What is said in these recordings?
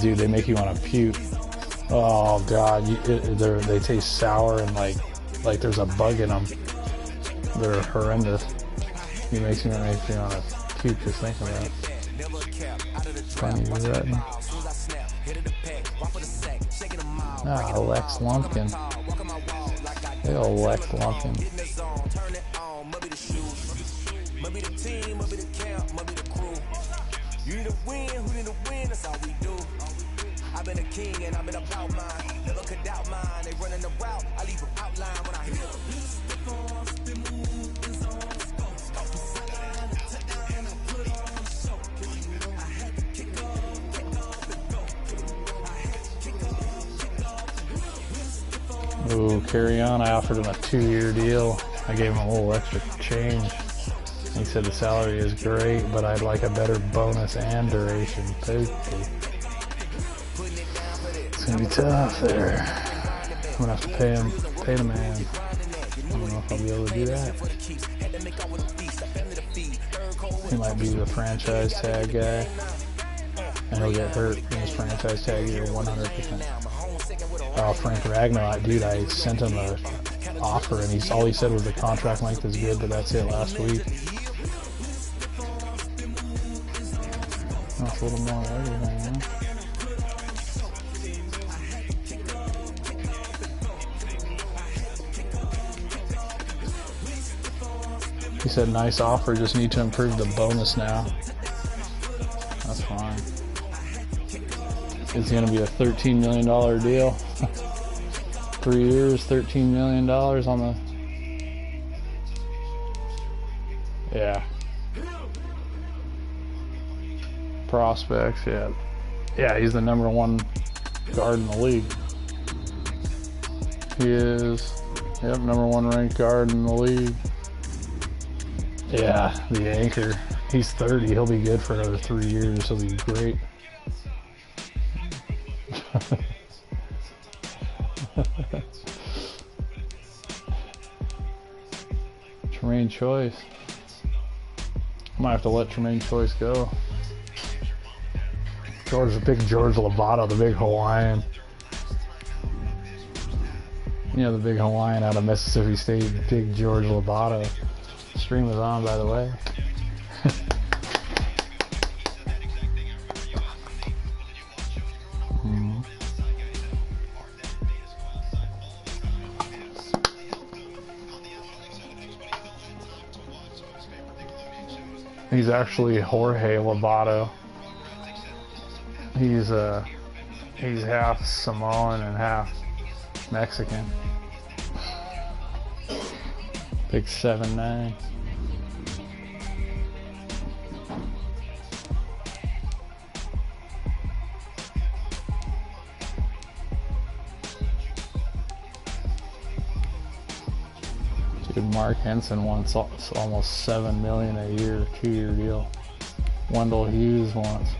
dude, they make you want to puke. Oh god, they taste sour and like there's a bug in them. They're horrendous. It makes me want to puke just thinking about it. Funny that. Ah, Lex Lumpkin. Hey, old Lex Lumpkin. You need a win, who need a win, that's all we do. I've been a king and I've been about mine. Never could doubt mine, they running the route, I leave an outline when I hear them. Ooh, carry on. I offered him a 2-year deal. I gave him a little extra change. He said the salary is great, but I'd like a better bonus and duration. It's gonna be tough there. I'm gonna have to pay the man. I don't know if I'll be able to do that. He might be the franchise tag guy, and he'll get hurt in his franchise tag year 100%. Oh, Frank Ragnar, dude, I sent him an offer, and all he said was the contract length is good, but that's it last week. That's a little more of everything, huh? He said, nice offer, just need to improve the bonus now. That's fine. It's going to be a $13 million deal. 3 years, $13 million on the... Yeah. Prospects, yeah. Yeah, he's the #1 guard in the league. He is, yep, #1 ranked guard in the league. Yeah, the anchor. He's 30. He'll be good for another 3 years. He'll be great. Tremaine Choice. I might have to let Tremaine Choice go. The big George Lovato, the big Hawaiian. You know, the big Hawaiian out of Mississippi State, big George Lovato. Stream is on, by the way. He's actually Jorge Lovato. He's half Samoan and half Mexican. Big 7'9". Dude, Mark Henson wants almost $7 million a year, 2-year deal. Wendell Hughes wants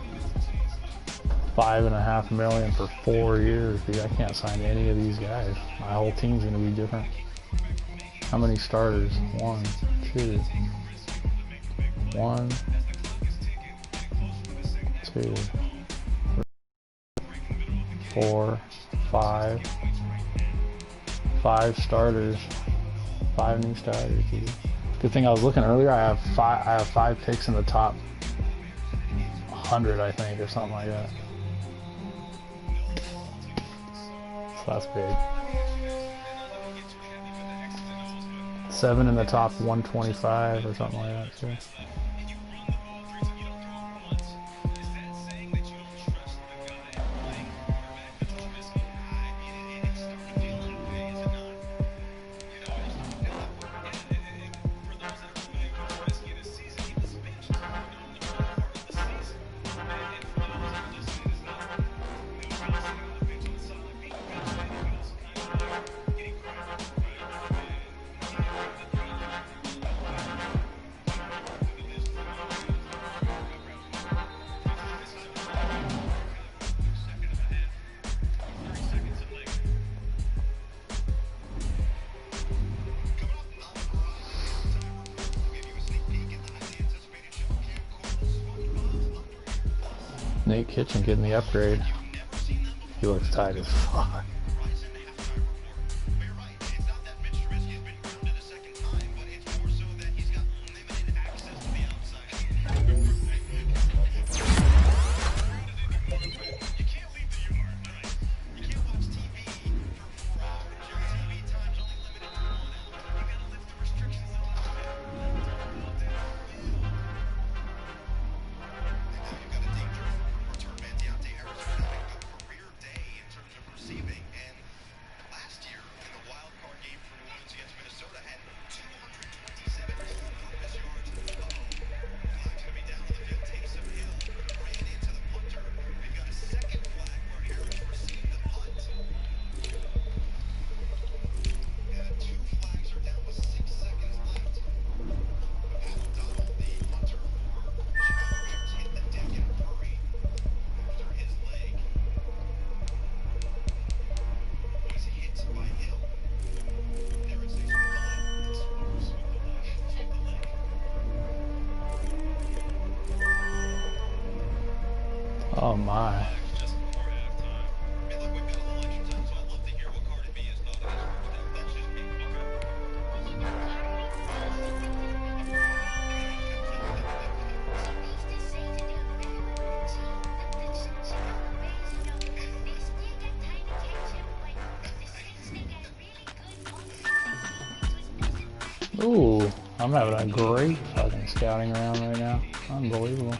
$5.5 million for 4 years. Dude, I can't sign any of these guys. My whole team's gonna be different. How many starters? 1, 2, 1, 2, 4, 5. 5 starters. 5 new starters. Dude. Good thing I was looking earlier. I have 5 picks in the top 100, I think, or something like that. So that's big. 7 in the top 125 or something like that too. Nate Kitchen getting the upgrade. He looks tight as fuck. Oh my. Ooh, I'm having a great fucking scouting round right now. Unbelievable.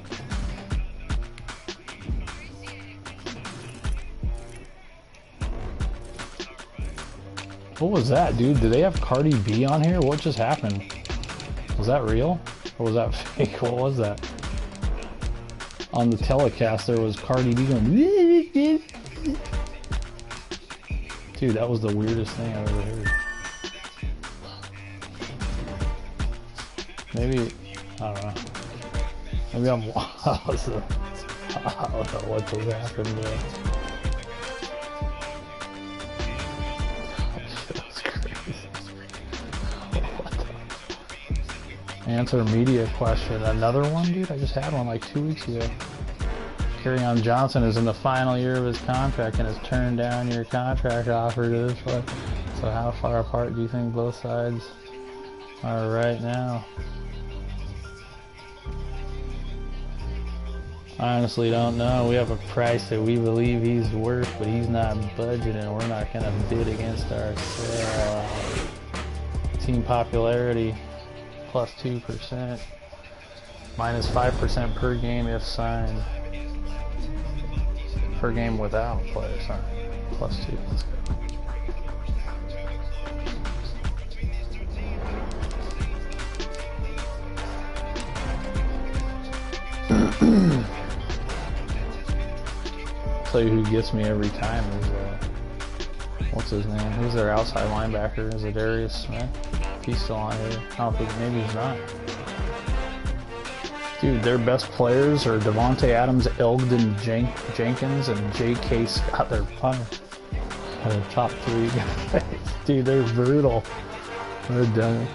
What was that, dude? Do they have Cardi B on here? What just happened? Was that real? Or was that fake? What was that? On the telecast, there was Cardi B going... Dude, that was the weirdest thing I've ever heard. Maybe... I don't know. Maybe I'm... I don't know what just happened there. Answer a media question. Another one, dude? I just had one like 2 weeks ago. Kerryon Johnson is in the final year of his contract and has turned down your contract offer to this one. So how far apart do you think both sides are right now? Honestly don't know. We have a price that we believe he's worth, but he's not budgeting. We're not going to bid against ourselves. Team popularity. Plus 2%, minus 5% per game if signed. Per game without players signed. Plus 2. Let's go. Tell you who gets me every time is what's his name? Who's their outside linebacker? Is it Darius Smith? He's still on here. I don't think, maybe he's not. Dude, their best players are Devontae Adams, Elgden Jenkins, and J.K. Scott. They're fun. They're top 3 guys. Dude, they're brutal. They're done.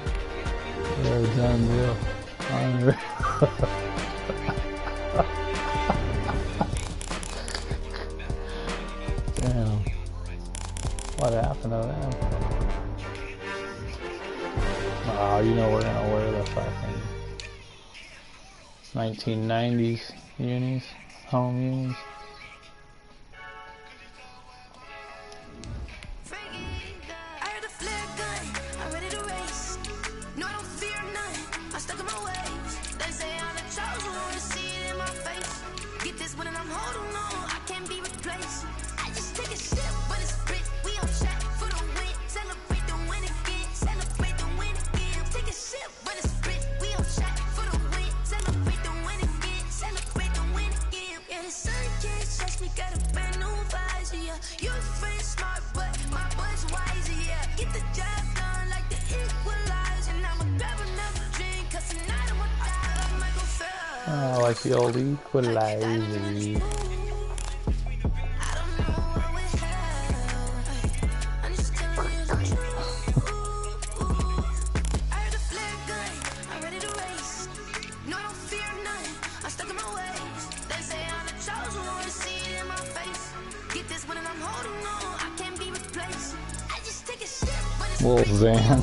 They're done deal. Damn. What happened to them? Oh, you know we're gonna wear the fucking 1990s unis, home unis. I like the old equalizer. Little Zan.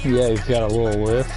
Yeah, he's got a little lift.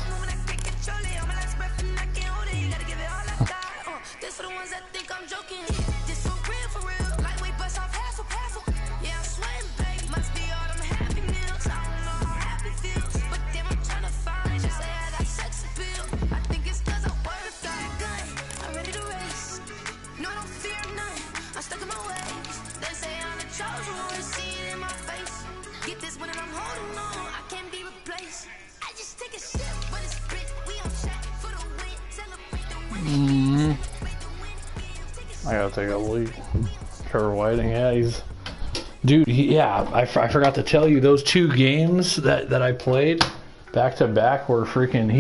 I gotta take a leak. Trevor Whiting, yeah, he's... Dude, I forgot to tell you, those 2 games that I played back-to-back were freaking...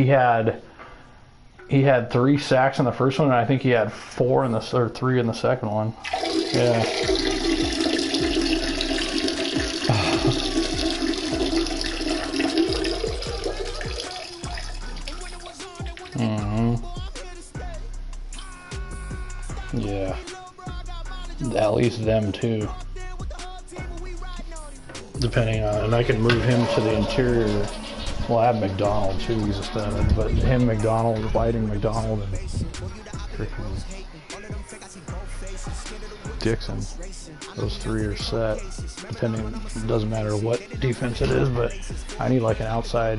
He had 3 sacks in the first one, and I think he had 3 in the second one. Yeah. Yeah. At least them too. Depending on, and I can move him to the interior. Well, I have McDonald too, he's a stud. But him, McDonald, Whiting, McDonald, and freaking Dixon. Those 3 are set. Depending, it doesn't matter what defense it is, but I need like an outside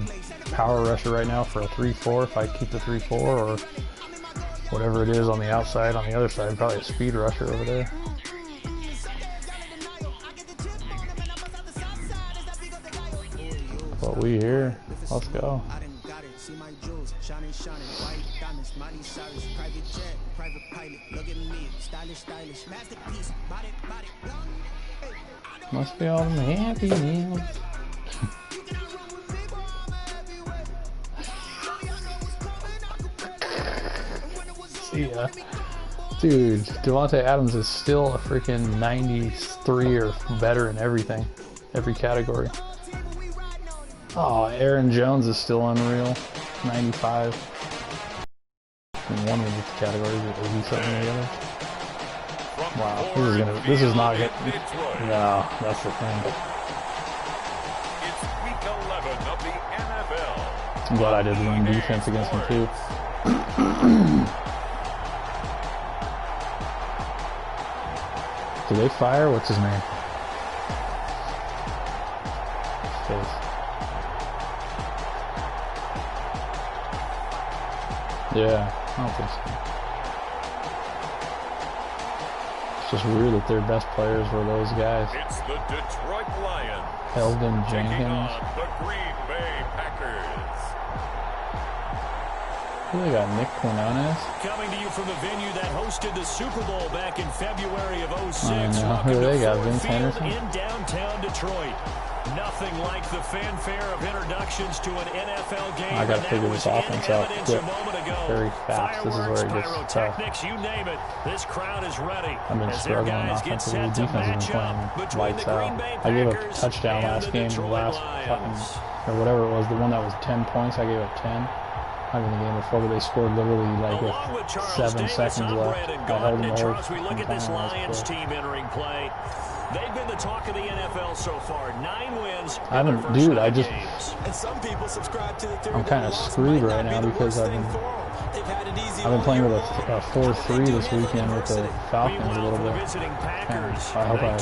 power rusher right now for a 3-4 if I keep the 3-4, or whatever it is on the outside. On the other side, probably a speed rusher over there. But we here. Let's go. Must be all them Happy Meals. Yeah. Dude, Devontae Adams is still a freaking 93 or better in everything. Every category. Oh, Aaron Jones is still unreal. 95. In one of the categories, 80 something in the other. Wow, this is not good. No, that's the thing. It's week 11 of the NFL. I'm glad I did win defense against him too. Did they fire? What's his name? Yeah, I don't think so. It's just weird that their best players were those guys. It's the Detroit Lions. Eldon taking Jenkins. on the Green Bay Packers. They got Nick Quinones. Coming to you from the venue that hosted the Super Bowl back in February of 06. I know. Who they got? Vince Henderson? In downtown Detroit. Nothing like the fanfare of introductions to an NFL game. I gotta figure this offense out quick. Very fast. This is where it gets tough. You name it. This crowd is ready. I've been struggling offensively. Defense has been playing lights out. I gave up a touchdown last game, or whatever it was, the one that was 10 points. I gave up 10. I mean, the game before, but they scored literally like with 7 seconds left. I held them over. We look at this Lions team entering play. They've been the talk of the NFL so far. 9 wins. I haven't, dude. I just. And some people subscribe to the theory. I'm kind of screwed right now because I've been playing with a 4-3 this weekend with the Falcons a little bit. I hope I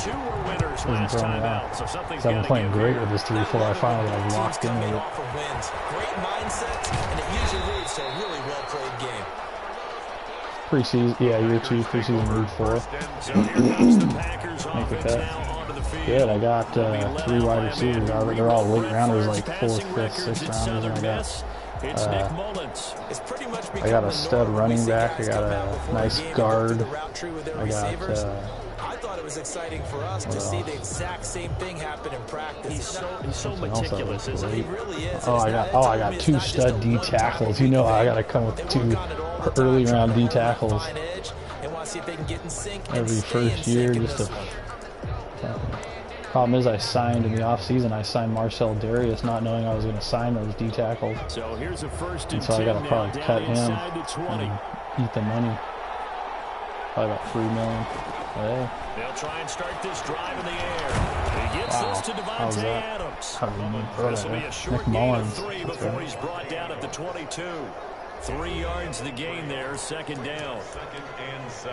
wasn't throwing it out. Because I've been playing great with this 3-4. I finally like locked in with it. Great mindset, and it usually leads to a really well played game. Preseason, yeah, year 2, preseason, week 4. Make the cut. Good, I got 3 wide receivers. They're all late rounders, like 4th, 5th, 6th rounders, and I got a stud running back. I got a nice guard. I got I thought it was exciting for us to see the exact same thing happen in practice. He's so meticulous, isn't he? He really is. I got 2 stud D tackles. You know I got to come with 2 early round D tackles every first year just to Problem is, I signed in the off-season. I signed Marcel Darius, not knowing I was going to sign those D tackles. So here's a first And and so I 10 got to now probably down cut him inside the 20. and eat the money. Probably about $3 million. Hey. They'll try and start this drive in the air. He gets this to How's Devontae that? Adams. How did you throw This will be that? a short Nick gain Mullins. of 3 before he's brought down at the 22. 3 yards the gain there, second down.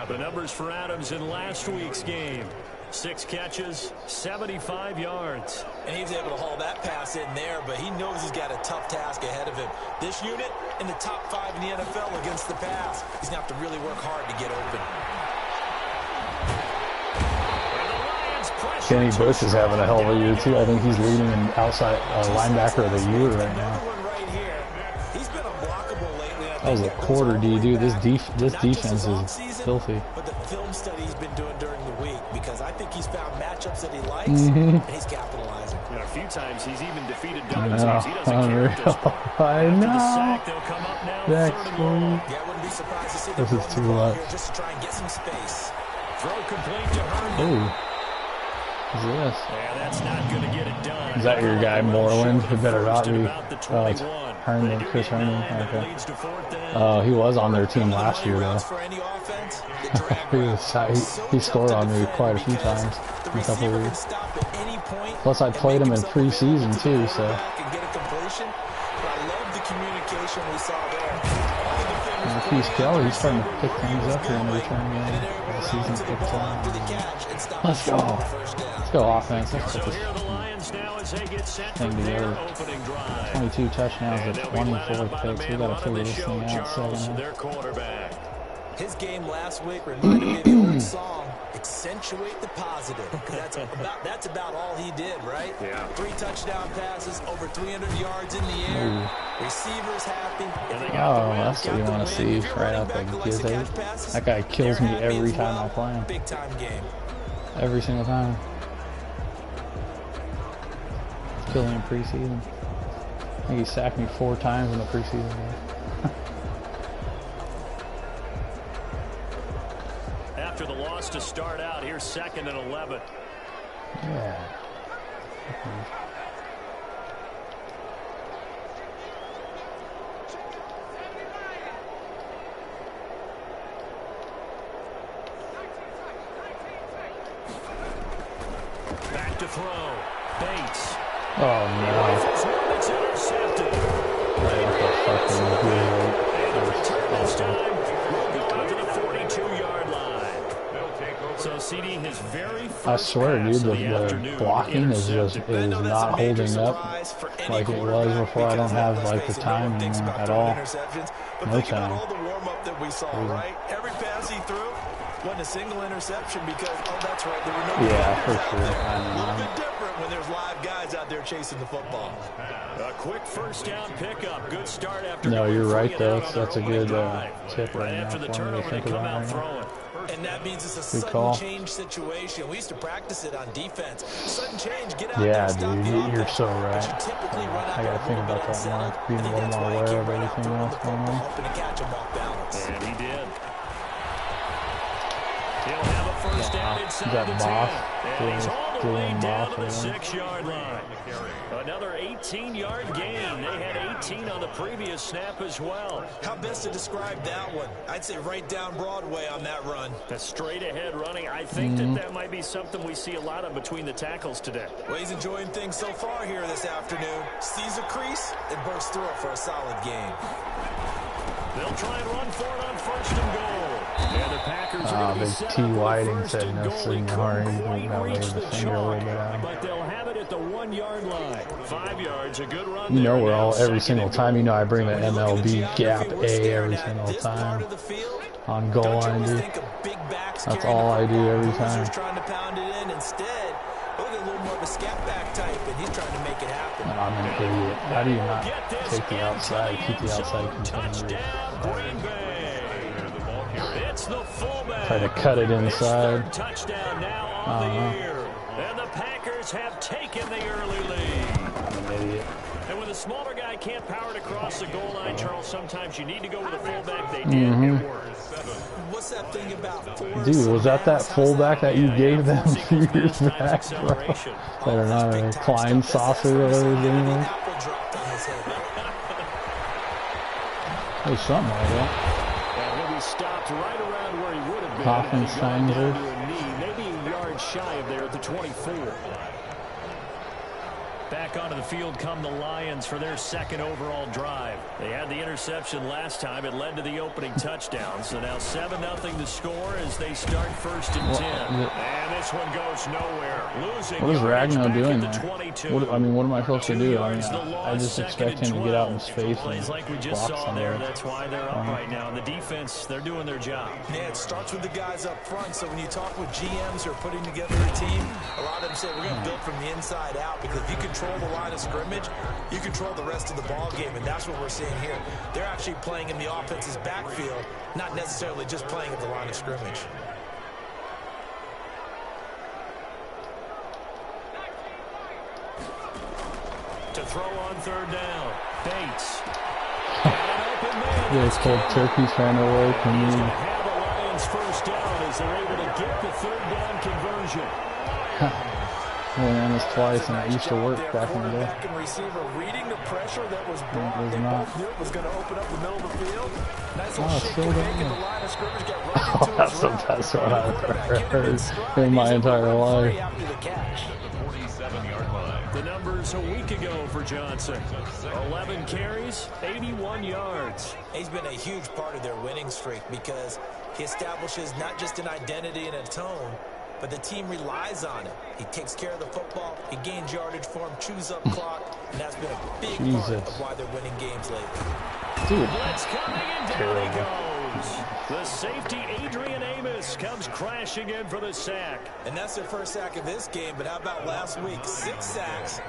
The numbers for Adams in last week's game. 6 catches, 75 yards. And he was able to haul that pass in there, but he knows he's got a tough task ahead of him. This unit in the top 5 in the NFL against the pass. He's going to have to really work hard to get open. Kenny Bush is having a hell of a year, too. I think he's leading in outside linebacker of the year right now. That was a quarter D, dude. This defense is filthy. But the film study he's been doing during the week, because I think he's found matchups that he likes, and he's capitalizing. You know, a few times he's even defeated I double know. teams. He doesn't care at this point. I After the know. sack, they'll come up now, Next, 3rd and long. Yeah, I wouldn't be surprised to see This them is run too the ball much. here just to try and get some space. Throw complete to Herndon. Ooh. What's this? Yeah, that's not going to get it done. Is that your guy, Moreland? He better not be. About the Oh, it's 21. Herndon, They do Chris get Herndon. 9, that Okay. leads to 4th down. Oh, he was on their team last year, though. For any offense, the drag He, route. was, he scored on me quite a few times The in a couple receiver of can weeks. stop at any point Plus, I and played make him in himself available preseason, to the too, so. quarterback and get a completion. But I love the communication we saw there. All the defenders And pulling Keith in, Kelly, he's starting to receiver pick things was up here in the going, return and then game. they were able The to season run to the kicks ball on. after the catch and stop Let's the go. shot for the first down. Let's go offense. Let's So put here are the this Lions now as they get set for thing their together. opening drive. 22 touchdowns And to they'll be led 24 out by the picks. We man got to running figure the this show, thing out Charles, second half. their quarterback. His game last week reminded me of the old song, accentuate the positive. That's about all he did, right? Yeah. 3 touchdown passes, over 300 yards in the air. Receivers happy. Oh, that's what you want to see right out the gate. That guy kills me every time I play him. Big time game. Every single time. Killing him preseason. I think he sacked me 4 times in the preseason game. After the loss to start out, here's 2nd and 11. Yeah. Back to throw. Bates. Oh no. This one that's intercepted. Right at the fucking good. This time, we'll go out to the 42-yard line. So, CD, his very first I swear, dude, pass of the afternoon blocking is intercepted. not holding up like it was before. I don't have like the time at all. No time. All the warm-up that we saw, right? Every pass he threw wasn't a single interception because, oh, that's right, there were no Yeah, for out sure. there. I A little know. bit different when there's live guys out there chasing the football. A quick first down pickup. Good start after No, going you're right, 3 and though. out on their That's a opening good drive. tip right now after the for me to turnover, they think come about out right now. throwing. And that means it's a Good sudden call. change situation. We used to practice it on defense. Sudden change, get out Yeah, there and stop dude, the you're offense. so But right. you typically run out I gotta there a think little about bit that more. unsettled. Being I a think little that's more why he aware came of right out everything throwing else the going football, on. hoping to catch him off balance. And he did. He'll have a first down Wow. inside You got the Boss. 10. And he's all the way Dylan down Boss to the right there. 6-yard line. Another 18-yard gain. They had 18 on the previous snap as well. How best to describe that one? I'd say right down Broadway on that run. A straight-ahead running. I think that might be something we see a lot of between the tackles today. Well, he's enjoying things so far here this afternoon. Sees a crease and bursts through it for a solid game. They'll try and run for it on 1st and goal. And the Packers are going to be Big set T. up with Whiting 1st said and no goal. He signal hard. couldn't He quite got reach waved the the finger a little chalk, bit at him. but they'll have it at the 1-yard line. 5 yards, a good run. You know, there. we're Now all every 2nd single and time. goal. You know, I bring the When you look at the MLB geography gap we're A staring every at, single this part time of the field, on goal don't you line, always dude. think of big backs That's carrying the all I do football, every bruisers time. trying to pound it in. Instead, look at a little more of a scat back type, and he's trying to make it happen. I'm an idiot. How do you not Get this take the into outside, keep end the outside zone. contained? Touchdown, Green Bay. It's the fullback. Try to cut it His inside. 3rd touchdown now on the year. And the Packers have taken the early lead. I'm an idiot. And when the smaller guy can't power it across the goal line, Charles, sometimes you need to go with a fullback. They did. It worked. What's that thing about force? Dude, was that fullback that you gave them a few years back, bro? That are not a Klein saucer or whatever his name was? It was something like that. And he'll be stopped right around where he would have been. Hoffman He's gone down Sanger. to a knee, maybe a yard shy of there at the 24. Back onto the field come the Lions for their second overall drive. They had the interception last time. It led to the opening touchdown. So now 7-0 to score as they start 1st and 10. And this one goes nowhere. Losing. What is Ragnar doing there? 22. What am I supposed to 2 do? yards the I loss, just 2nd expect and him to get out in 12. space Plays and like we just block saw there. somebody. That's why they're up right now. And the defense, they're doing their job. Yeah, it starts with the guys up front. So when you talk with GMs who are putting together a team, a lot of them say we're going to build from the inside out, because if you control the line of scrimmage, you control the rest of the ball game, and that's what we're seeing here. They're actually playing in the offense's backfield, not necessarily just playing at the line of scrimmage. To throw on 3rd down. Bates. Yeah, it's called turkey trying to away from He's me. going to have the Lions 1st down as they're able to get the 3rd down conversion. I ran this twice, and it used to work back in the day. Quarterback and receiver reading the pressure that was brought. It was They not. both knew it was going to open up the middle of the field. Nice Oh, little it's shake still and bake there. in the line of scrimmage, get right into his That's the route. best one I've Quarterback ever hit him in heard stride. in my He's able to entire run free life. after the catch. 47-yard line. The numbers a week ago for Johnson. 11 carries, 81 yards. He's been a huge part of their winning streak because he establishes not just an identity and a tone, but the team relies on him. He takes care of the football, he gains yardage for him, chews up clock, and that's been a big part of why they're winning games lately. Dude, Blitz coming, and down terrible. he goes. The safety, Adrian Amos, comes crashing in for the sack. And that's their first sack of this game, but how about last week? 6 sacks,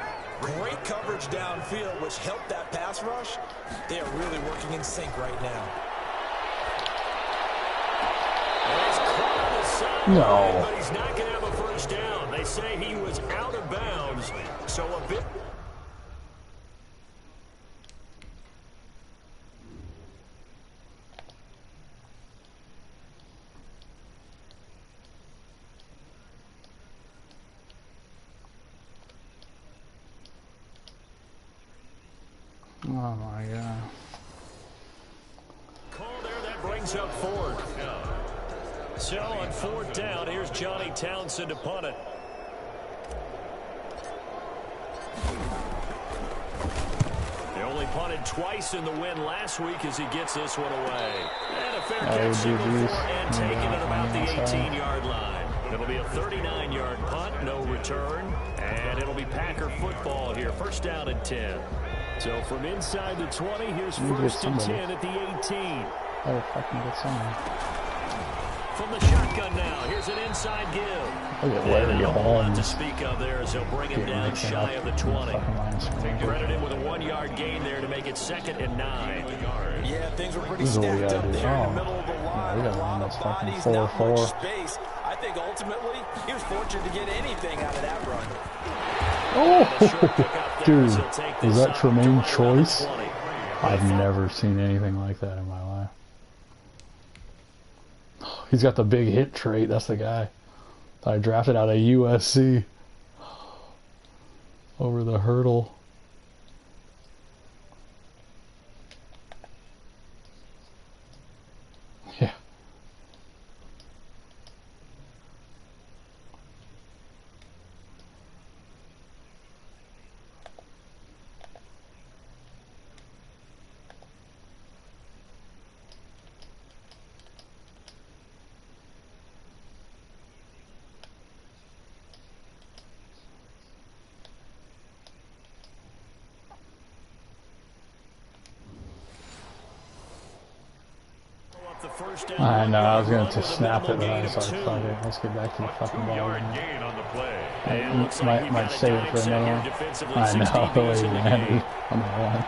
great coverage downfield, which helped that pass rush. They are really working in sync right now. No. But he's not going to have a 1st down. They say he was out of bounds, so a bit... Oh my god. Call there, that brings up 4th. So on 4th down, here's Johnny Townsend to punt it. They only punted twice in the win last week as he gets this one away. And a fair catch signal for and taken at about the 18-yard line. It'll be a 39-yard punt, no return, and it'll be Packer football here. 1st down and 10. So from inside the 20, here's 1st and 10 at the 18. Oh, fucking get someone. From the shotgun now, here's an inside give. Look at Larry And a whole lot to Holmes. speak of there as they'll bring him down shy of the 20. Credit him with a 1-yard gain there to make it 2nd and 9. Yeah, things were pretty This is what we stacked gotta up do. there in Oh. the middle of the line. we gotta A lot run of this fucking bodies, not much 4-4. space. I think ultimately he was fortunate to get anything out of that run. Oh, dude, is that Tremaine Choice? I've never seen anything like that in my life. He's got the big hit trait. That's the guy I drafted out of USC. Over the hurdle. Yeah. I know, I was going to snap it, but I was like, fuck it, let's get back to the fucking ball. Gain on the play. I might save it for another one. I know, the way he landed on that one.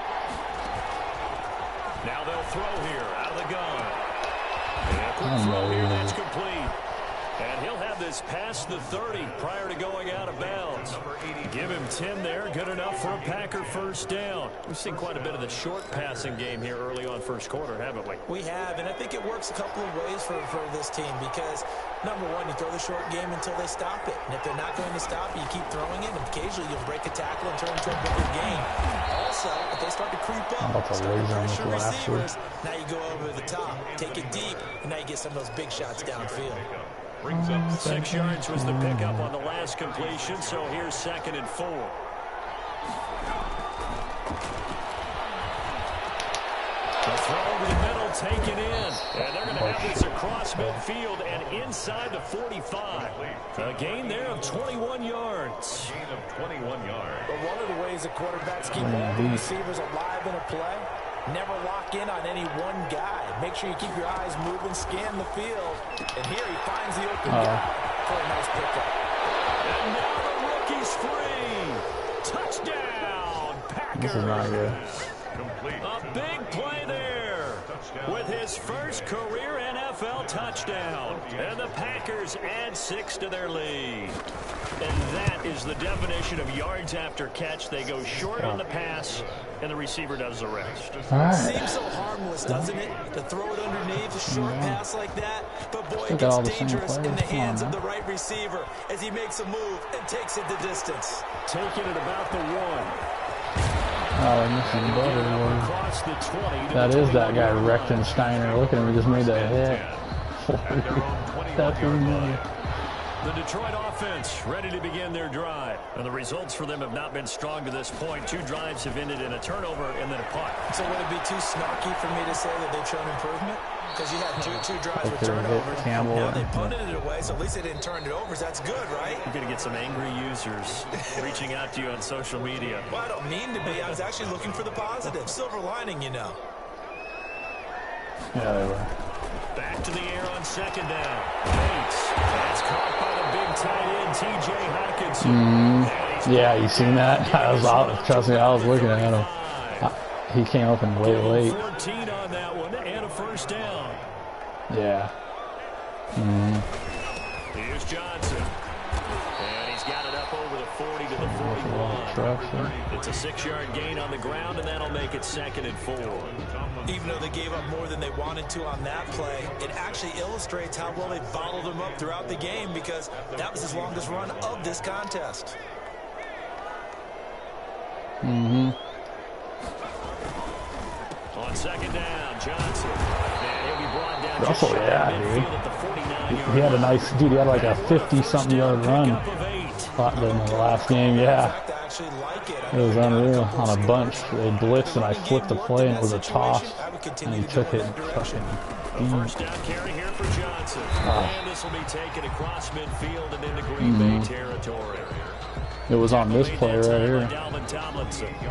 Now they'll throw here out of the gun. And Unbelievable. that's complete. And he'll have this past the 30 prior to going out of Give him 10 there. Good enough for a Packer first down. We've seen quite a bit of the short passing game here early on first quarter, haven't we? We have, and I think it works a couple of ways for this team because, number one, you throw the short game until they stop it. And if they're not going to stop it, you keep throwing it, and occasionally you'll break a tackle and turn into a bigger game. Also, if they start to creep up, start to pressure receivers, now you go over the top, take it deep, and now you get some of those big shots downfield. 6 yards was the pickup on the last completion, so here's 2nd and 4. The throw over the middle, taken in. And they're going to have this across midfield and inside the 45. A gain there of 21 yards. Gain of 21 yards. But one of the ways that quarterbacks keep all the receivers alive in a play, never lock in on any one guy. Make sure you keep your eyes moving, scan the field. And here he finds the open guy for a nice pickup. And now the rookie's free. Touchdown, Packers. This is not good. A big play there with his first career NFL touchdown. And the Packers add 6 to their lead. And that is the definition of yards after catch. They go short on the pass, and the receiver does the rest. Seems so harmless, doesn't it? To throw it underneath a short pass like that. But boy, it gets dangerous in the hands of the right receiver as he makes a move and takes it the distance. Taking it about the 1. That is that guy, Rechtensteiner. Look at him, he just made that hit. That's really The Detroit offense ready to begin their drive. And the results for them have not been strong to this point. 2 drives have ended in a turnover and then a punt. So would it be too snarky for me to say that they've shown improvement? Because you had two drives with turnovers. Now they punted it away, so at least they didn't turn it over. That's good, right? You're going to get some angry users reaching out to you on social media. Well, I don't mean to be. I was actually looking for the positive. Silver lining, you know. Yeah, they were. Back to the air on 2nd down. Bates. That's caught by the big tight end, T.J. Hockenson. Yeah, you seen that? Trust me, I was looking at him. He came up and way late. 14 on that one and a first down. Yeah. Here's Johnson. And he's got it up over the 40 to the 41. It's a 6-yard gain on the ground, and that'll make it 2nd and 4. Even though they gave up more than they wanted to on that play, it actually illustrates how well they bottled him up throughout the game because that was his longest run of this contest. On 2nd down, Johnson. And he'll be brought down Russell, yeah, dude. He had a nice, dude, he had like a 50-something yard run in the last game, yeah. It was unreal. On a bunch, they blitzed and I flipped the play and it was a toss. And he took it fucking First down carry here for Johnson. And this will be taken across midfield and into Green Bay territory. It was on this play right here.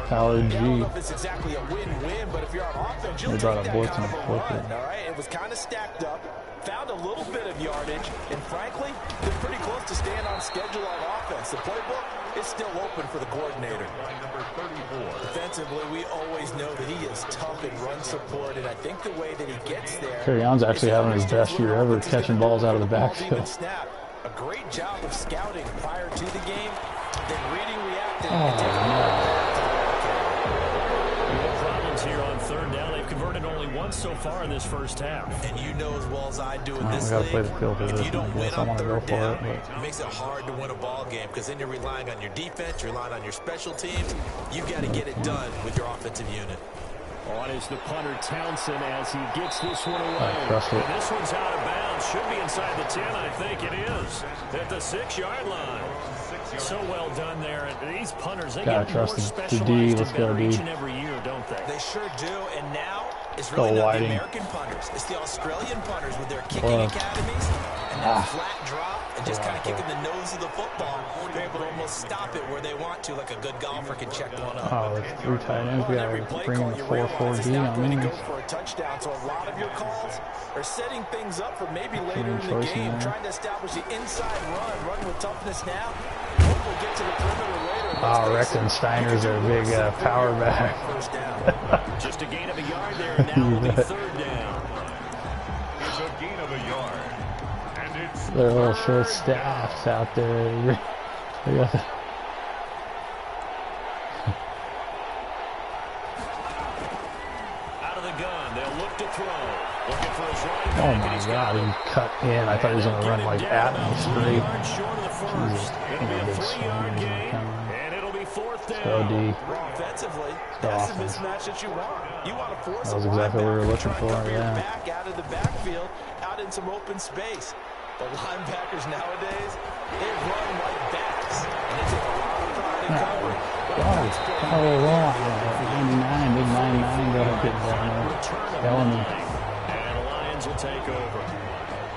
Howard G. It's exactly a win-win, but if you're on offense, you'll They brought a blitz and flipped it. all right? It was kind of stacked up, found a little bit of yardage, and frankly, they're pretty close to staying on schedule on offense. The playbook is still open for the coordinator. Defensively, we always know that he is tough in run support, and I think the way that he gets there... Carry-on's actually having his best year ever catching balls out of the backfield. A great job of scouting prior to the game, then reading, reacting, and taking problems here on 3rd down. They've converted only once so far in this first half. And you know as well as I do in this we gotta league, play the field if position. you don't win on 3rd down, it makes it hard to win a ball game because then you're relying on your defense, you're relying on your special teams. You've got to get it done with your offensive unit. On is the punter Townsend as he gets this one away. And this one's out of bounds. Should be inside the 10, I think it is. At the 6-yard line. So well done there. And these punters, they get more specialized and better each and every year, don't they? They sure do. And now it's really not the American punters. It's the Australian punters with their kicking academies and that flat drop and just kind of kicking the nose of the football. They're able to almost stop it where they want to, like a good golfer can check one up. Oh, it's 3 tight ends. We gotta bring in the 4-4-D on me. Go for a touchdown. So a lot of your calls are setting things up for maybe later in the game, trying to establish the inside run with toughness now. Hopefully get to the perimeter later. Oh, Rechtensteiner's a big power back. Just a gain of a yard there, and now will be 3rd down. It's a gain of a yard. And it's They're all short staffs out there. for his running Oh back, and my he's God, he cut in. I thought he was going to run like at me straight. Jesus. It'll be a 3-yard gain, and it'll be fourth down. So D. Offensively, that's the mismatch that you want. You want to force That was exactly what we were looking for, yeah. back out of the backfield, out in some open space. The linebackers nowadays, they run like backs, and they take a lot of pride in covering. Big 99, go ahead, get down there. Telling me. And the Lions will take over.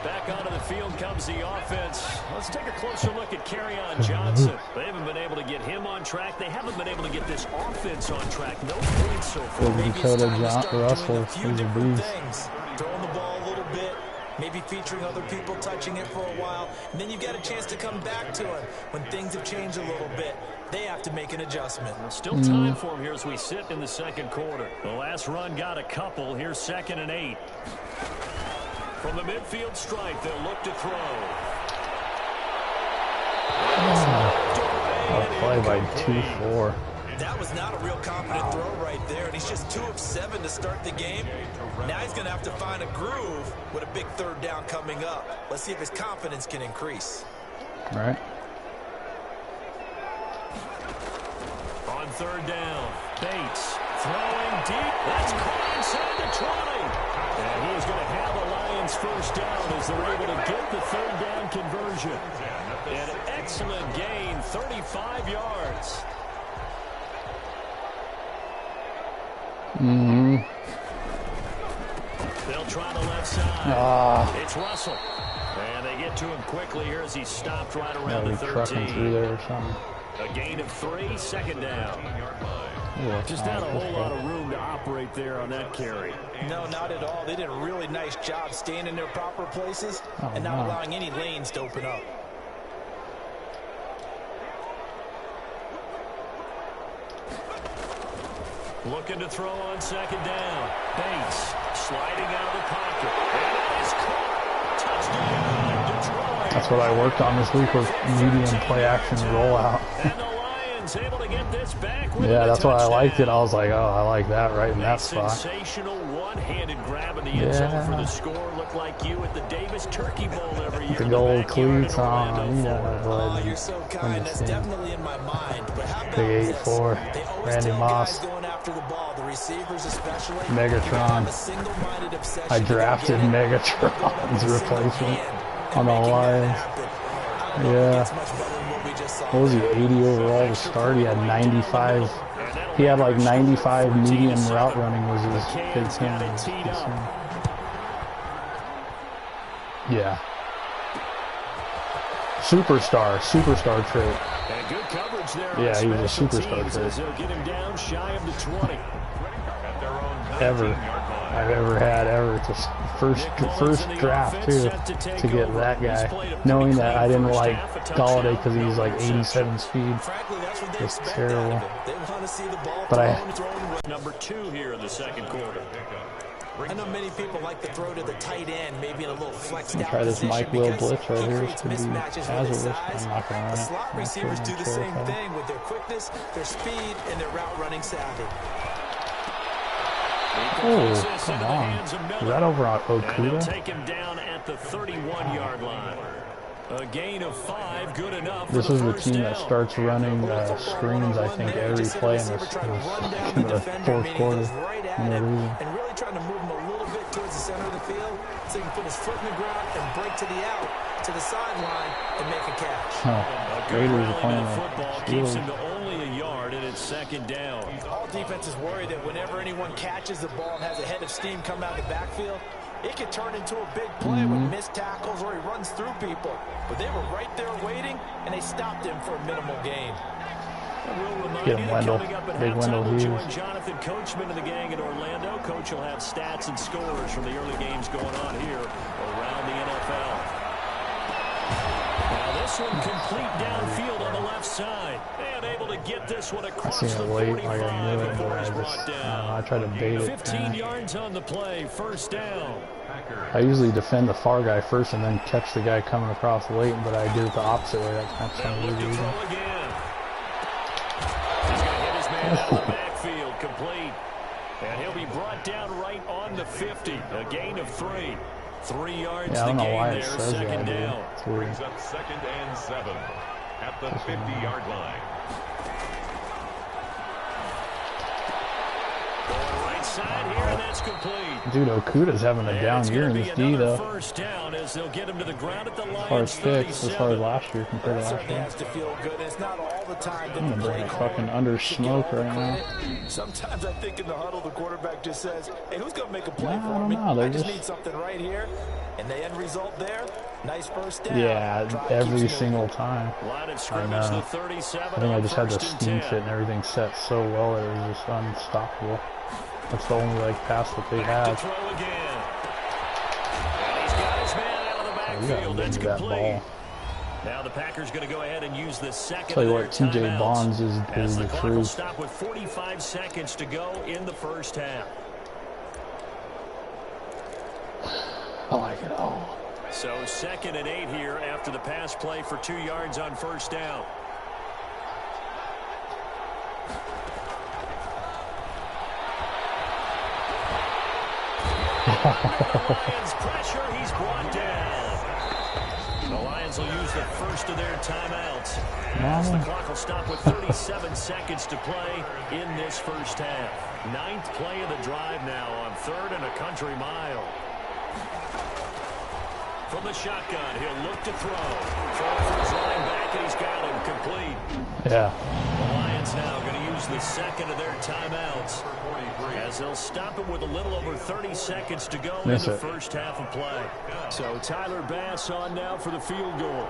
Back onto the field comes the offense. Let's take a closer look at Kerryon Johnson. They haven't been able to get him on track. They haven't been able to get this offense on track. No points so far. Dakota Russell, he's a beast. Throwing the ball a little bit, maybe featuring other people touching it for a while, and then you get a chance to come back to him when things have changed a little bit. They have to make an adjustment. Still time for him here as we sit in the second quarter. The last run got a couple. Here's 2nd and 8. From the midfield stripe, they'll look to throw. I'll play by 2-4. That was not a real confident throw right there, and he's just 2 of 7 to start the game. Now he's going to have to find a groove with a big 3rd down coming up. Let's see if his confidence can increase. All right. On 3rd down, Bates throwing deep. That's caught inside the 20. And he is going to have a Lions first down as they're able to get the 3rd down conversion. An excellent gain, 35 yards. They'll try the left side. It's Russell. And they get to him quickly here as he stopped right around the 13. Trucking through there or something. A gain of 3, 2nd down. Yeah, Just not a whole lot of room to operate there on that carry. No, not at all. They did a really nice job staying in their proper places and not allowing any lanes to open up. Looking to throw on 2nd down. Bates sliding out of the pocket. And it is caught. Touchdown, Detroit. That's what I worked on this week was medium play action rollout. And the Lions able to get this back with Yeah, a that's why I touchdown. liked it. I was like, oh, I like that right in that spot. Sensational one-handed grab in the end zone for the score. Looked like you at the Davis Turkey Bowl every year. The in gold backyard in cleats on. Orlando, Yeah, Florida. Oh, you're so kind. That's definitely in my mind. But how about Big this? 8-4. They always Randy tell Moss. guys going after the ball, the receivers especially, Megatron. have a single-minded obsession I to drafted get it. Megatron's replacement on the Making that Lions. happen. I don't know if it Yeah. gets much better than what we just saw What was he, there. 80 overall to start? He had 95. He had like 95 medium route running was his big thing. Yeah. Superstar trait. And good coverage there on Yeah, he was a special superstar teams trait. as they'll get him down shy of the 20. Ever. I've ever had ever. It's the first draft too to get that guy, knowing that I didn't like Galladay because he was like 87 speed. Frankly, that's what they It's expect terrible. out of him. They want to see the ball But thrown well. Number 2 here in the second quarter. I know many people like to throw to the tight end, maybe in a little flexed out Try this position Mike Will because blitz right he here. creates Could be mismatches with his hazardous. size. I'm not going to The run it. slot receivers do the same thing with their quickness, their speed, and their route running savvy. Oh, come on. Is that over on And they'll Okuda? take him down at the 31-yard line. A gain of 5, good enough. This for is the first team down. that starts running screens, I think, every play in the fourth quarter. And they're losing. And really trying to move him a little bit towards the center of the field so he can put his foot in the ground and break to the out, to the sideline, and make a catch. Huh. Good Raiders are rally playing to the the football keeps him Steelers. to only a yard, and it's 2nd down. All defenses worry that whenever anyone catches the ball and has a head of steam come out of the backfield, it could turn into a big play with missed tackles or he runs through people. But they were right there waiting, and they stopped him for a minimal gain. We'll remind Get you him, that Wendell. coming up at Big Wendell halftime, we'll join Hughes. Jonathan Coachman and the gang in Orlando. Coach will have stats and scores from the early games going on here around the NFL. Now this one complete downfield on the left side. And able to get this one across Seen the it late, 45 like I knew it, before but I he's just, brought down. I tried to bait it. 15 yards on the play, first down. I usually defend the far guy first and then catch the guy coming across late, but I did it the opposite way. That's not They'll some look weird to reason. throw again. He's going to hit his man out of the backfield, complete. And he'll be brought down right on the 50. A gain of 3. 3 yards Yeah, I don't the know why gain it there, says second that, down. Brings up 2nd and 7 at the 50-yard line. Right side here, and that's complete. Dude, Okuda's having a down year in this D, though. First down as they'll get him to the ground at the As far as picks, as far as last year compared to last year. Has to feel good. It's not all the time that I'm gonna bring it fucking under smoke right now. Sometimes I think in the huddle, the quarterback just says, hey, who's going to make a play I for don't me? know, I just need something right here. And the end result there, nice first down. Yeah, every single time. Line of I scrimmage, know. the 37. I think I just had the first and scheme 10. fit and everything set so well that it was just unstoppable. That's the only like pass that they To have. throw again. And he's got his man out of the You gotta backfield. That's give me that complete. ball. Now the Packers going to go ahead and use the second. Tell you of what, their TJ timeouts Bonds is as the the clock will truth. stop with 45 seconds to go in the first half. I like it all. So 2nd and 8 here after the pass play for 2 yards on first down. Lions pressure, he's brought down. The Lions will use the first of their timeouts. As the clock will stop with 37 seconds to play in this first half. 9th play of the drive now on 3rd and a country mile. From the shotgun, he'll look to throw. Throw for his line back, and he's got him complete. Yeah. The Lions now going to use the second of their timeouts as they'll stop it with a little over 30 seconds to go in the first half of play. So Tyler Bass on now for the field goal.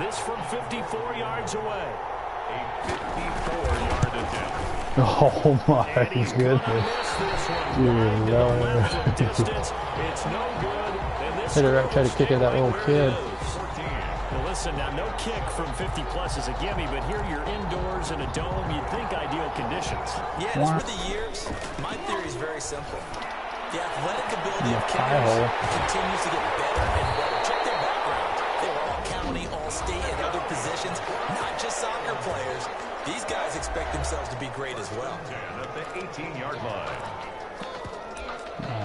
This from 54 yards away. A 54-yard attempt. Oh my goodness. Dude, no. Distance, it's no good. And this Try to kick at that little kid. Well, listen, now no kick from 50 plus is a gimme, but here you're indoors in a dome. You'd think ideal conditions. Yeah, and for the years, my theory is very simple. The athletic ability of kickers continues to get better and better. Check their background. They were all county, all state, and other positions, not just soccer players. These guys expect themselves to be great as well. At the 18-yard line.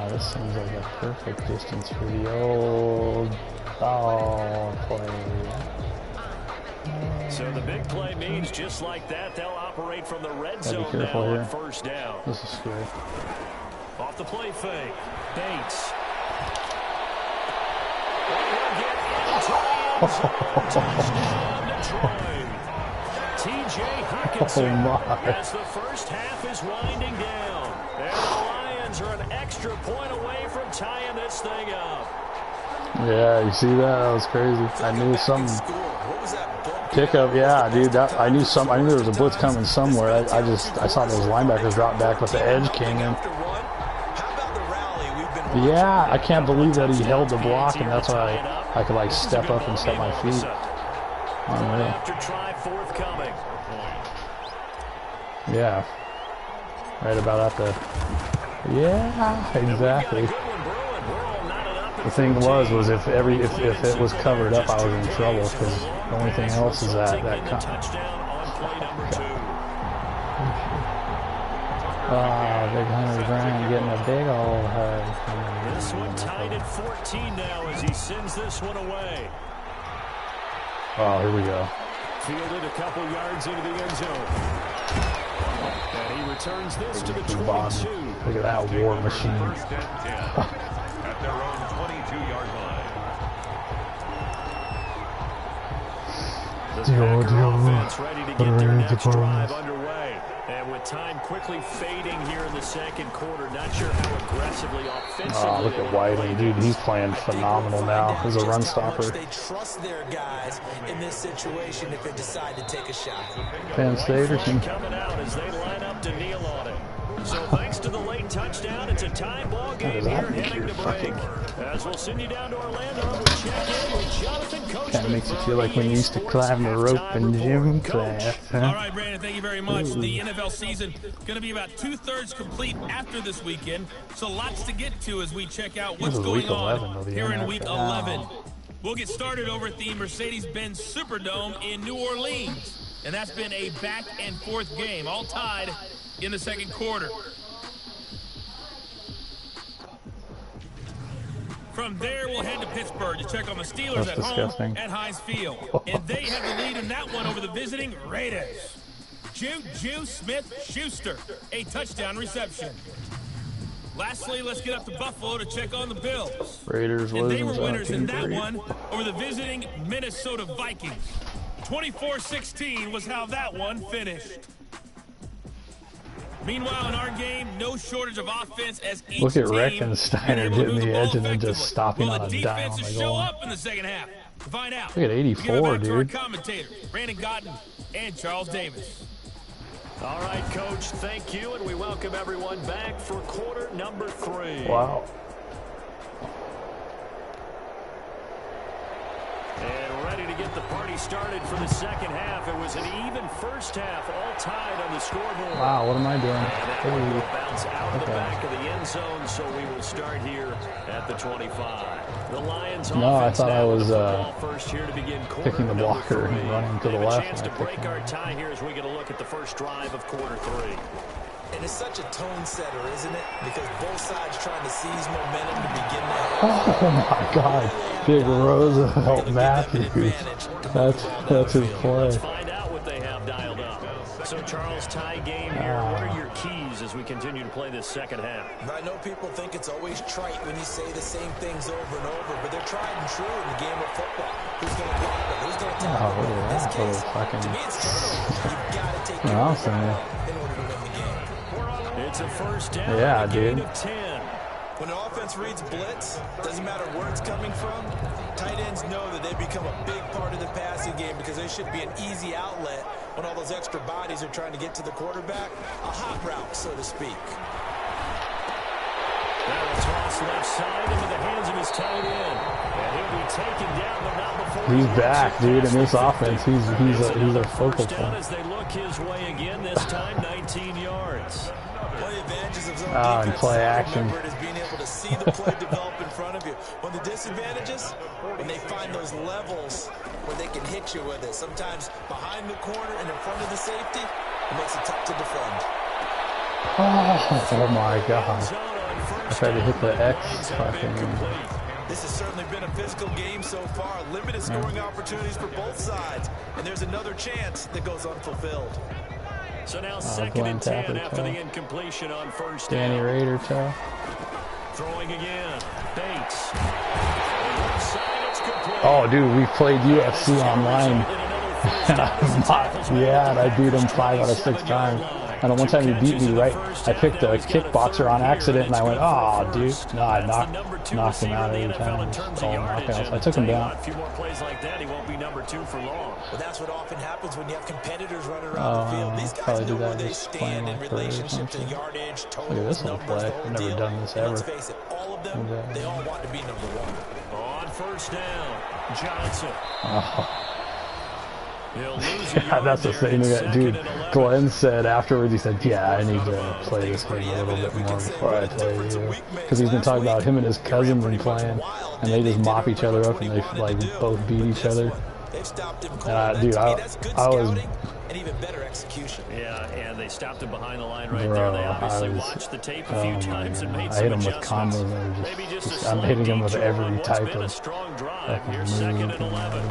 This seems like a perfect distance for the old ball play. So the big play means just like that, they'll operate from the red zone now on first down. This is scary. Off the play fake. Bates. Touchdown, Detroit. T.J. Hawkinson as the first half is winding down. And the Lions are an extra point away from tying this thing up. Yeah, you see that? That was crazy. I knew some pickup. Yeah, dude. I knew there was a blitz coming somewhere. I saw those linebackers drop back, but the edge came in. Yeah, I can't believe that he held the block, and that's why I could like step up and set my feet. Unreal. Yeah. Right about at the. Yeah, exactly. The thing was if it was covered up, I was in trouble because the only thing else is that Big Hunter Bryant getting a big old hug. This one tied at 14 now as he sends this one away. Oh, here we go. Fielded a couple yards into the end zone. And he returns this to the 22. Look at that war machine. First and 10 at their own 22-yard line. The Packer offense ready to get their next drive underway. And with time quickly fading here in the second quarter, not sure how aggressively offensively. Oh, look at Whiting, dude. He's playing phenomenal now as a run stopper. They trust their guys in this situation if they decide to take a shot. Van Staterson Coming out as they line up to kneel on it. So thanks to the late touchdown, it's a tie ball game here heading to break. As we'll send you down to Orlando, we check in with Jonathan Coach. Kind of makes you feel like when you used to climb the rope in gym class, huh? All right, Brandon, thank you very much. The NFL season going to be about 2/3 complete after this weekend, so lots to get to as we check out what's going on here in Week 11. We'll get started over at the Mercedes-Benz Superdome in New Orleans, and that's been a back-and-forth game, all tied in the second quarter. From there, we'll head to Pittsburgh to check on the Steelers That's at disgusting. home at Heinz Field. And they have the lead in that one over the visiting Raiders. Juju Smith-Schuster, a touchdown reception. Lastly, let's get up to Buffalo to check on the Bills. Raiders And they were losing winners in that 17-3. one over the visiting Minnesota Vikings. 24-16 was how that one finished. Meanwhile, in our game, no shortage of offense as each Look at team Reckensteiner been able to getting move the ball edge and then just effectively. stopping Will on the a dime on defenses the show goal. up in the second half? To find out, Look at 84, we give it back to our dude. commentators, Brandon Godden and Charles Davis. All right, Coach, thank you, and we welcome everyone back for quarter number 3. Wow. And ready to get the party started for the second half. It was an even first half, all tied on the scoreboard. Wow, what am I doing? And that one will Hey. bounce out of the Okay. back of the end zone, so we will start here at the 25. The Lions No, I offense thought I now with was, the football first here to begin quarter picking the number blocker 3. and running to They the have left, a chance and to I break picked our him. tie here as we get a look at the first drive of quarter 3. And it's such a tone setter, isn't it? Because both sides trying to seize momentum to begin the Oh my God, Big Roosevelt Matthews. That's his play. Let's find out what they have dialed up. So, Charles, tie game here. What are your keys as we continue to play this second half? I know people think it's always trite when you say the same things over and over, but they're tried and true in the game of football. Who's going to block it? Who's going to tackle Oh, it? look In at this that case, little fucking... to me, it's turnover. You've got to take care No, I'm of the saying. ball in order to win the game. It's a first down. Yeah, and a gain dude. of 10. When an offense reads blitz, doesn't matter where it's coming from, tight ends know that they become a big part of the passing game because they should be an easy outlet when all those extra bodies are trying to get to the quarterback. A hot route, so to speak. That'll toss left side into the hands of his tight end. And he'll be taken down, but not before He's he back, gets dude. past In this the offense, 50. he's Another a focal first down point. as they look his way again, this time 19 yards. One of the advantages of zone Ah, and defense play is I action. remember it is being able to see the play develop in front of you. One of the disadvantages, when they find those levels where they can hit you with it, sometimes behind the corner and in front of the safety, it makes it tough to defend. Oh my God. I tried to hit the X fucking... This has certainly been a physical game so far. Limited scoring opportunities for both sides. And there's another chance that goes unfulfilled. So now second and 10 after the incompletion on first down. Danny Raider toe. Throwing again. Bates. Left side, it's complete. Oh, dude, we played UFC online. And I beat him 5 out of 6 times. And one time he beat me, right? I picked a kickboxer on accident, and I went, oh, dude. No, I knocked him out every time. All knockouts. I took him down. A few more plays like that, he won't be number 2 for long. Well, that's what often happens when you have competitors running around the field. These guys probably know did where that they just stand in playing like for relationship to something. yardage, Look at totals, this little numbers, play. the whole I've never deal. done this And let's ever. face it, all of them, Okay. they all want to be number 1. On first down, Johnson. Oh. He'll lose a Yeah, yard that's the there thing in that, second dude, and 11. Glenn said afterwards, he said, yeah, I need to play this game a little bit more before I play you. Because he's been talking about him and his cousin been playing, and they just mop each other up, and they like both beat each other. And dude, I was... And even better execution. Yeah, and they stopped him behind the line right Bro, there. They obviously I was- watched the tape a few times and made I some hit him with adjustments. combos and Maybe just a I'm slight hitting him with detour on every what's type been a of strong drive. fucking Here's second move and 11.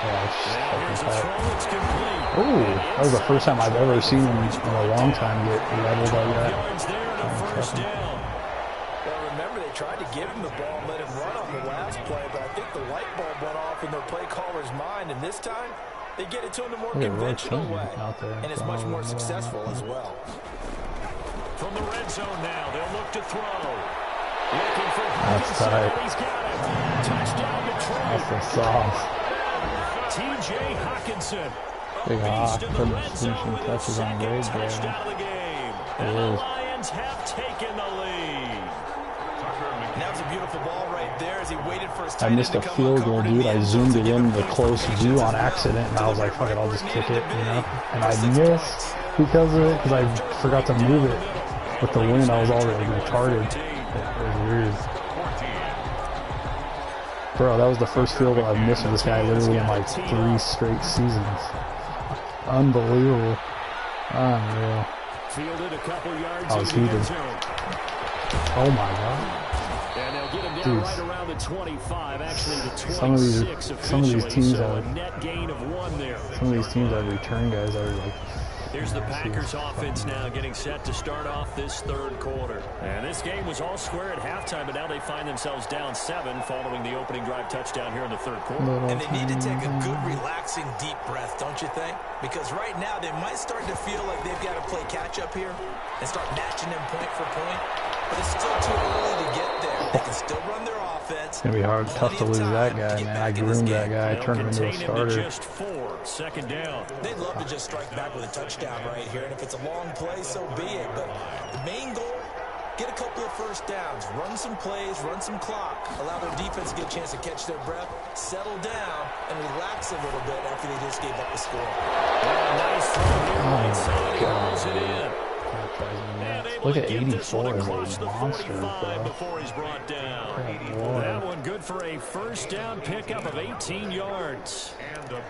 Yeah, it's just And here's fucking a tight. throw. It's complete. Ooh, that was the first time I've ever seen him in a long time get leveled like that. Yards there and a first down. Well, remember, they tried to give him the ball and let him run on the last play, but I think the light bulb went off in their play caller's mind, and this time, they get it to him the more Look at Roy conventional King way, out there. and it's much more successful as well. From the red zone now, they'll look to throw. Looking for That's Hutchinson, tight. and he's got it. Touchdown Detroit. That's the sauce. T.J. Hawkinson. Big Hawk Beast in the putting red zone finishing with his touches on second grade touchdown of the game. And the is. Lions have taken the lead. That was a beautiful ball right there as he waited for his tight I end missed to a come field goal, uncovered in dude. the I end zone zoomed to it give in him the good close patience view as on well. accident, and I was like, fuck it, I'll just kick it, you know? And I 6 missed points. because of it, because I forgot to move it. With the wind, I was already retarded. It was weird. Bro, that was the first field goal I've missed with this guy literally in like 3 straight seasons. Unbelievable. Unreal. Fielded a couple yards I was into the end heated. zone. Oh my god. And they'll get him down Dude. right around the 25, actually the 26 Some of these teams so have a net gain of 1 there. Some of these teams have return guys that are like. Here's the Packers offense now getting set to start off this third quarter. And this game was all square at halftime, but now they find themselves down 7 following the opening drive touchdown here in the third quarter. And they need to take a good, relaxing, deep breath, don't you think? Because right now they might start to feel like they've got to play catch-up here and start matching them point for point. But it's still too early to get there. They can still run their offense. It's going to be hard, tough to lose that guy, man. I groomed that guy, turned him into a starter. Just 4, second down. They'd love to just strike back with a touchdown right here. And if it's a long play, so be it. But the main goal, get a couple of first downs, run some plays, run some clock, allow their defense to get a chance to catch their breath, settle down, and relax a little bit after they just gave up the score. Nice throw here, right side, he rolls it in. Look at 84 as a monster, bro. Before he's brought down. That one good for a first down pickup of 18 yards.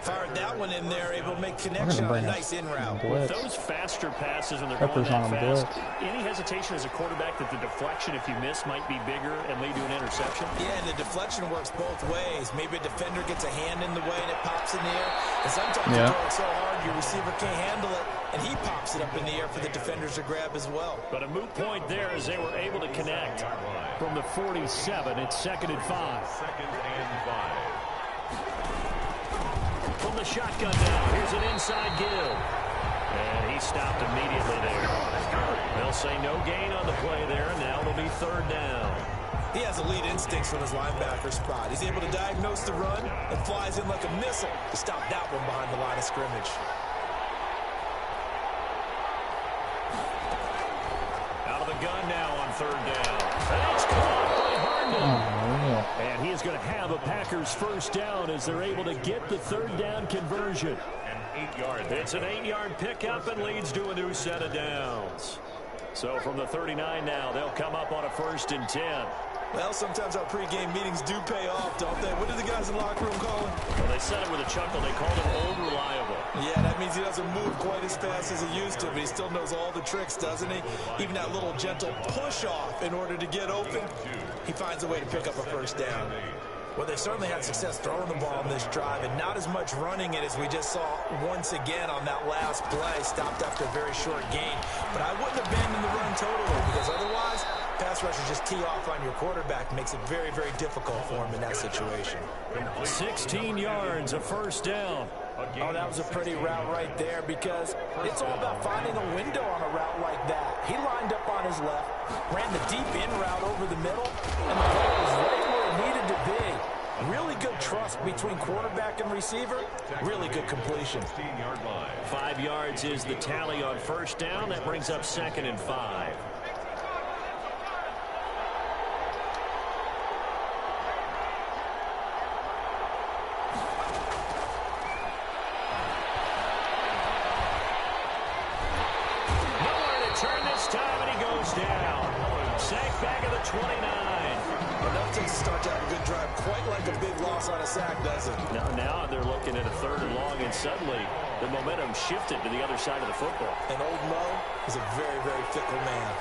Fired that one in there, able to make connection on a nice in route. With those faster passes when they're Peppers going that on fast, any hesitation as a quarterback that the deflection, if you miss, might be bigger and lead to an interception? Yeah, and the deflection works both ways. Maybe a defender gets a hand in the way and it pops in the air. And sometimes you throw it so hard your receiver can't handle it, and he pops it up in the air for the defenders to grab as well. But a moot point there as they were able to connect from the 47. It's 2nd and 5. 2nd and 5. From the shotgun now, here's an inside give. And he stopped immediately there. They'll say no gain on the play there, and now it'll be 3rd down. He has elite instincts from his linebacker spot. He's able to diagnose the run and flies in like a missile to stop that one behind the line of scrimmage. Out of the gun now on 3rd down. That's caught by Herndon. And he is going to have a Packers first down as they're able to get the 3rd down conversion. And 8 yards. It's an 8-yard pickup and leads to a new set of downs. So from the 39 now, they'll come up on a 1st and 10. Well, sometimes our pregame meetings do pay off, don't they? What do the guys in the locker room call him? Well, they said it with a chuckle. They called him old reliable. Yeah, that means he doesn't move quite as fast as he used to, but he still knows all the tricks, doesn't he? Even that little gentle push-off in order to get open, he finds a way to pick up a first down. Well, they certainly had success throwing the ball on this drive, and not as much running it as we just saw once again on that last play, stopped after a very short gain. But I wouldn't abandon the run totally, because otherwise, pass rushers just tee off on your quarterback. Makes it very, very difficult for him in that situation. 16 yards, a first down. Oh, that was a pretty route right there, because it's all about finding a window on a route like that. He lined up on his left, ran the deep in route over the middle, and the ball was right where it needed to be. Really good trust between quarterback and receiver. Really good completion. 16-yard line. 5 yards is the tally on first down. That brings up 2nd and 5. Turn this time, and he goes down. Sack back at the 29. Well, that takes a start to have a good drive, quite like a big loss on a sack, does it? Now they're looking at a 3rd and long, and suddenly the momentum shifted to the other side of the football. And old Mo is a very, very fickle man.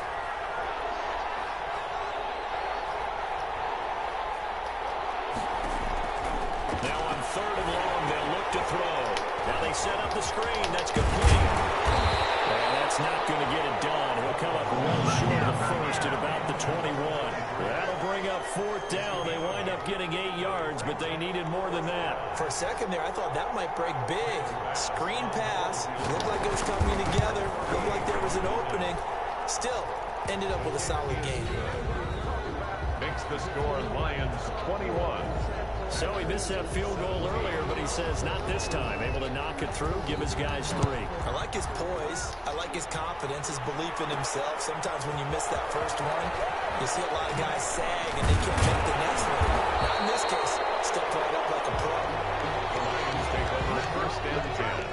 Now on 3rd and long, they'll look to throw. Now they set up the screen. That's complete. And that's not going to get it done. He'll come up well short of the first at about the 21. That'll bring up 4th down. They wind up getting 8 yards, but they needed more than that. For a second there, I thought that might break big. Screen pass. Looked like it was coming together. Looked like there was an opening. Still, ended up with a solid game. Makes the score Lions 21. So he missed that field goal earlier, but he says not this time. Able to knock it through, give his guys 3. I like his poise. I like his confidence, his belief in himself. Sometimes when you miss that first one, you see a lot of guys sag and they can't make the next one. Not in this case. Stepped right up like a pro. The Lions take over 1st and 10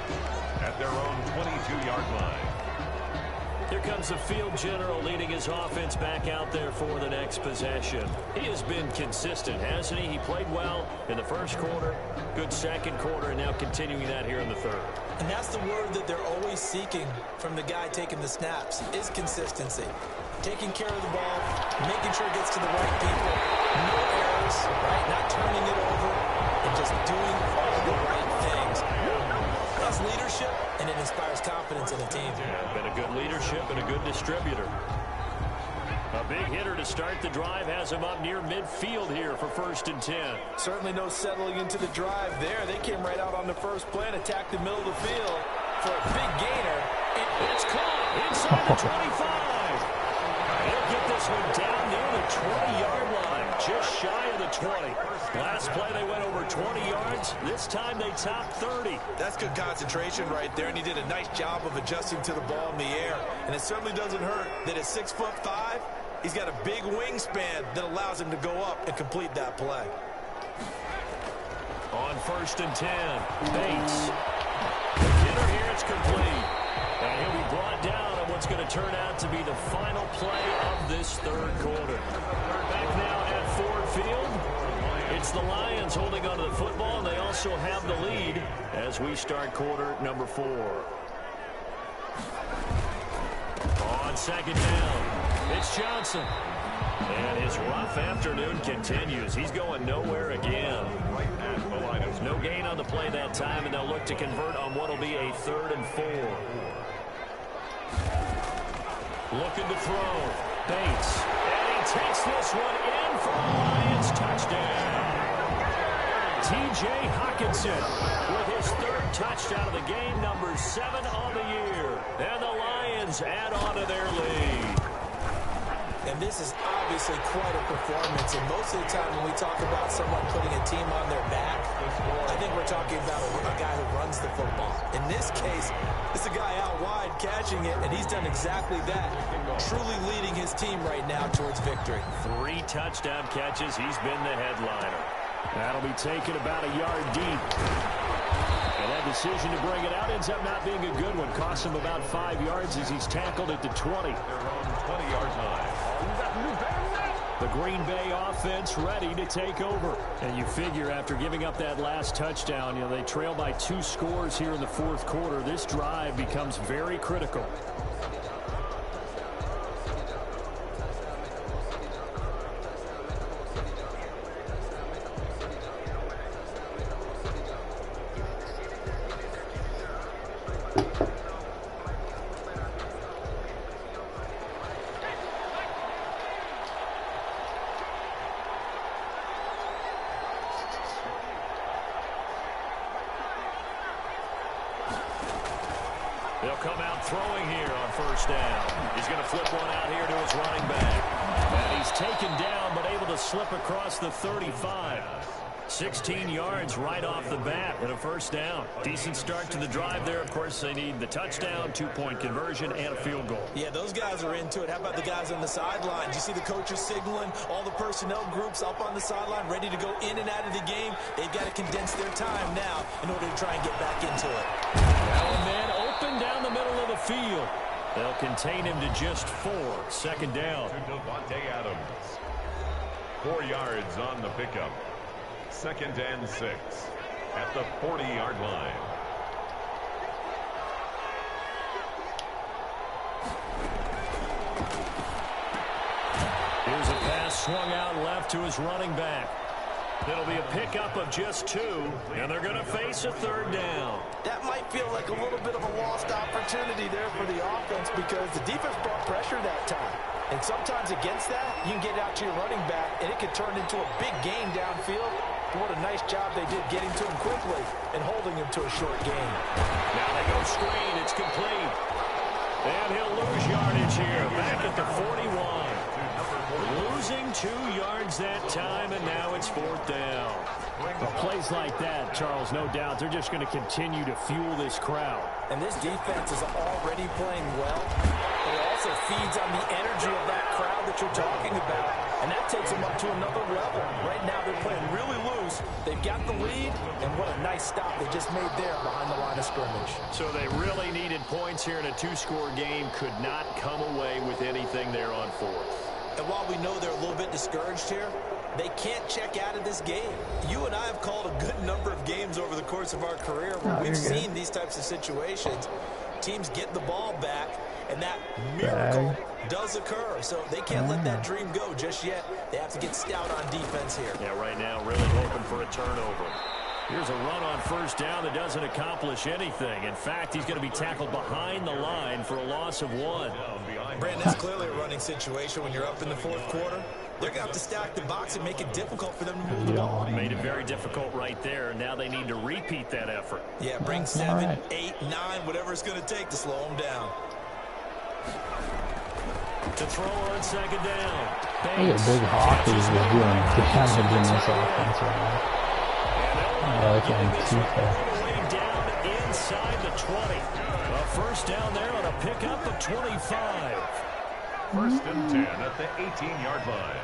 at their own 22-yard line. Here comes the field general leading his offense back out there for the next possession. He has been consistent, hasn't he? He played well in the first quarter, good second quarter, and now continuing that here in the 3rd. And that's the word that they're always seeking from the guy taking the snaps, is consistency. Taking care of the ball, making sure it gets to the right people. No errors, right? Not turning it over and just doing all the right things. That's leadership, and it inspires confidence in a team. Yeah, been a good leadership and a good distributor. A big hitter to start the drive has him up near midfield here for 1st and 10. Certainly no settling into the drive there. They came right out on the first play and attacked the middle of the field for a big gainer. It's caught inside the 25. He'll get this one down near the 20-yard line, just shy of the 20. Last play they went over 20 yards. This time they topped 30. That's good concentration right there, and he did a nice job of adjusting to the ball in the air. And it certainly doesn't hurt that at 6'5", he's got a big wingspan that allows him to go up and complete that play. On 1st and 10, Bates. The hitter here, it's complete. And he'll be brought down on what's going to turn out to be the final play of this 3rd quarter. Back now at Ford Field. It's the Lions holding onto the football, and they also have the lead as we start quarter number 4. On 2nd down, it's Johnson. And his rough afternoon continues. He's going nowhere again. No gain on the play that time, and they'll look to convert on what will be a 3rd and 4. Looking to throw. Bates. And he takes this one in for a Lions touchdown. T.J. Hockenson with his 3rd touchdown of the game, number 7 on the year. And the Lions add on to their lead. And this is obviously quite a performance. And most of the time when we talk about someone putting a team on their back, I think we're talking about a guy who runs the football. In this case, it's a guy out wide catching it, and he's done exactly that, truly leading his team right now towards victory. 3 touchdown catches. He's been the headliner. That'll be taken about a yard deep. And that decision to bring it out ends up not being a good one. Costs him about 5 yards as he's tackled at the 20. Their own 20-yard line. The Green Bay offense ready to take over. And you figure after giving up that last touchdown, they trail by 2 scores here in the 4th quarter. This drive becomes very critical. They'll come out throwing here on 1st down. He's going to flip one out here to his running back. And he's taken down, but able to slip across the 35. 16 yards right off the bat and a 1st down. Decent start to the drive there. Of course, they need the touchdown, 2-point conversion, and a field goal. Yeah, those guys are into it. How about the guys on the sidelines? You see the coaches signaling, all the personnel groups up on the sideline, ready to go in and out of the game. They've got to condense their time now in order to try and get back into it. Now and then open down the middle of the field. They'll contain him to just 4. 2nd down. To Devontae Adams. 4 yards on the pickup. 2nd and 6 at the 40-yard line. Here's a pass swung out left to his running back. It'll be a pickup of just 2, and they're going to face a 3rd down. That might feel like a little bit of a lost opportunity there for the offense because the defense brought pressure that time. And sometimes against that, you can get out to your running back, and it could turn into a big gain downfield. But what a nice job they did getting to him quickly and holding him to a short gain. Now they go screen. It's complete. And he'll lose yardage here. Back at the 41. Losing 2 yards that time, and now it's 4th down. Well, plays like that, Charles, no doubt, they're just going to continue to fuel this crowd. And this defense is already playing well. It also feeds on the energy of that crowd that you're talking about. And that takes them up to another level. Right now they're playing really loose. They've got the lead, and what a nice stop they just made there behind the line of scrimmage. So they really needed points here in a 2-score game. Could not come away with anything there on 4th. And while we know they're a little bit discouraged here, they can't check out of this game. You and I have called a good number of games over the course of our career where we've seen these types of situations. Teams get the ball back, And that miracle does occur. So they can't let that dream go just yet. They have to get stout on defense here. Yeah, right now really hoping for a turnover. Here's a run on first down that doesn't accomplish anything. In fact, he's going to be tackled behind the line for a loss of 1. Brandon, that's clearly a running situation when you're up in the fourth quarter. They're going to have to stack the box and make it difficult for them to move the ball. Made it very difficult right there. Now they need to repeat that effort. Yeah, bring 7, 8, 9, whatever it's going to take to slow them down. To throw on second down. Look at Big Hawk is doing damage in this offense right now. I can't keep that. Down inside the 20. A first down there on a pickup of 25. First and 10 at the 18-yard line.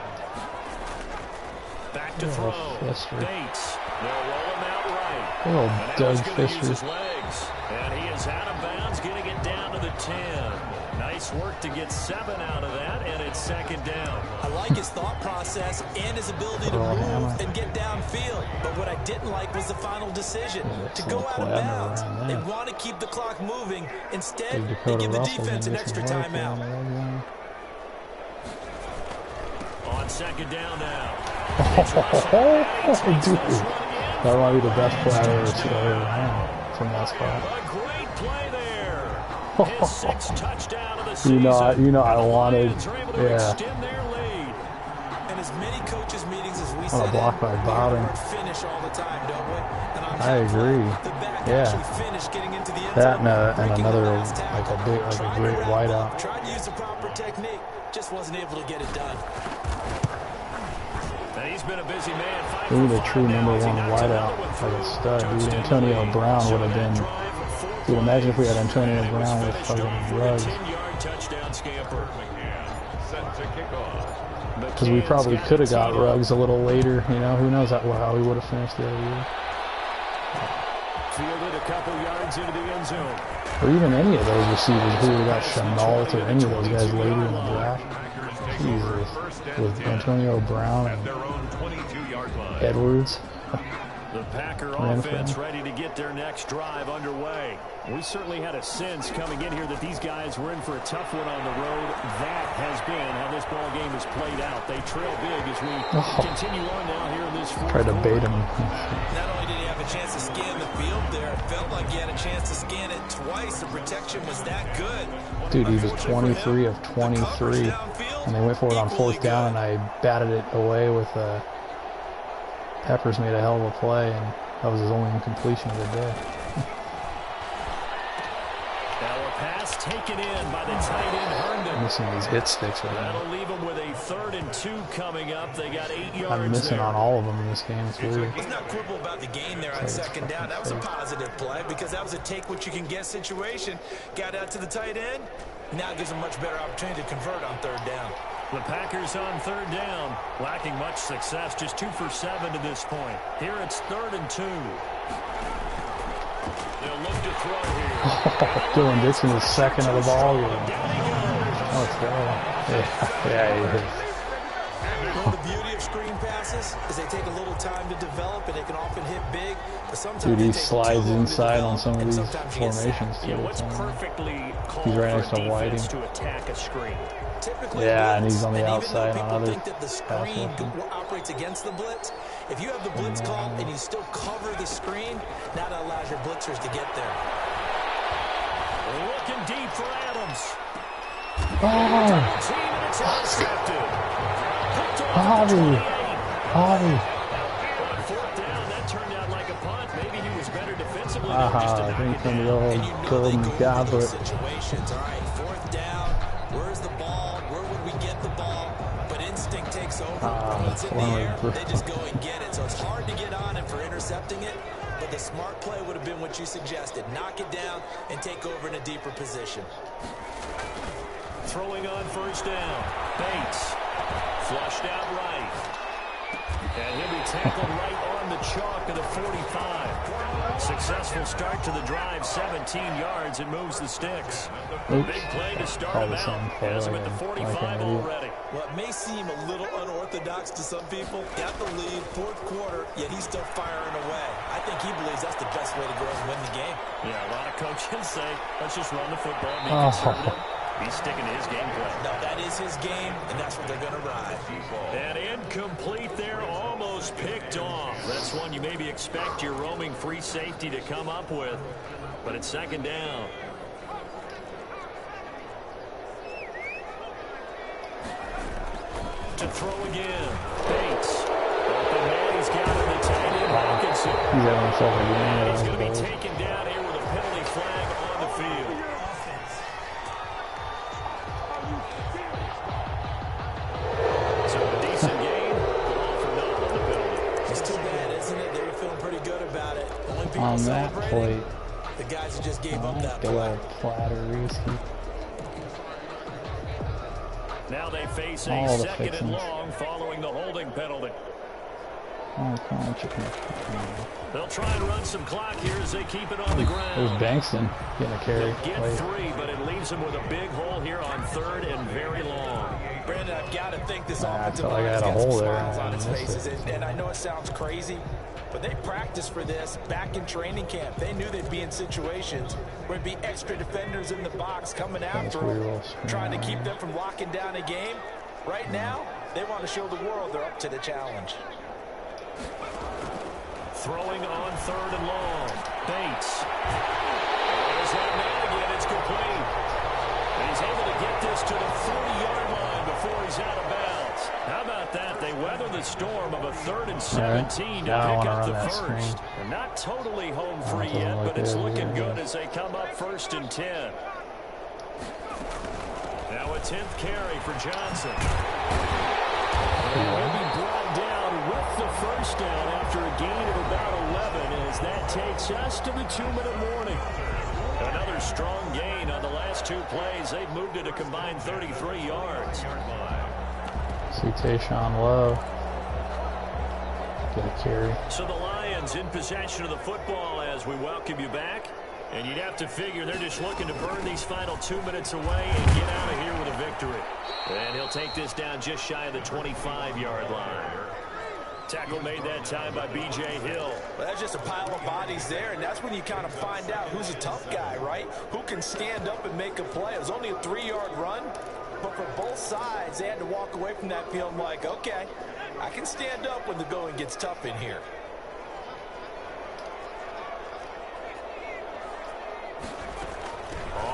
Back to throw. Bates. They'll roll him out right. Oh, Doug Fisher. His legs. And he is out of bounds, getting it down to the 10. Nice work to get 7 out of that, and it's second down. I like his thought process and his ability to move and get downfield. But what I didn't like was the final decision. To go out of bounds, they want to keep the clock moving. Instead, they give the defense an extra timeout. On second down now. Dude, that might be the best play I've ever seen from that spot. A great play there. His 6th touchdown of the season. You know, I wanted, extend their lead. And as many coaches meetings as we on a block by Bowden. Finish all the time, don't we? And I agree. That and another like a great wideout. Tried to use the proper technique, just wasn't able to get it done. And he's been a busy man. We need a true number 1 wideout, like a stud, dude. Antonio Brown would have been. Dude, imagine if we had Antonio Brown with fucking Ruggs. Because we probably could have got Ruggs a little later, you know. Who knows how he would have finished the other year. Fielded a couple yards into the end zone. Or even any of those receivers. Who would have got Chenault or any of those guys later in the draft. Jesus. With Antonio Brown and Edwards. The Packer offense ready to get their next drive underway. We certainly had a sense coming in here that these guys were in for a tough one on the road. That has been how this ball game has played out. They trail big as we continue on now here in this fourth quarter. Tried to bait him. Not only did he have a chance to scan the field there, it felt like he had a chance to scan it twice. The protection was that good. Dude, he was 23 of 23. And they went for it on 4th down, and I batted it away with Peppers made a hell of a play, and that was his only incompletion of the day. Now a pass taken in by the tight end Herndon. Missing these hit sticks right now. That'll leave them with a 3rd and 2 coming up. They got 8 yards. I'm missing on all of them in this game. It's weird. He's not quibble about the gain there on second down. That was a positive play because that was a take what you can get situation. Got out to the tight end. Now it gives them much better opportunity to convert on 3rd down. The Packers on 3rd down, lacking much success, just 2 for 7 to this point. Here it's 3rd and 2. They'll look to throw here. Dylan Dixon is 2nd of the ball game. Let's go. Yeah, he is. Well, the beauty of screen passes is they take a little time to develop, and they can often hit big. But sometimes dude, he slides inside on some of these formations too. What's perfectly he's right next to Whiting. To attack a screen. Yeah, and he's on the outside on other think that the screen operates against the blitz. If you have the blitz call and you still cover the screen, now that allows your blitzers to get there. Looking deep for Adams. Harvey. On 4th down, that turned out like a punt. Maybe he was better defensively. I think from the old golden goblet. Situations. All right, 4th down. Where's the ball? Where would we get the ball? But instinct takes over. When it's in the air, they just go and get it. So it's hard to get on it for intercepting it. But the smart play would have been what you suggested. Knock it down and take over in a deeper position. Throwing on 1st down. Bates. Flushed out right. And he'll be tackled right on the chalk of the 45. Successful start to the drive, 17 yards, and moves the sticks. Oops. Big play to start him out. Has him at the 45 already. Well, it may seem a little unorthodox to some people. Got the lead, 4th quarter, yet he's still firing away. I think he believes that's the best way to go and win the game. Yeah, a lot of coaches say, let's just run the football, be conservative. He's sticking to his game plan. No, that is his game, and that's what they're going to ride. And incomplete there, almost picked off. That's one you maybe expect your roaming free safety to come up with, but it's second down. To throw again. Bates. Open man, he's got it. The tight end Hawkinson. He's having himself a game. He's going to be taken down here with a penalty flag on the field. So a decent game, but all for naught on the penalty. It's too bad, isn't it? They were feeling pretty good about it. Only people On that plate. the guys who just gave up that play. Platter risky. Now they face a second and long following the holding penalty. Oh, come on, chicken. They'll try and run some clock here as they keep it on the ground. There's Bankston getting a carry. They'll get 3, but it leaves them with a big hole here on 3rd and very long. Brandon, I've got to think this offensive felt like I line's had a got some hole there, smiles on and I its missed faces. And I know it sounds crazy, but they practiced for this back in training camp. They knew they'd be in situations where it'd be extra defenders in the box coming after them, trying to keep them from locking down a game. Right now, they want to show the world they're up to the challenge. Throwing on 3rd and long. Bates. There's that man again. It's complete. And he's able to get this to the 40-yard line before he's out of bounds. How about that? They weather the storm of a 3rd and 17 to pick up the first. They're not totally home free yet, but it's looking good as they come up 1st and 10. Now a 10th carry for Johnson. And he'll be brought down with the first down after a gain of about 11 as that takes us to the 2-minute warning. Another strong gain on the last 2 plays. They've moved it a combined 33 yards. See Tayshawn Lowe get a carry. So the Lions in possession of the football as we welcome you back. And you'd have to figure they're just looking to burn these final 2 minutes away and get out of here with a victory. And he'll take this down just shy of the 25-yard line. Tackle made that time by B.J. Hill. Well, that's just a pile of bodies there, and that's when you kind of find out who's a tough guy, right? Who can stand up and make a play. It was only a 3-yard run, but for both sides, they had to walk away from that field like, okay, I can stand up when the going gets tough in here.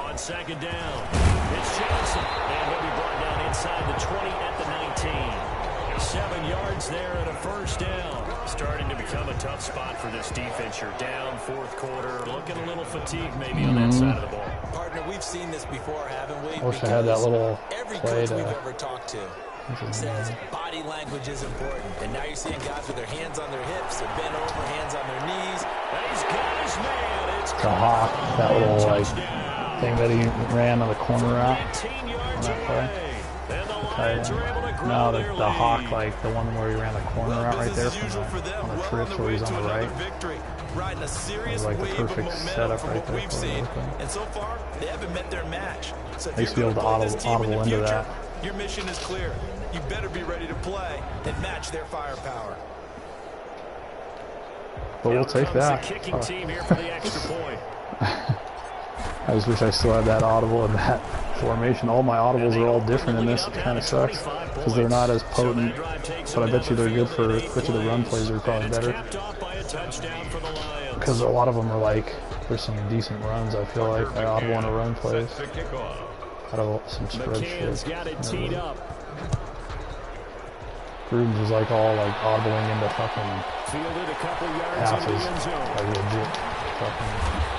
On second down, it's Johnson, and he'll be brought down inside the 20 at the 19. 7 yards there and a first down. Starting to become a tough spot for this defense. You're down 4th quarter, looking a little fatigued maybe on that side of the ball. Partner, we've seen this before, haven't we? I wish I had that little every play coach we've ever talked to says body language is important. And now you're seeing guys with their hands on their hips, they're bent over, hands on their knees. And he's got his man. It's the Hawk, that little like thing that he ran on the corner route. 19 yards away. And the Lions are able to grow No, their the Hawk, lead. like the one where he ran the corner route right there on the trips where he's on the right. Riding a serious Like the wave of perfect momentum setup from right what there we've for seen. him. And so far, they haven't met their match. So if I used to be you're able to gonna play this team in the audible into future, that. your mission is clear. You better be ready to play and match their firepower. But we'll take that. The kicking team here for the extra point. I just wish I still had that audible in that formation. All my audibles are all different in this. It kind of sucks because they're not as potent. But I bet you they're good for. I bet you the run plays are probably better. Because a lot of them are like, there's some decent runs. I feel like I audible on the run plays. Out of some spreadsheets. Gruden's was like all like audibling into fucking passes. Like legit fucking.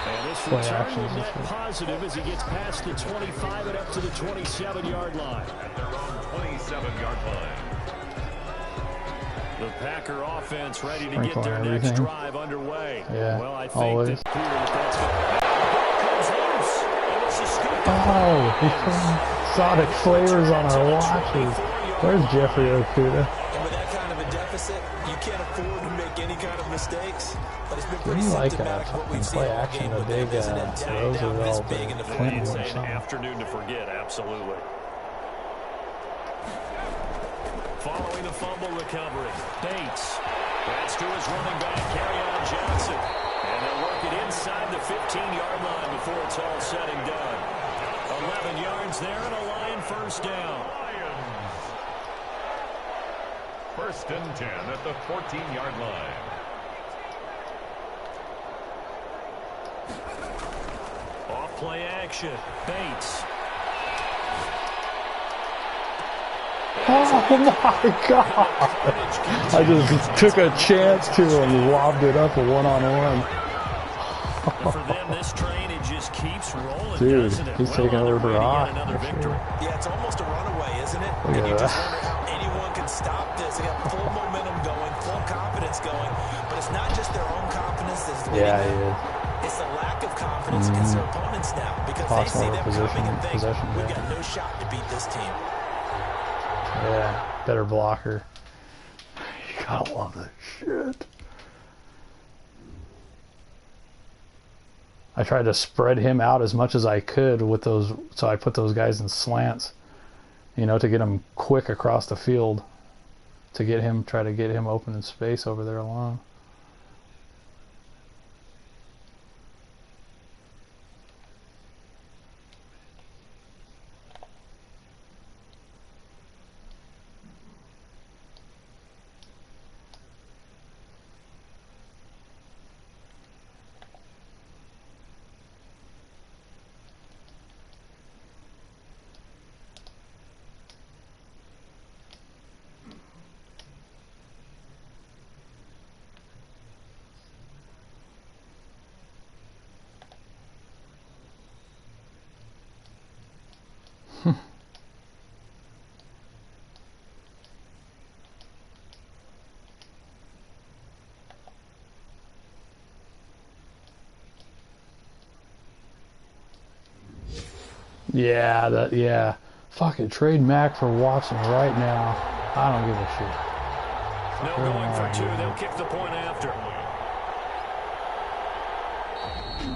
And this return will net positive as he gets past the 25 and up to the 27-yard line. At their own 27-yard line. The Packer offense ready to get their next drive underway. Yeah, well, I think always. that's clear that's Oh, he's putting exotic flavors on our watches. Where's Jeffrey Okuda? And with that kind of a deficit, you can't afford to make any kind of mistakes. But it's been pretty Didn't like symptomatic what we've seen play all action, game the with them, big isn't it? Roosevelt Big in the Clinton It's or an something. afternoon to forget, absolutely. Following the fumble recovery, Bates. That's to his running back, Kerryon Johnson. And they'll work it inside the 15-yard line before it's all said and done. 11 yards there and a Lion first down. First and 10 at the 14-yard line. Off play action. Bates. Oh my God! I just took a chance to and lobbed it up a one-on-one. For them, this train, it just keeps rolling. Dude, he's taking over for another victory. Yeah, it's almost a runaway, isn't it? Look And you at just that. wonder how anyone can stop this. They got full momentum going, full confidence going. But it's not just their own confidence that's leading Yeah, he them. is. It's the lack of confidence against their opponents now. Because Lost they see more them coming and think, we've got no shot to beat this team. Yeah, better blocker. You gotta love this shit. I tried to spread him out as much as I could with those, so I put those guys in slants, you know, to get him quick across the field, to get him, try to get him open in space over there alone. Yeah. Fucking trade Mac for Watson right now. I don't give a shit. No going for two. They'll kick the point after.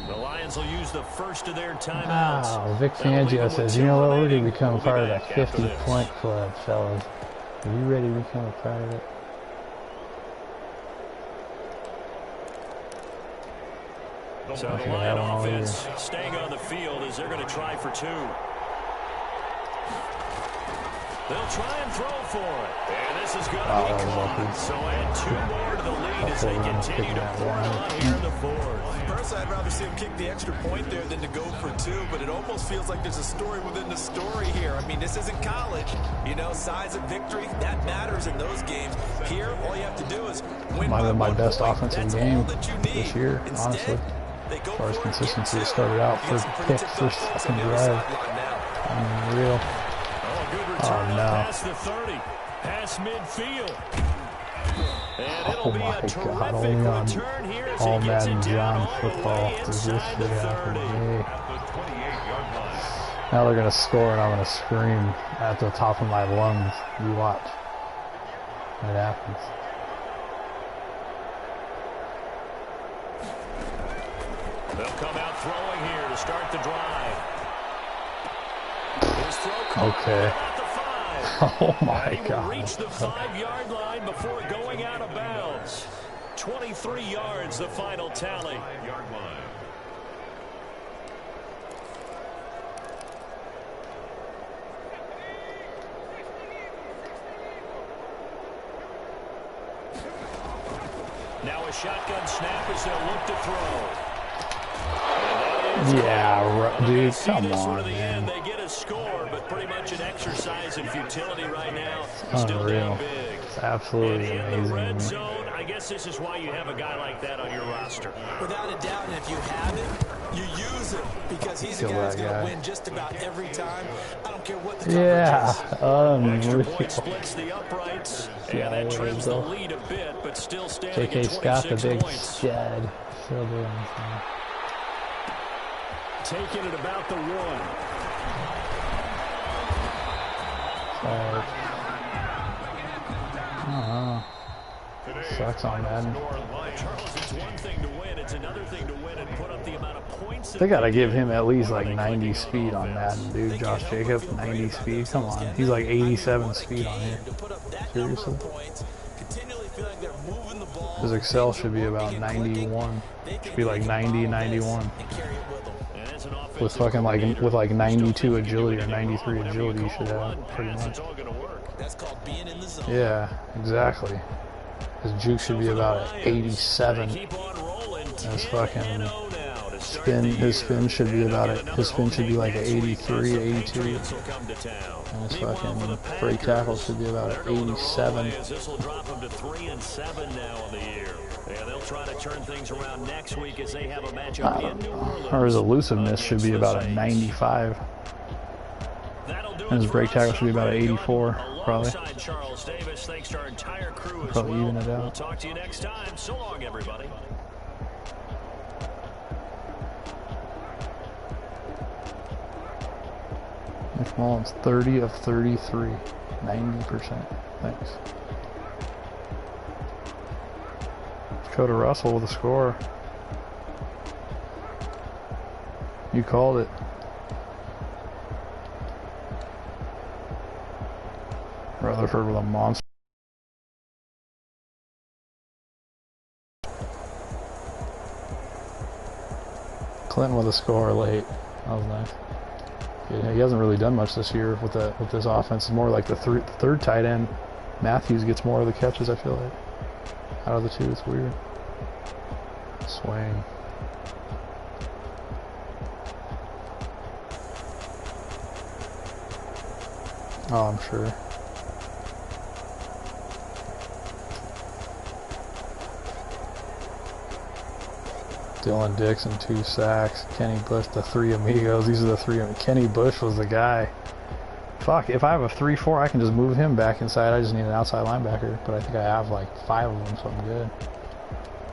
The Lions will use the first of their timeouts. Wow, Vic Fangio says, you know what, we're going to become a part of that 50-point club, fellas. Are you ready to become a part of it? So the Lion offense staying on the field as they're going to try for two. They'll try and throw for it. And this is going to be caught. So add two more to the lead as they continue to pour it on here in the fourth. Personally, I'd rather see him kick the extra point there than to go for two, but it almost feels like there's a story within the story here. I mean, this isn't college. You know, size of victory, that matters in those games. Here, all you have to do is win by my 1 best point. offensive That's game all that you need. this year, Instead, honestly. they go As far as for it, consistency, get it started out two. first pick, first fucking drive. Unreal. Good return no. past the 30, past midfield. And it'll be a God, only terrific on return here as all he gets Madden it down John all football the way does this inside shit the happen 30. to me. At the 28-yard line. Now they're going to score and I'm going to scream at the top of my lungs. You watch. It happens. They'll come out throwing here to start the drive. His throw caught Okay. at the 5. Oh my He will God. reach the 5-yard line before going out of bounds. 23 yards, the final tally. 5-yard line. Now a shotgun snap as they'll look to throw. Yeah, dude, See come this one on, to the end. man. They get a score, but pretty much an exercise in futility right now. Still Unreal. down big. It's absolutely And in the red amazing. zone, I guess this is why you have a guy like that on your roster. Without a doubt, and if you have it, you use him because he's a Kill guy who's that going to guy. win just about every time. I don't care what the coverage Yeah, is. Extra point unreal. splits the uprights, Yeah, and that there trims we the go. lead a bit, but still standing J.K. at Scott, the 26 big points. shed. Still doing his thing. Taking it about the 1. Sucks on Madden. Charles, it's one thing to win. It's another thing to win and put up the amount of points. They gotta give him at least like 90 speed on Madden, dude. Josh Jacobs, 90 speed. Come on, he's like 87 speed on here. Seriously? His Excel should be about 91. Should be like 90, 91. And it's with fucking like 92 agility or 93 agility, you should have pretty much. That's called being in the zone. Yeah, exactly. His juke should be about 87. And his fucking his spin should be his spin should be like an 83, 82. And his fucking break tackle should be about an 87. This will drop him to 3-7 now on the year. Yeah, they'll try to turn things around next week as they have a matchup in New Orleans. Or his elusiveness should be about a 95. And his break tackle should be about an 84, probably. Probably even it out. We'll talk to you next time. So long, everybody. Nick Mullins, 30 of 33, 90%. Thanks. Dakota Russell with a score. You called it. Rutherford with a monster. Clinton with a score late. That was nice. Yeah, he hasn't really done much this year with this offense. It's more like the third tight end. Matthews gets more of the catches, I feel like. Out of the two, it's weird. Swing. Oh, I'm sure. Dylan Dixon, 2 sacks. Kenny Bush, the 3 amigos. These are the 3. Kenny Bush was the guy. Fuck, if I have a 3-4, I can just move him back inside. I just need an outside linebacker. But I think I have like 5 of them, so I'm good.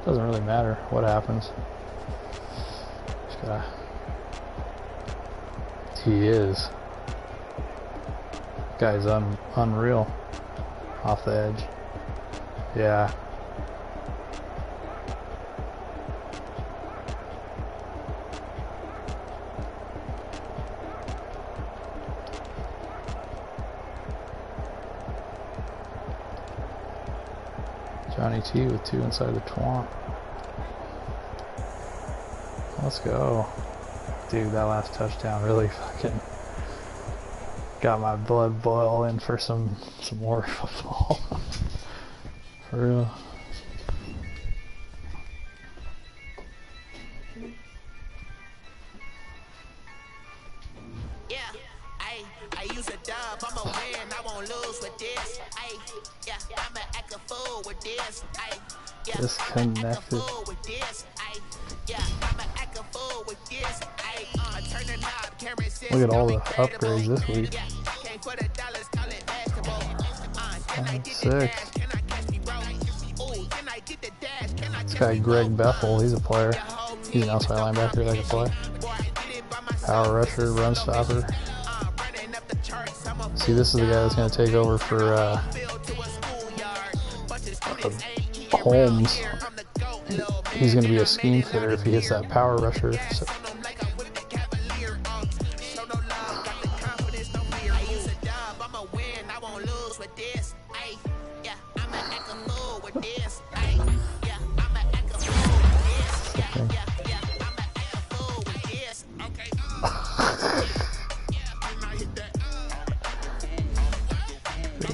Doesn't really matter what happens. Just gotta... He is. Guy's unreal. Off the edge. Yeah. Johnny T with 2 inside the twomp. Let's go. Dude, that last touchdown really fucking got my blood boiling for some more football. For real. Yeah, I use a dub, I'm a win, I won't lose with this. Yeah, I'ma act a fool with this. Yeah, Disconnected. Look at all the upgrades this week. 6. This guy Greg Bethel, he's a player. He's an outside linebacker that can play. Power rusher, run stopper. See, this is the guy that's going to take over for Holmes. He's going to be a scheme fitter if he hits that power rusher. So.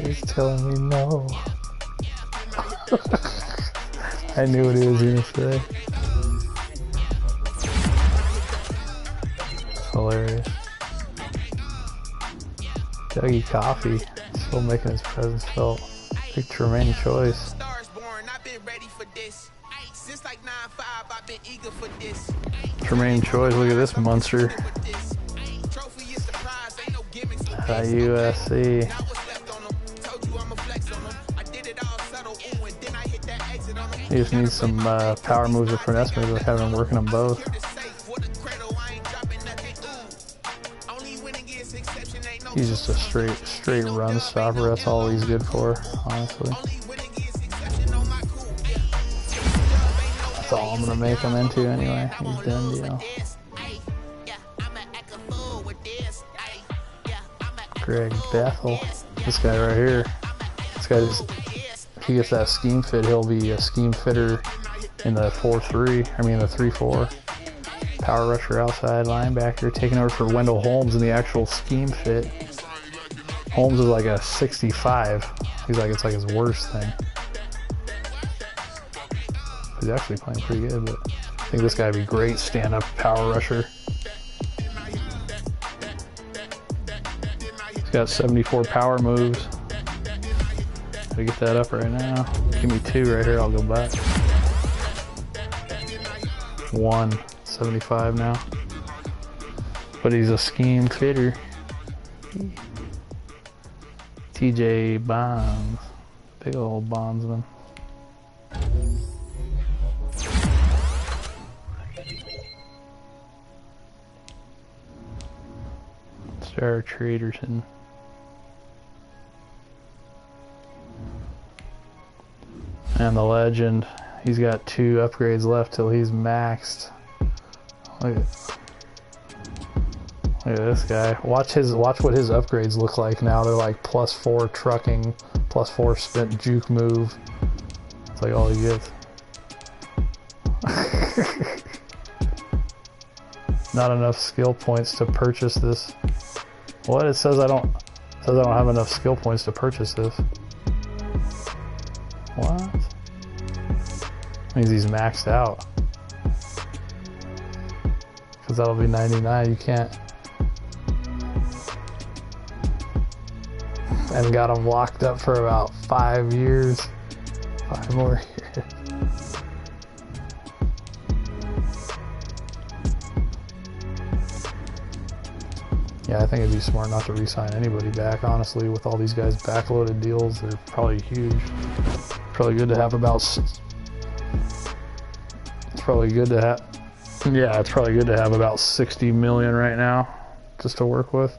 He's telling me no. I knew what he was going to say. It's hilarious. Dougie Coffee still making his presence felt. Big Tremaine Choice. Tremaine Choice, look at this monster. USC. He just needs some power moves or finesse moves. Like having working them both. He's just a straight run stopper. That's all he's good for, honestly. That's all I'm gonna make him into anyway. He's done deal. Greg Bethel. This guy right here. This guy just, if he gets that scheme fit, he'll be a scheme fitter in the 4-3. I mean the 3-4. Power rusher outside linebacker, taking over for Wendell Holmes in the actual scheme fit. Holmes is like a 65. He's like, it's like his worst thing. He's actually playing pretty good, but I think this guy would be great stand-up power rusher. He's got 74 power moves. Gotta get that up right now. Give me 2 right here, I'll go back. 175 now. But he's a scheme fitter. TJ Bonds. Big old bondsman. Star Traderson. And the legend, he's got 2 upgrades left till he's maxed. Look at this guy. Watch what his upgrades look like now. They're like +4 trucking, +4 spin juke move. It's like all he gets. Not enough skill points to purchase this. What? It says I don't have enough skill points to purchase this. What? Means he's maxed out. Because that'll be 99. You can't. And got him locked up for about 5 years. 5 more years. Yeah, I think it'd be smart not to re-sign anybody back, honestly. With all these guys backloaded deals, they're probably huge. Probably good to have about... It's probably good to have... Yeah, it's probably good to have about 60 million right now, just to work with.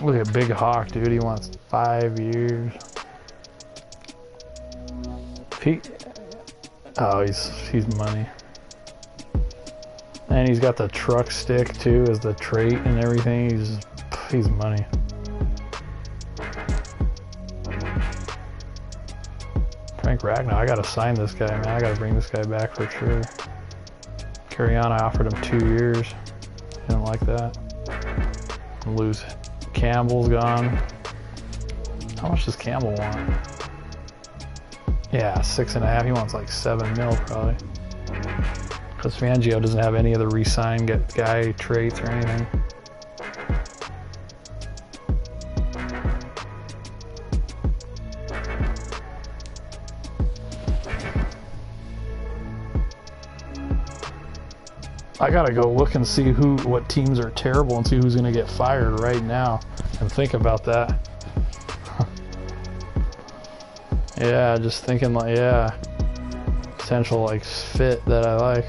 Look at Big Hawk, dude. He wants 5 years. He's money. And he's got the truck stick too as the trait and everything. He's money. Frank Ragnow, I gotta sign this guy, man. I gotta bring this guy back for sure. Carrion, I offered him 2 years. He didn't like that. Lose. Campbell's gone. How much does Campbell want? Yeah, 6.5. He wants like 7 mil probably. Because Fangio doesn't have any of the re-sign guy traits or anything. I gotta go look and see what teams are terrible and see who's gonna get fired right now and think about that. Yeah, just thinking like, yeah, potential like fit that I like.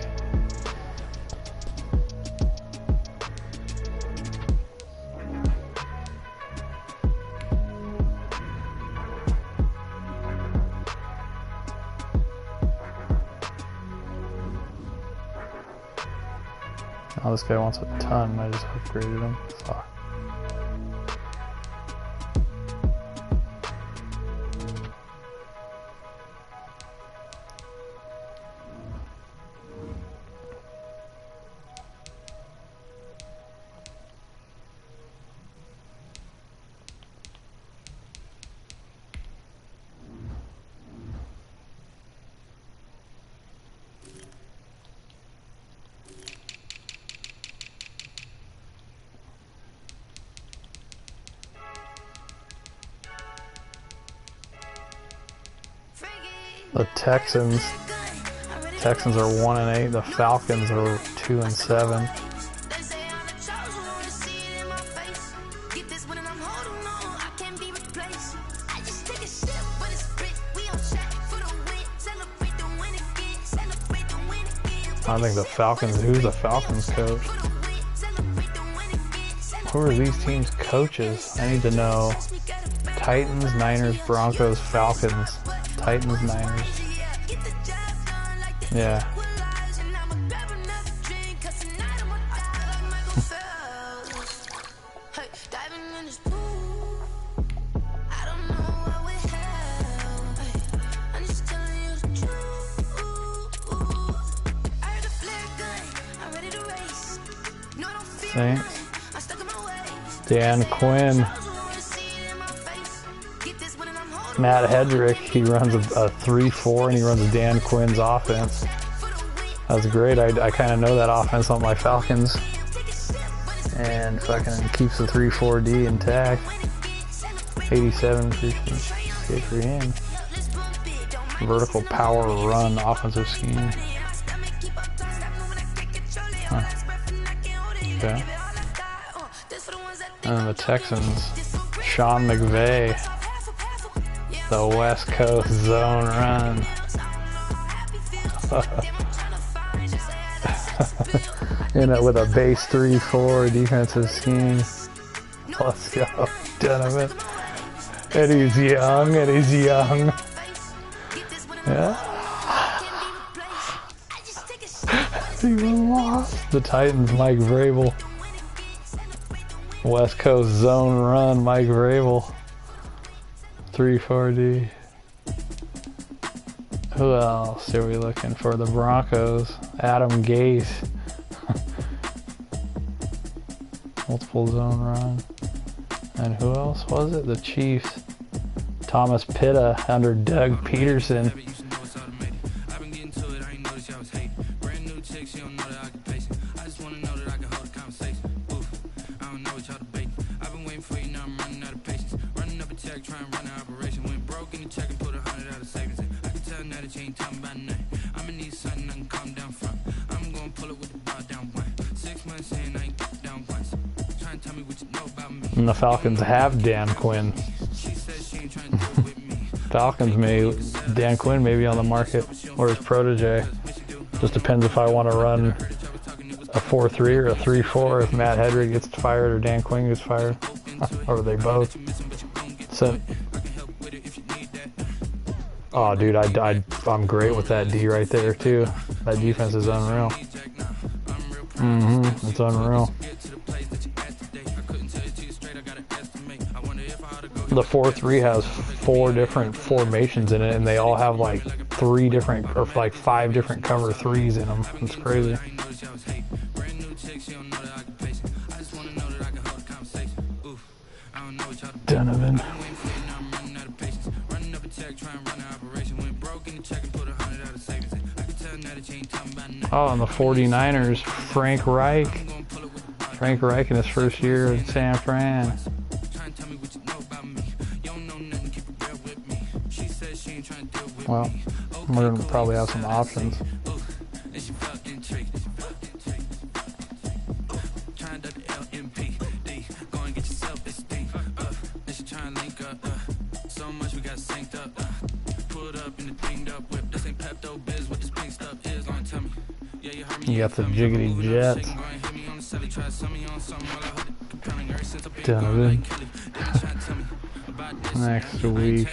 Oh, this guy wants a ton. I just upgraded him. Fuck. The Texans are 1-8. The Falcons are 2-7. I think the Falcons. Who's the Falcons coach? who are these teams' coaches? I need to know. Titans, Niners, Broncos, Falcons. Titans, Niners. Yeah. Saints. Dan Quinn. Matt Hedrick, he runs a 3-4 and he runs Dan Quinn's offense. That's great. I kind of know that offense on my Falcons. And fucking keeps the 3-4D intact. 87 for him. Vertical power run offensive scheme. Huh. Okay. And the Texans, Sean McVay, the West Coast zone run. In it with a base 3-4 defensive scheme. Let's go, Donovan. And he's young, and he's young. Yeah. He lost. The Titans, Mike Vrabel. West Coast zone run, Mike Vrabel. 3-4D. Who else are we looking for? The Broncos. Adam Gase. Multiple zone run. And who else was it? The Chiefs. Thomas Pitta under Doug Peterson. And the Falcons have Dan Quinn. Dan Quinn may be on the market, or his protege. Just depends if I want to run a 4-3 or a 3-4, if Matt Hedrick gets fired or Dan Quinn gets fired. Or they both. So, oh, dude, I'm great with that D right there, too. That defense is unreal. It's unreal. The 4-3 has 4 different formations in it, and they all have like 3 different, or like 5 different cover 3s in them. It's crazy. Donovan. Oh, and the 49ers, Frank Reich. Frank Reich in his first year in San Fran. Well, we're going to probably have some options. You got the Jiggity Jets. Donovan. Next week.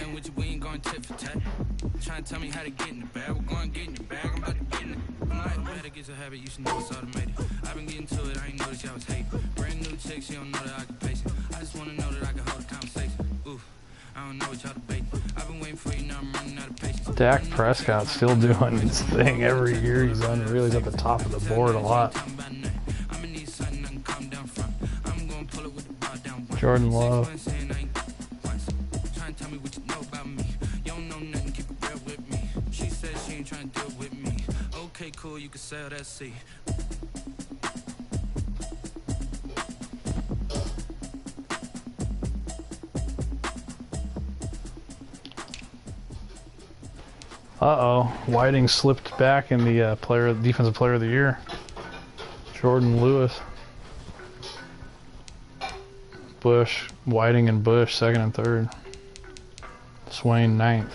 Dak Prescott still doing his thing every year. He's unreal. He's at the top of the board a lot. Jordan Love. Okay, cool, you can sell that seat. Uh-oh, Whiting slipped back in the defensive player of the year. Jordan Lewis. Bush, Whiting and Bush, 2nd and 3rd. Swain, 9th.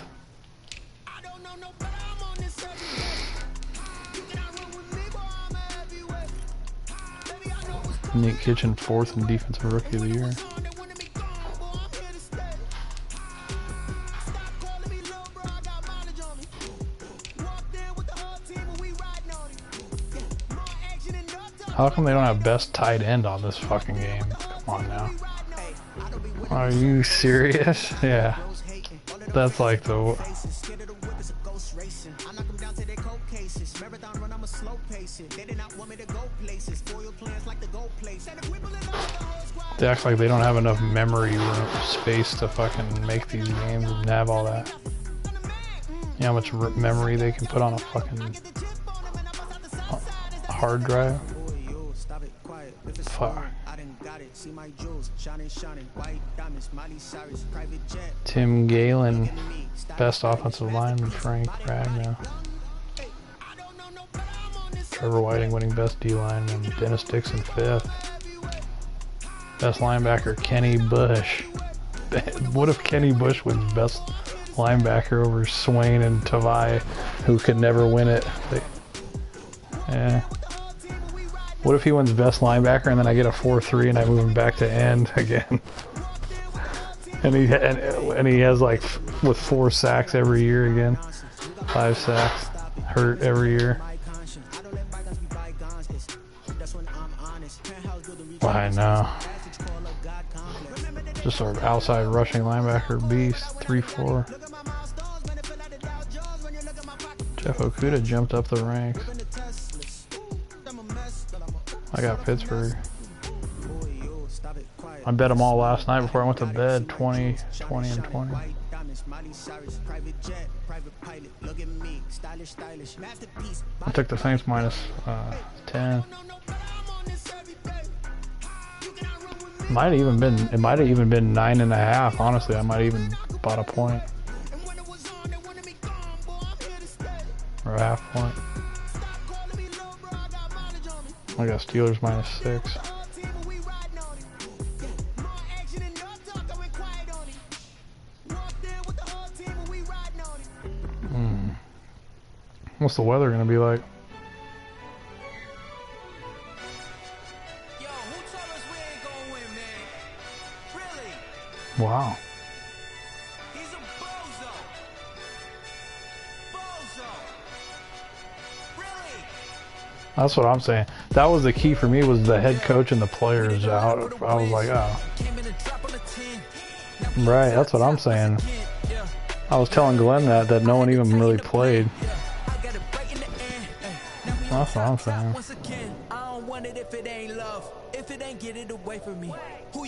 Nick Kitchen 4th in Defensive Rookie of the Year. How come they don't have best tight end on this fucking game? Come on now. Are you serious? Yeah. That's like the... They act like they don't have enough memory room, space to fucking make these games and have all that. You know how much memory they can put on a fucking hard drive? Fuck. Tim Galen, best offensive lineman, Frank Ragnow. Trevor Whiting winning best D-line, and Dennis Dixon 5th. Best linebacker, Kenny Bush. What if Kenny Bush wins best linebacker over Swain and Tavai, who could never win it? What if he wins best linebacker and then I get a 4-3 and I move him back to end again? and he has like with 4 sacks every year again, 5 sacks, hurt every year. I know. Just sort of outside rushing linebacker beast, 3-4. Jeff Okudah jumped up the ranks. I got Pittsburgh. I bet them all last night before I went to bed. 20, 20, and 20. I took the Saints minus 10. It might have even been 9.5. Honestly, I might have even bought a point or a half point. I got Steelers minus 6. What's the weather gonna be like? Yo, who told us we ain't gonna win, man? Really? Wow. He's a bozo. Bozo. Really? That's what I'm saying. That was the key for me, was the head coach and the players out. I was like, oh. Right, that's what I'm saying. I was telling Glenn that no one even really played. That's what I'm saying.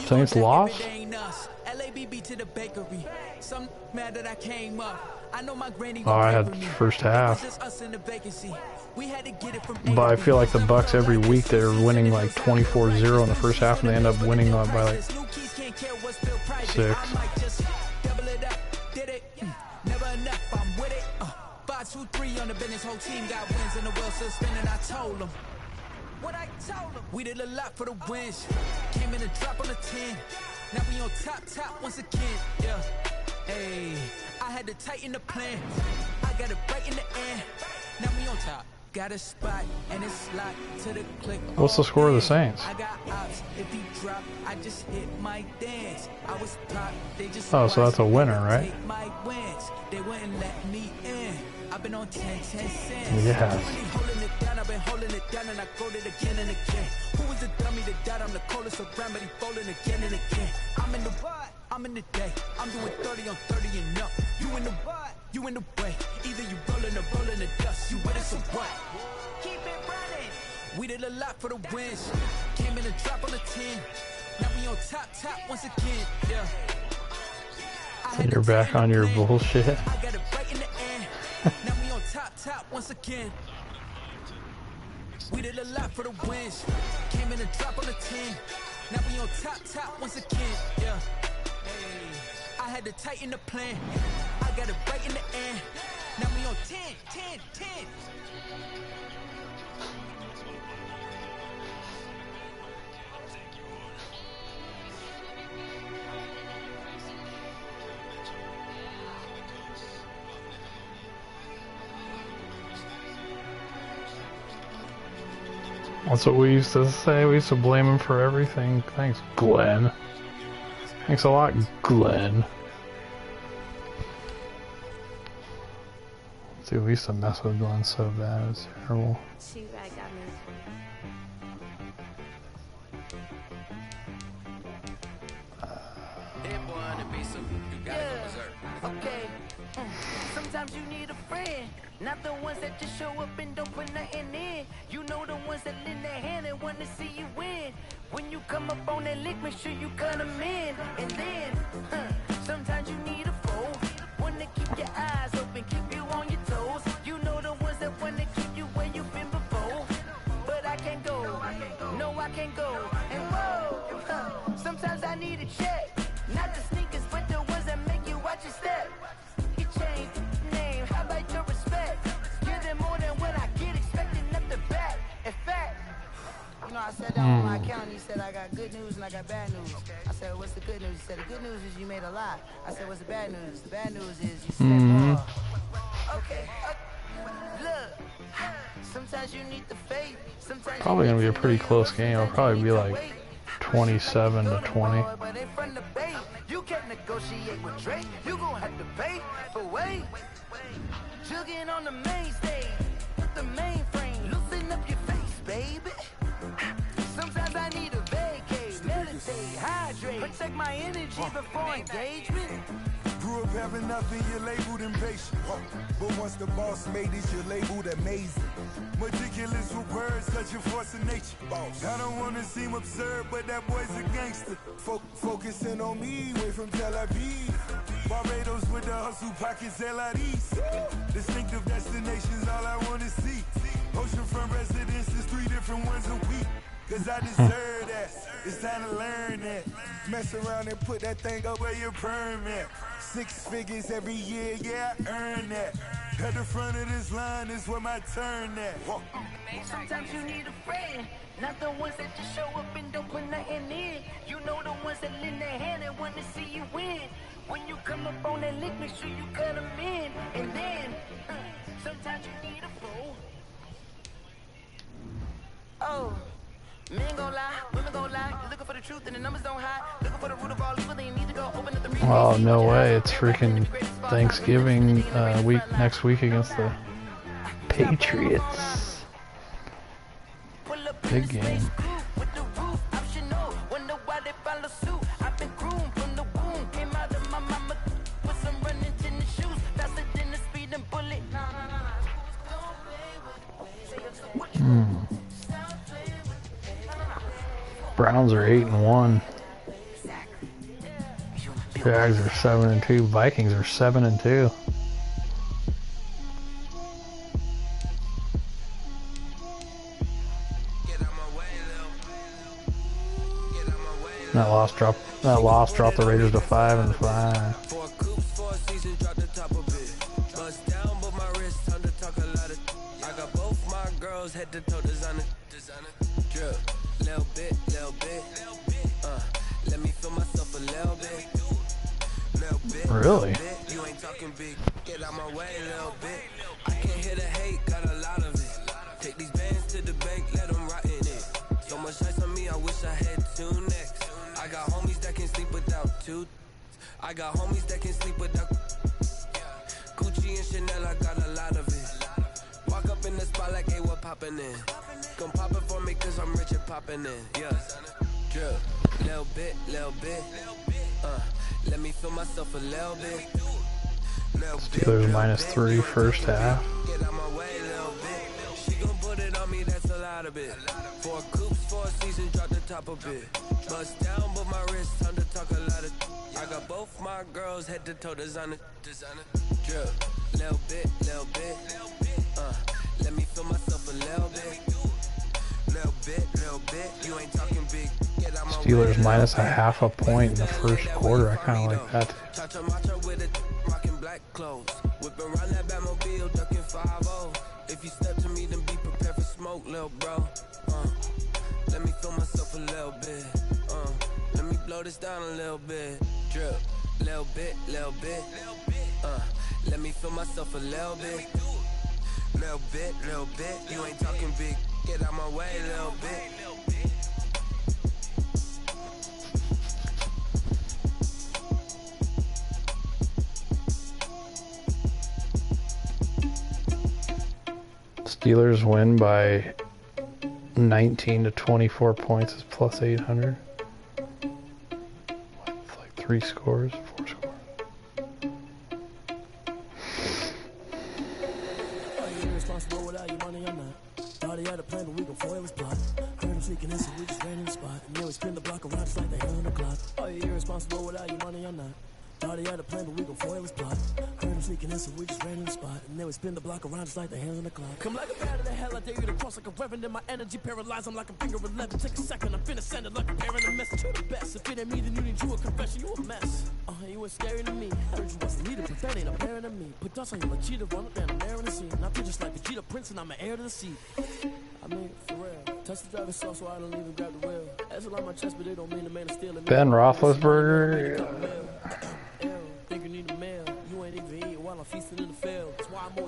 Saints lost? Oh, I had first half. But I feel like the Bucks every week they're winning like 24-0 in the first half and they end up winning by like 6. On the business, whole team got wins and the world still spinning. I told them what I told them. We did a lot for the wins. Came in and drop on the 10. Now we on top once again. Yeah. Hey, I had to tighten the plan. I got it right in the air. Now we on top. Got a spot and it's locked to the click. What's the score of the Saints? I got ops. If he drop, I just hit my dance. I was pop. They just oh, so that's a winner, right? My wins. They wouldn't let me in. I've been on 10 cents. Yeah. Holding it down, I've been holding it down, and I quote it again and again. Who was the dummy that died? I'm the coldest around, but he falling again and again. I'm in the what? I'm in the day. I'm doing 30 on 30 and up. You in the what? You in the way. Either you rolling or rolling the dust. You with us or what? Keep it running. We did a lot for the wins. Came in and drop on the 10. Now we on top once again. Yeah. So you're back on your bullshit. I got it right in the air. Now we on top once again. We did a lot for the wins. Came in and drop on the 10. Now we on top once again. Yeah. Hey, I had to tighten the plan. I got it right in the air. Now we on 10. That's what we used to say. We used to blame him for everything. Thanks, Glenn. Thanks a lot, Glenn. Dude, we used to mess with Glenn so bad. It's terrible. Okay. Sometimes you need a friend, not the ones that just show up and don't put nothing in. You know the ones that lend their hand and want to see you win. When you come up on that lick, make sure you cut them in. And then, sometimes you need a foe, one to keep your eyes open, keep you on your toes. You know the ones that want to keep you where you've been before. But I can't go, no I can't go. And whoa, sometimes I need a check, not the sneakers, but the ones that make you watch your step. You change name, how about your respect? Give them more than what I get, expecting nothing back. In fact, you know, I said that on my account, he said I got good news and I got bad news. I said, what's the good news? He said, the good news is you made a lot. I said, what's the bad news? The bad news is you spent more. Okay, look, sometimes you need the faith. Sometimes Probably gonna be a pretty close game. It'll probably be like 27 to 20. You can't negotiate with Drake. You gon' have to pay. But wait, jugging on the main stage, the mainframe, loosen up your face, baby. Sometimes I need a vacate, meditate, hydrate, protect my energy before engagement. Grew up having nothing, you're labeled impatient. But once the boss made it, you're labeled amazing. Meticulous with words, such a force of nature. I don't want to seem absurd, but that boy's a gangster. Focusing on me, way from Tel Aviv. Barbados with the hustle pockets, LIDs. Distinctive destinations, all I want to see. Oceanfront residences, 3 different ones a week. Cause I deserve that, it's time to learn that. Mess around and put that thing up where your perm at. 6 figures every year, yeah, I earn that. At the front of this line is where my turn at. Sometimes you need a friend, not the ones that just show up and don't put nothing in. You know the ones that lend their hand and want to see you win. When you come up on that lick, make sure you cut them in. And then, sometimes you need a fool. Oh. Men gon' lie, women gon' lie. You're looking for the truth and the numbers don't hide. Looking for the root of all evil, then you need to go open up the reason. Oh, no way. It's freaking Thanksgiving week next week against the Patriots. Big game. Browns are 8-1. Jags are 7-2. Vikings are 7-2. That loss dropped the Raiders to 5-5. Head to toe designer. Drip, little bit. Let me feel myself a little bit. Really? You ain't talking big. Get out my way a little bit. I can't hear the hate, got a lot of it. Take these bands to the bank, let them rot in it. So much ice on me, I wish I had 2 necks. I got homies that can sleep without 2. I got homies that can sleep without Gucci and Chanel, I got a lot of it. Walk up in the spot like, hey, what poppin' in? Come pop it for me, cause I'm rich and poppin' in. Yeah, drip, little bit. Let me feel myself a little bit. Steelers -3 first half. Get out my way a little bit. She gon' put it on me, that's a lot of it. 4 coops, 4 seasons, drop the top a bit. Bust down, but my wrist, time to talk a lot of. I got both my girls head to toe designer. Drip, little bit. Let me feel myself a little bit. You ain't talking big. Get out my Steelers -0.5 point in the first quarter. I kind of like that. Cha-cha-macha with it, rocking black clothes. Whipping around that Batmobile, ducking 5-0. If you step to me, then be prepared for smoke, little bro. Let me feel myself a little bit. Let me blow this down a little bit. Drip, little bit. Let me feel myself a little bit. Little bit. You ain't talking big. Get out my way a little bit. Steelers win by 19 to 24 points is plus 800. It's like 3 scores, 4 scores. Irresponsible without your money, I'm not. Thought he had a plan, but we gon' foil his plot. Heard him seeking this, and we just ran in the spot. And yeah, we spin the block around just like the hell in the clock. Oh, you're irresponsible without your money, I'm not. Thought he had a plan, but we gon' foil his plot. Heard him sneaking in, so we just ran in the spot. And then we spin the block around just like the hands on the clock. Come like a bat of the hell, I dare you to cross like a reverend. And my energy paralyzed, I'm like a finger 11. Take a second, I'm finna send it like a parent. A message to the best. If it ain't me, then you need you a confession, you a mess. You was scary to me. Heard you wasn't needed, but that ain't apparent to me. Put dust on you like cheetah, run up down the air in the scene. I feel just like Vegeta Prince, and I'm an heir to the seat. I mean, for real. Touch the driver's sauce, so I don't even grab the wheel. That's a lot on my chest, but it don't mean the man is stealing. Ben Roethlisberger.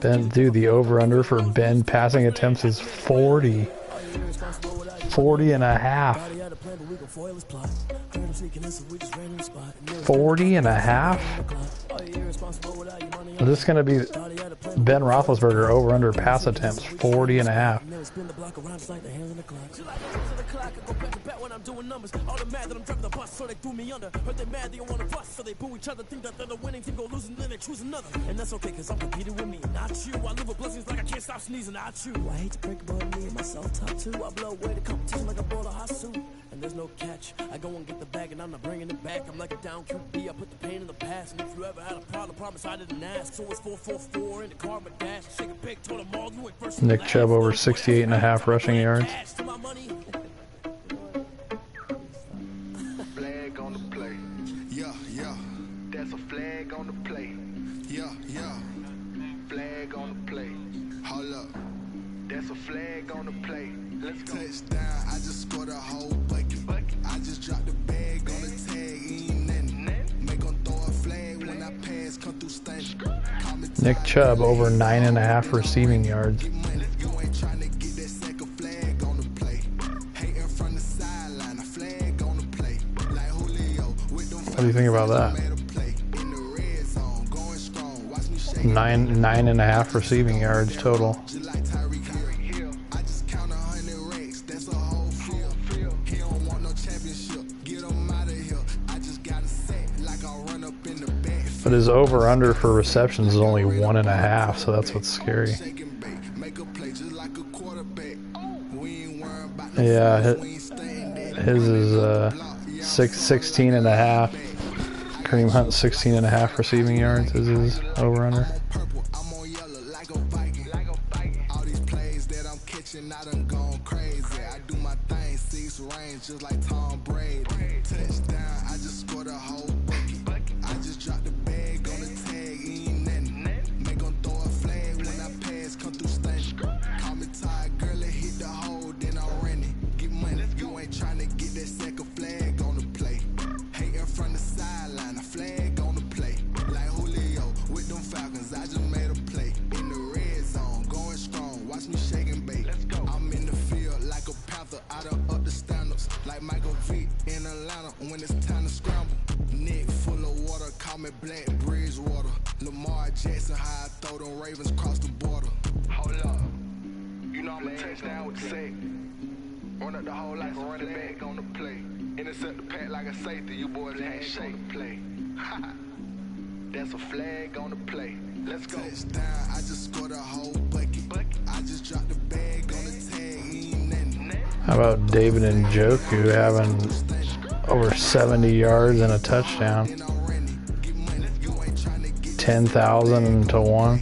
Ben, dude, the over-under for Ben passing attempts is 40. 40 and a half. 40 and a half? Is this going to be Ben Roethlisberger over-under pass attempts? 40 and a half. And that's okay, cause I'm competing with me, not you. I live with blessings like I can't stop sneezing, not you. I hate to break about me and myself top two. I blow away the competition like a bowl of hot soup. And there's no catch. I go and get the bag and I'm not bringing it back. I'm like a down QB, I put the pain in the past. And if you ever had a problem, promise I didn't ask. So it's 4-4-4 in the car, my dash. Shake a big, told them all, you ain't first. Nick Chubb over 68 and a half rushing yards. Flag on the play. Yeah, yeah. That's a flag on the play. Yeah, yeah. Flag on the play. Hold up. That's a flag on the play. Let's go. Touchdown. I just scored a whole bucket. I just dropped the bag on the tag. Ain't nothing. Make them throw a flag when I pass. Come through stanch. Nick Chubb over 9.5 receiving yards. You ain't trying to get that second flag on the play. Hating from the sideline. A flag on the play. Like Julio with them. What do you think about that? 9.5 receiving yards total. But his over-under for receptions is only 1.5, so that's what's scary. Yeah, his is 16 and a half. Kareem Hunt 16 and a half receiving yards is his over-under. Just like Tom Brady. Touchdown, I just scored a whole bucket. I just dropped the bag on the tag, ain't nothing. Make them throw a flag when I pass, come through stanch. Call me tired, girl, it hit the hole, then I ran it. Get money, you ain't trying to get that second flag on the play. Hating from the sideline, a flag on the play. Like Julio with them Falcons, I just made a play. In the red zone, going strong, watch me shake and bake. I'm in the field like a panther, out of up the stand-ups. Like Michael Vick in Atlanta when it's time to scramble. Neck full of water, call me Black Bridgewater. Lamar Jackson, how I throw them Ravens across the border. Hold up, you know I'm a touchdown with the sack. Run up the whole life and run it back on the play. Intercept the pack like a safety, you boys ain't shake the play. That's a flag on the play. Let's go. Touchdown, I just scored a whole bucket. I just dropped the bag on the tag, ain't nothing. How about David Njoku having over 70 yards and a touchdown? 10,000 to 1.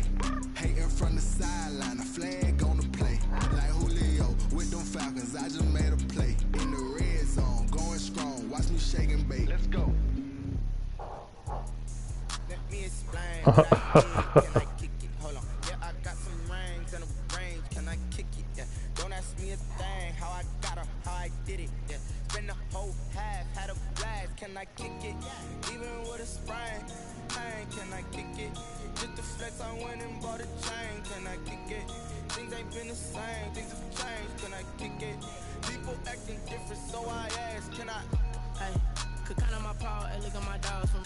Hating from the sideline, a flag on the play. Like Julio with them Falcons, I just made a play. In the red zone, going strong, watch me shake and bake. Let's go. Let me explain. Can I kick it? Hold on. Yeah, I got some rings and a range. Can I kick it? Yeah. Don't ask me a thing. How I got her, how I did it. Yeah. Spend the whole half, had a blast. Can I kick it? Even with a sprain, can I kick it? Just the flex, I went and bought bought a chain, can I kick it? Things ain't been the same, things have changed, can I kick it? People acting different, so I ask, can I? Hey, could count on my power, hey, look at my dogs from.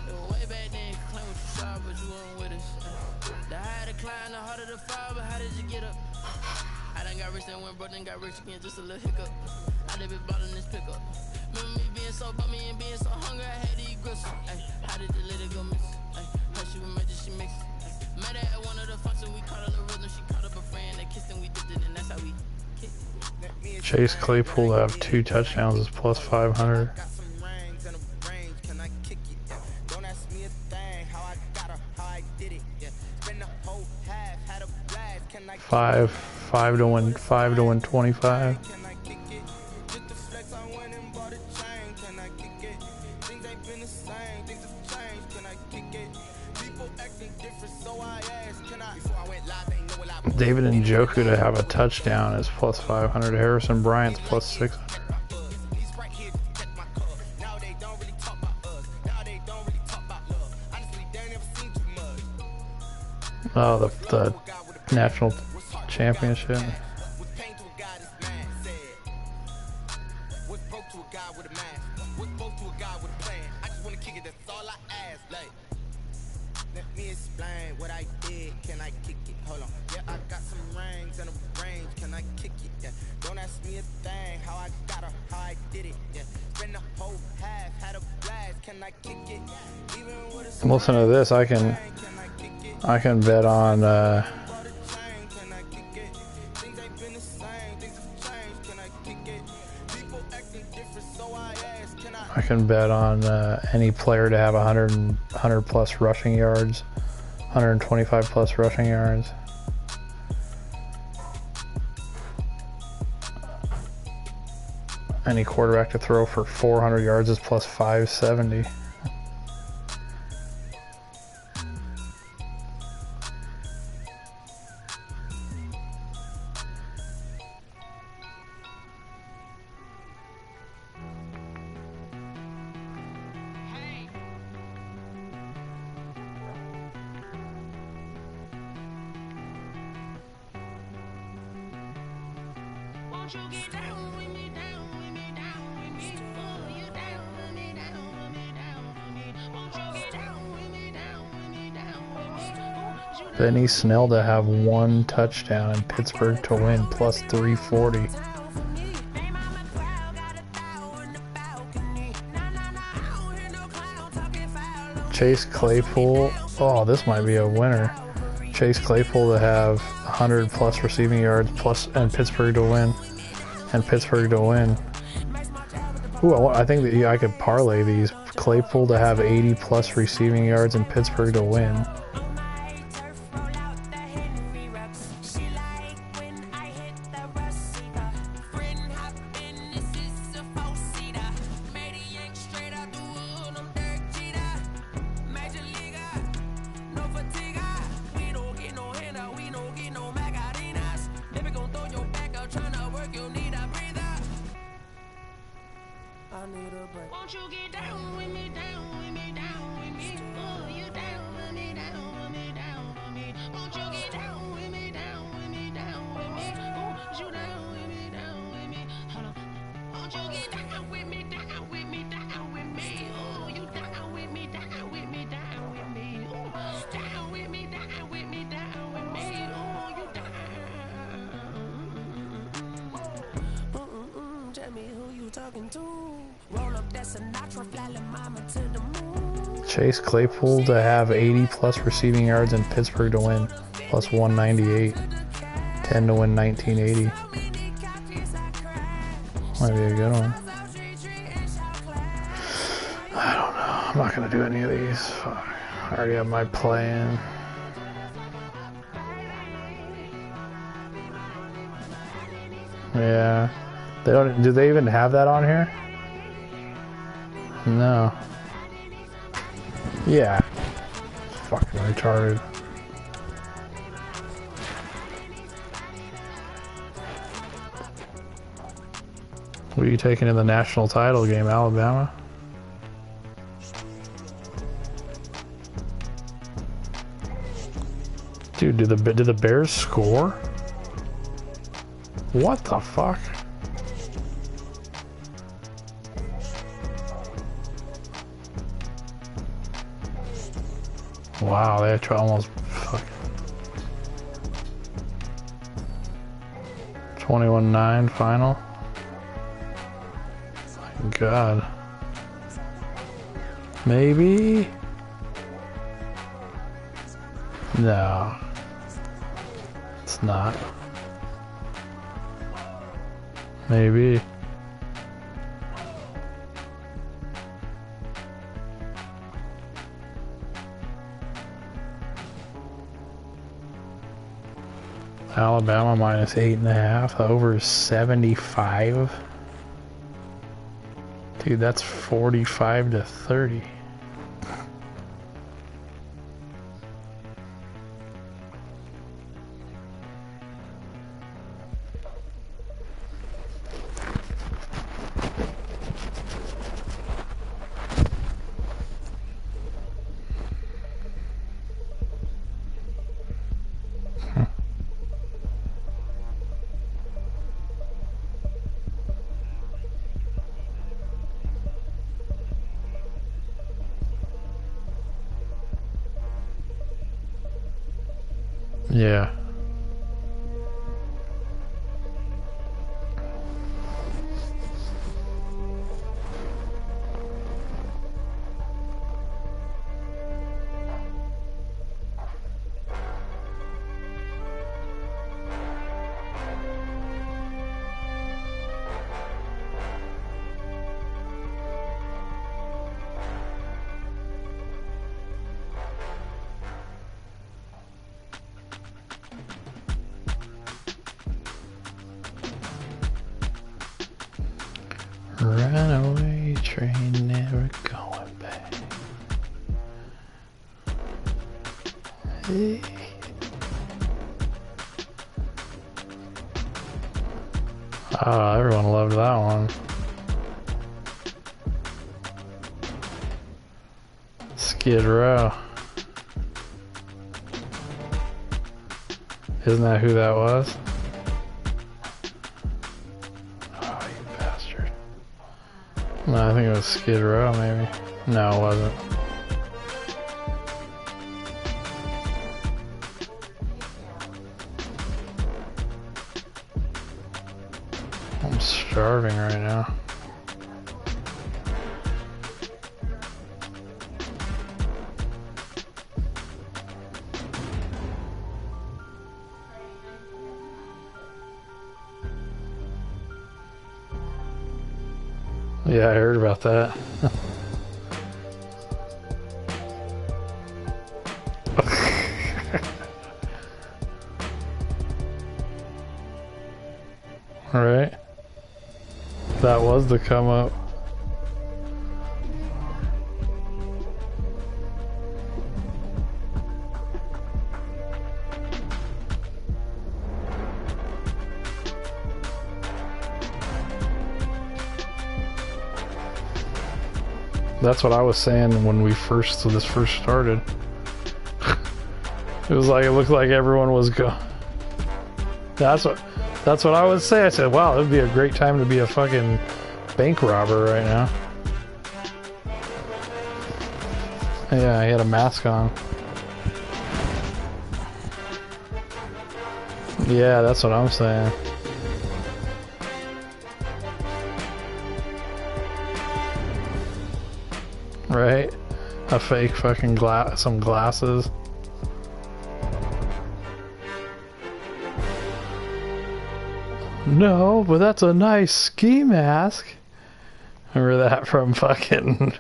It was way back then, could claim what you saw, but you weren't with us. The higher the climb, the harder the fall, but how did you get up? I done got rich and went broke, then got rich again, just a little hiccup. I done been ballin' this pickup. Remember me being so bummy and being so hungry, I had to eat gristle. Ay, how did the lady go miss? Ay, how she was magic, she mixed. Met her at one of the functions, we caught her the rhythm, she caught up a friend, they kissed and we dipped it, and that's how we kicked. Chase Claypool to have 2 touchdowns is plus 500. Five to win 25. David Njoku to have a touchdown is plus 500. Harrison Bryant's plus 600. Oh, the national championship. Let me explain what I did. Can I kick it? Hold on. Yeah, I got some rings and a range. Can I kick it? Yeah. Don't ask me a thing. How I got her, how I did it. Yeah. Spend the whole half, had a blast. Can I kick it? Even with a Listen to this. I can bet on I can bet on any player to have 100 plus rushing yards, 125 plus rushing yards. Any quarterback to throw for 400 yards is plus 570. Benny Snell to have 1 touchdown and Pittsburgh to win plus 340. Chase Claypool. Oh, this might be a winner. Chase Claypool to have 100 plus receiving yards and Pittsburgh to win. Ooh, I think that I could parlay these. Claypool to have 80 plus receiving yards and Pittsburgh to win. Chase Claypool to have 80 plus receiving yards and Pittsburgh to win plus 198. 10 to win 1980. Might be a good one. I don't know. I'm not going to do any of these. Fuck. I already have my play in. Yeah. They don't. Do they even have that on here? No. Yeah. Fucking retarded. What are you taking in the national title game, Alabama? Dude, did the Bears score? What the fuck? Wow, they almost fucking 21-9 final. My God. Maybe? No. It's not. Maybe. Alabama minus 8.5. The over is 75. Dude, that's 45-30. Yeah. Runaway train never going back. Hey. Oh, everyone loved that one. Skid Row. Isn't that who that was? No, I think it was Skid Row, maybe. No, it wasn't. I'm starving right now. Yeah, I heard about that. Alright. That was the come up. That's what I was saying when this first started. It was like, it looked like everyone was That's what I would say. I said, wow, it would be a great time to be a fucking bank robber right now. Yeah, he had a mask on. Yeah, that's what I'm saying. Right? A fake fucking some glasses. No, but that's a nice ski mask. Remember that from fucking...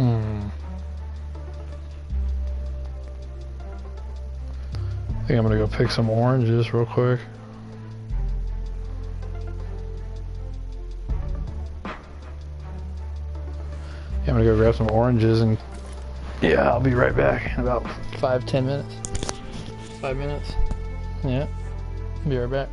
I think I'm gonna go pick some oranges real quick. Yeah, I'm gonna go grab some oranges and yeah, I'll be right back in about 5-10 minutes. 5 minutes. Yeah, be right back.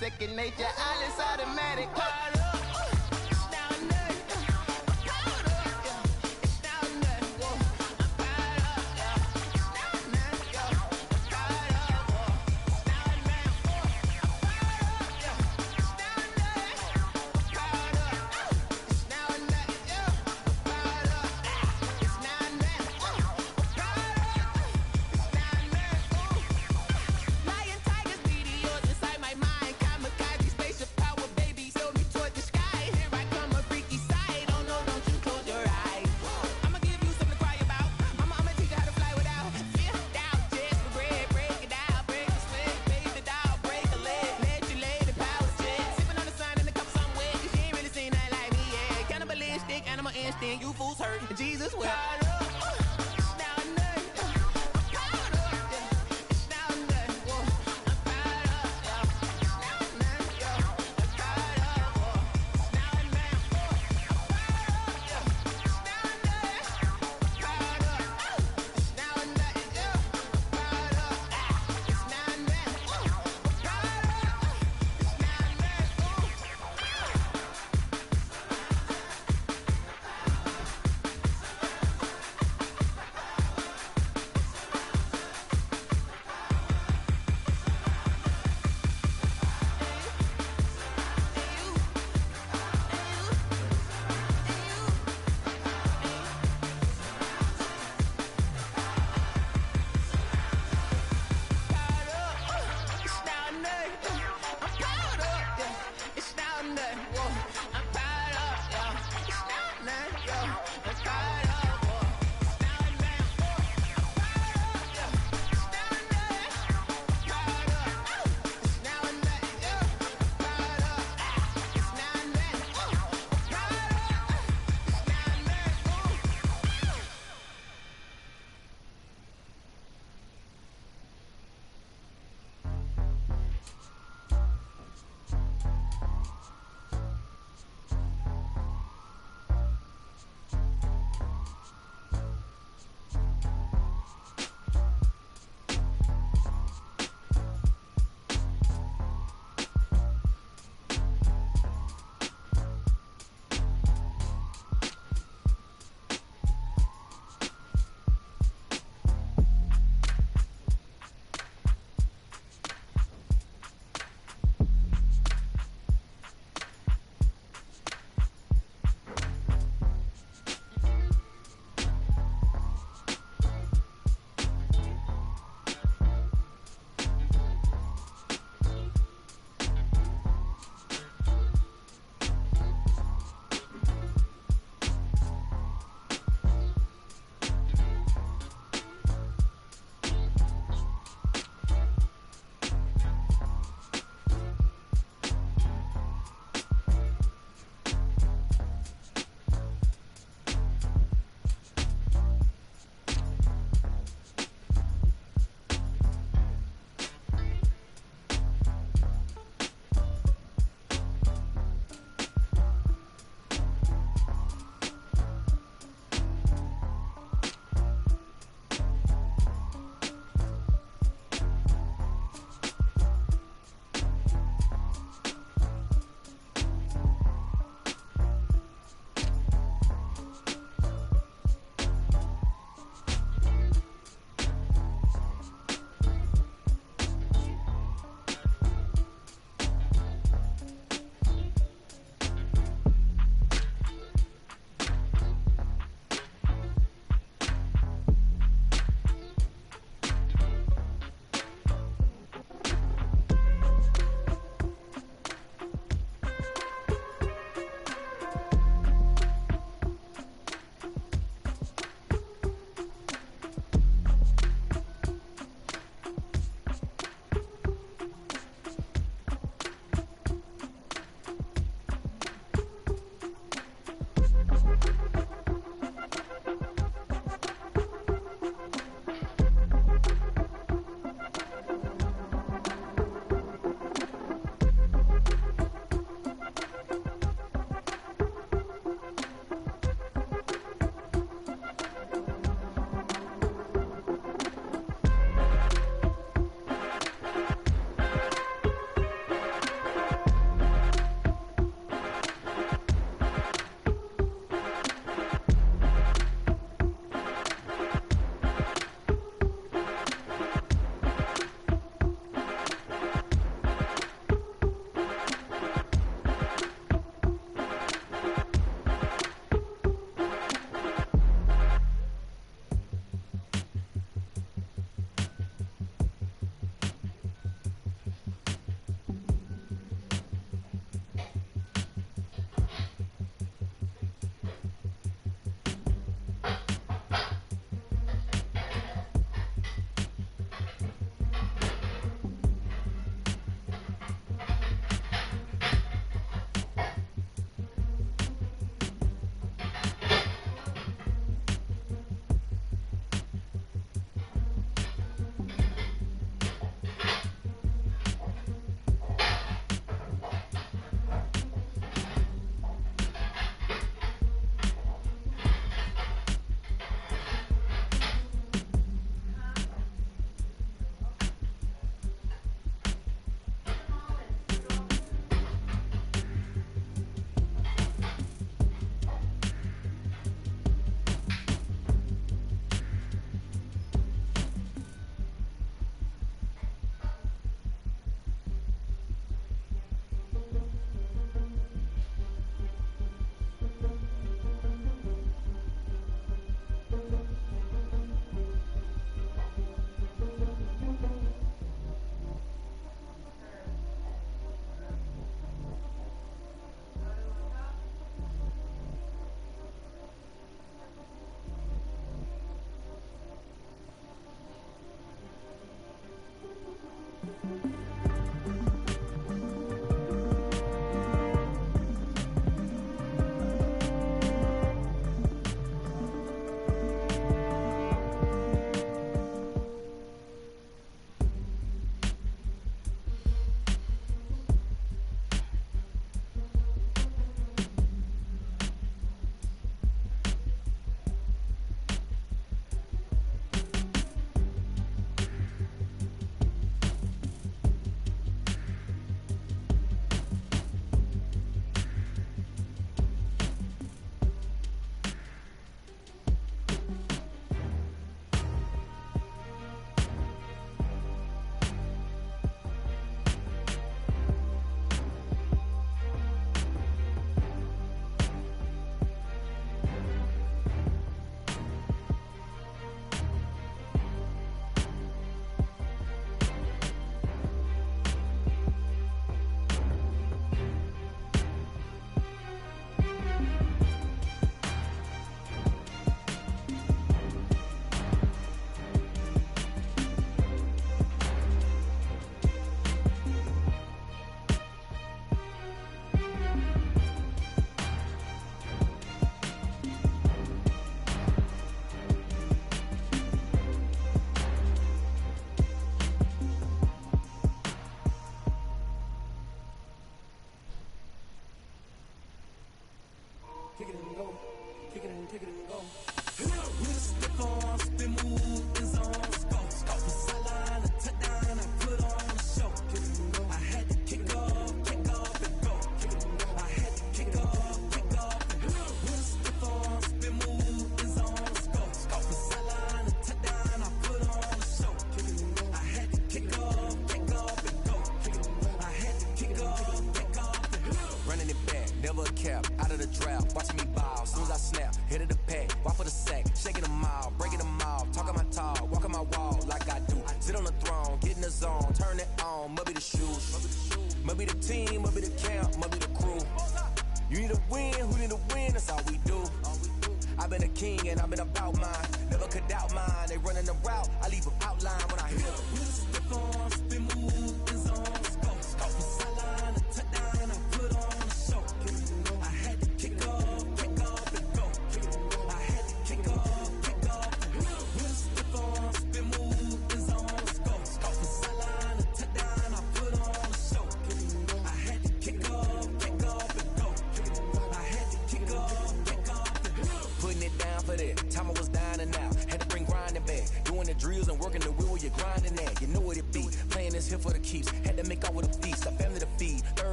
Second nature, all is automatic. You fools hurt. Jesus will.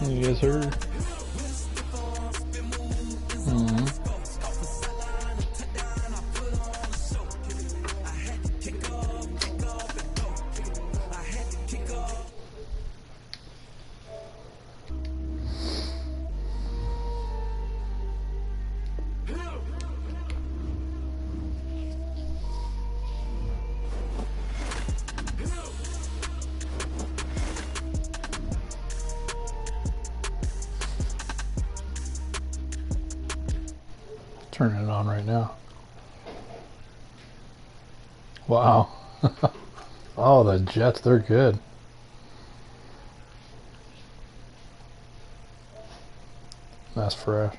Yes, sir. Turning it on right now. Wow. Oh, the Jets, they're good. That's fresh.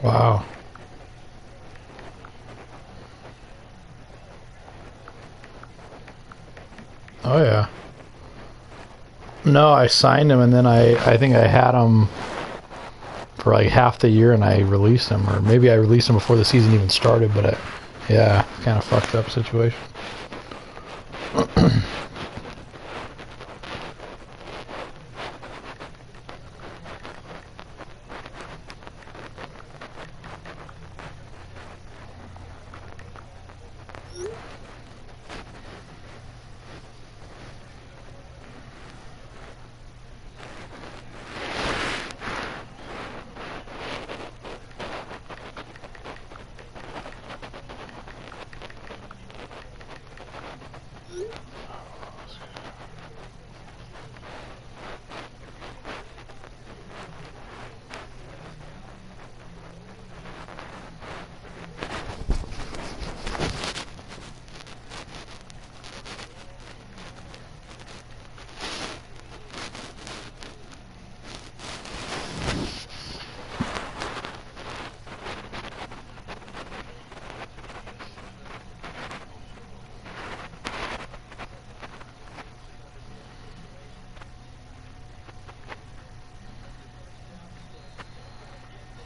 Wow. Oh yeah. No, I signed him, and then I think I had him for like half the year, and I released him, or maybe I released him before the season even started. But yeah, kind of fucked up situation.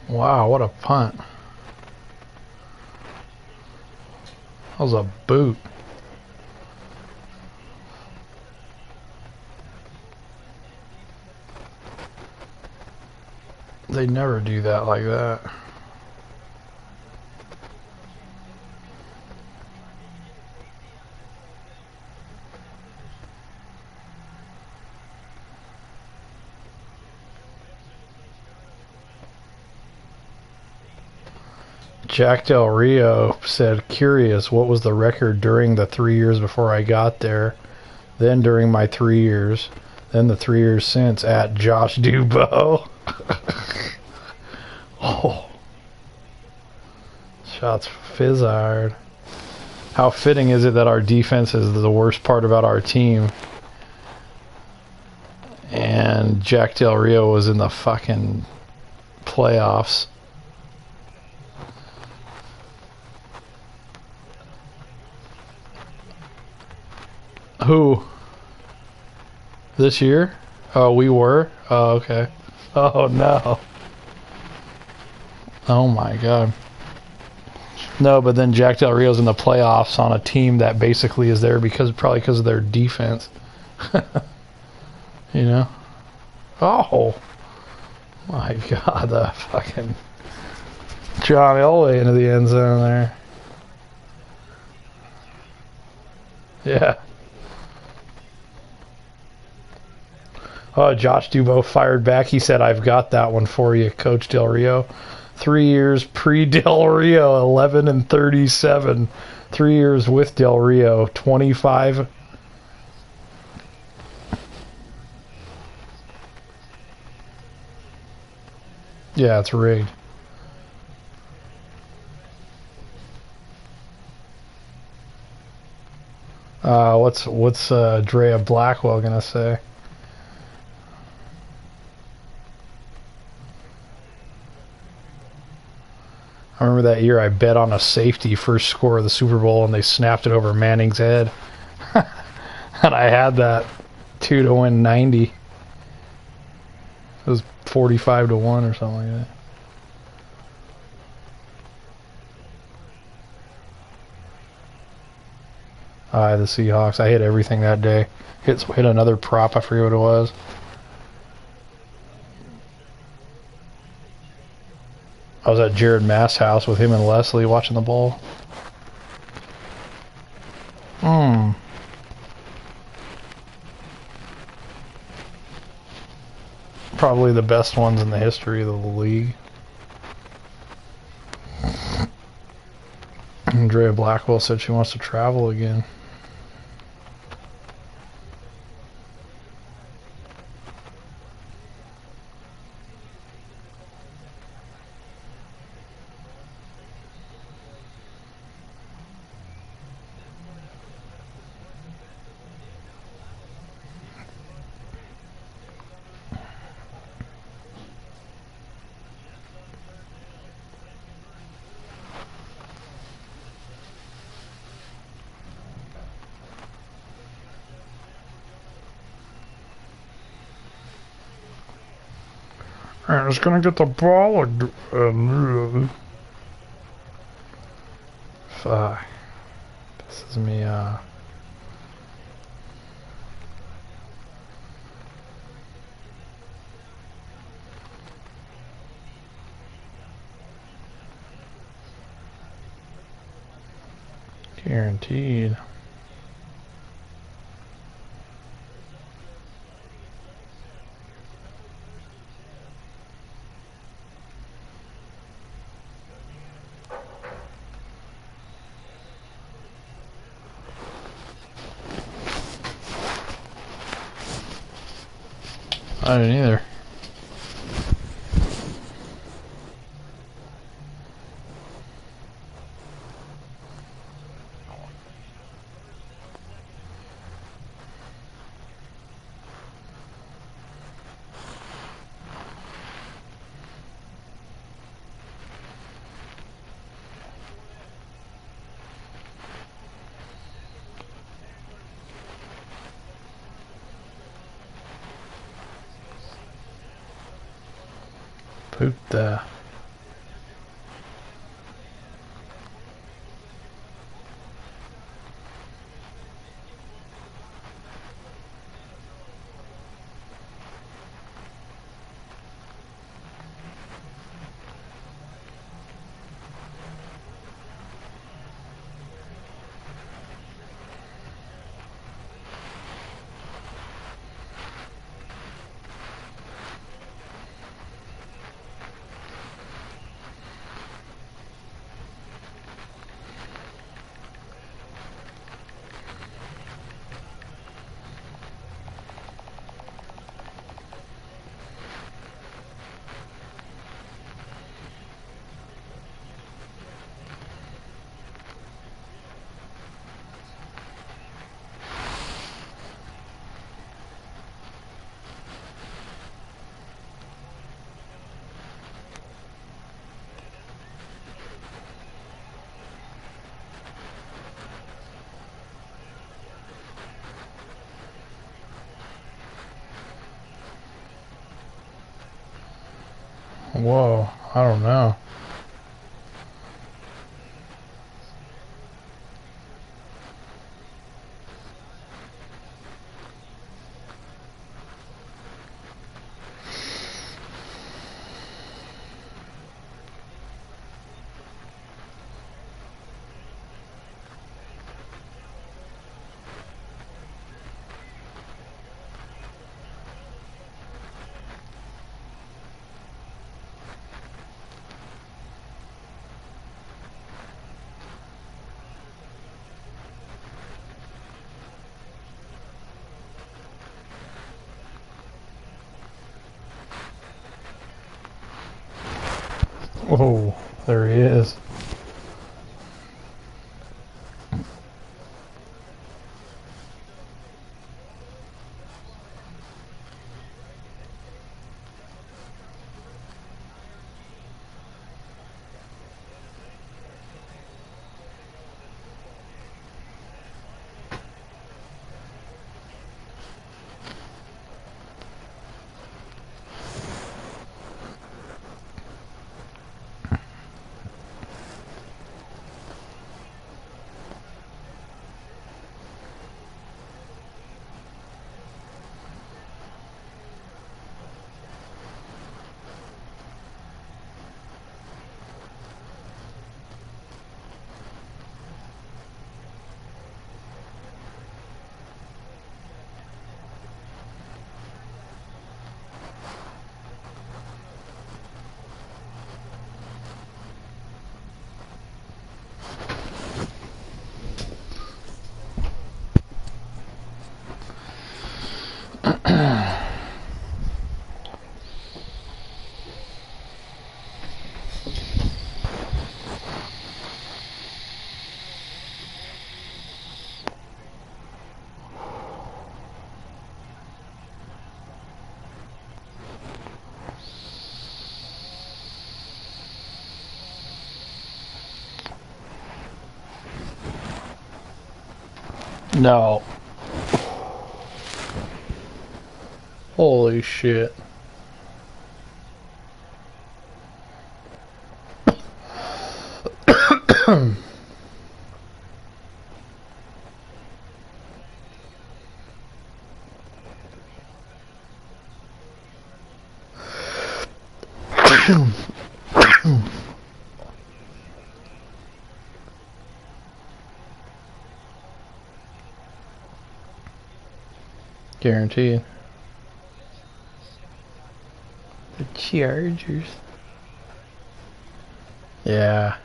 Wow, what a punt. That was a boot. They never do that like that. Jack Del Rio said, curious, what was the record during the 3 years before I got there, then during my 3 years, then the 3 years since at Josh Dubow? Oh. Shots fizzard. How fitting is it that our defense is the worst part about our team? And Jack Del Rio was in the fucking playoffs. Who? This year? Oh, we were? Oh, okay. Oh, no. Oh, my God. No, but then Jack Del Rio's in the playoffs on a team that basically is there probably because of their defense. You know? Oh. My God, the fucking John Elway into the end zone there. Yeah. Oh, Josh Dubow fired back. He said, I've got that one for you, Coach Del Rio. 3 years pre-Del Rio, 11 and 37. 3 years with Del Rio, 25. Yeah, it's rigged. What's Drea Blackwell gonna say? I remember that year I bet on a safety first score of the Super Bowl and they snapped it over Manning's head. And I had that 2 to win 90. It was 45 to 1 or something like that. The Seahawks. I hit everything that day. Hit another prop. I forget what it was. I was at Jared Mass' house with him and Leslie watching the bowl. Probably the best ones in the history of the league. Andrea Blackwell said she wants to travel again. And it's gonna get the ball. Fuck. Pisses me off. Guaranteed. I didn't either. Puta. Whoa, I don't know. Oh, there he is. No. Holy shit. Guaranteed. The Chargers. Yeah.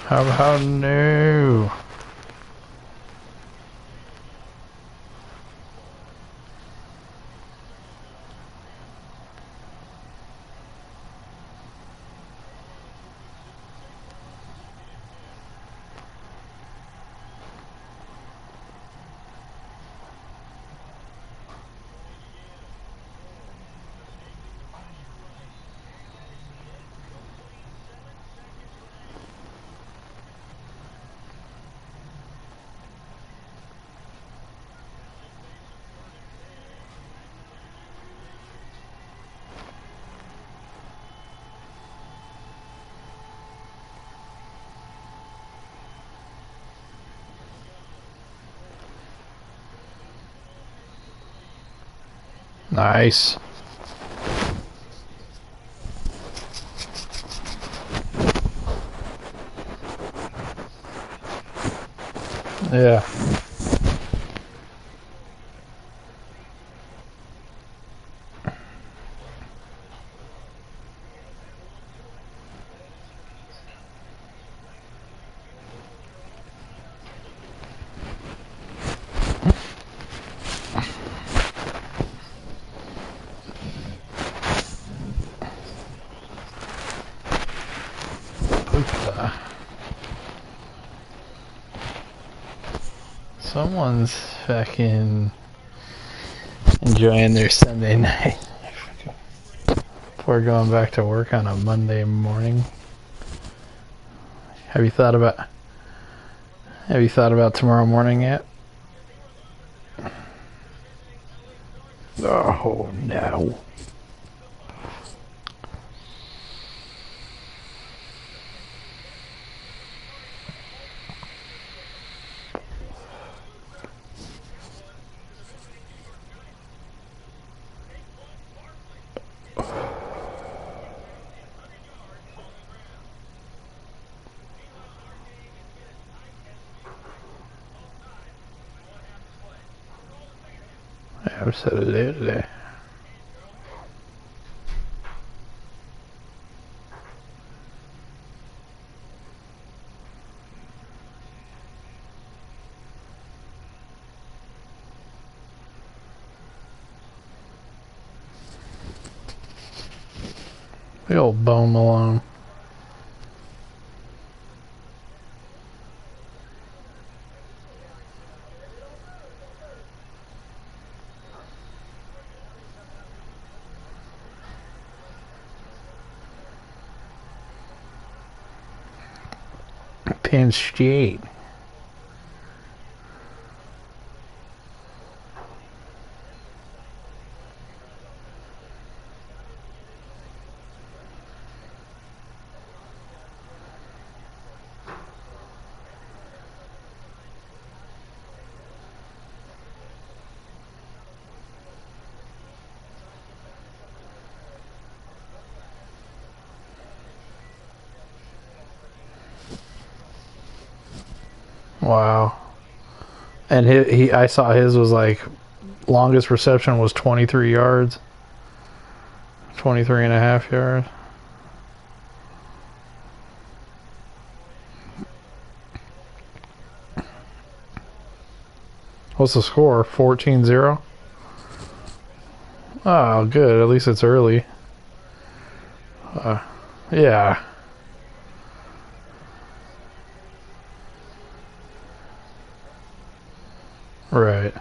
How no? Nice. Yeah. Someone's fucking enjoying their Sunday night before going back to work on a Monday morning. Have you thought about tomorrow morning yet? Oh no. Absolutely. The old Bone Malone. Penn State. Wow. And I saw his was like, longest reception was 23 yards. 23 and a half yards. What's the score? 14-0? Oh, good. At least it's early. Yeah. Right.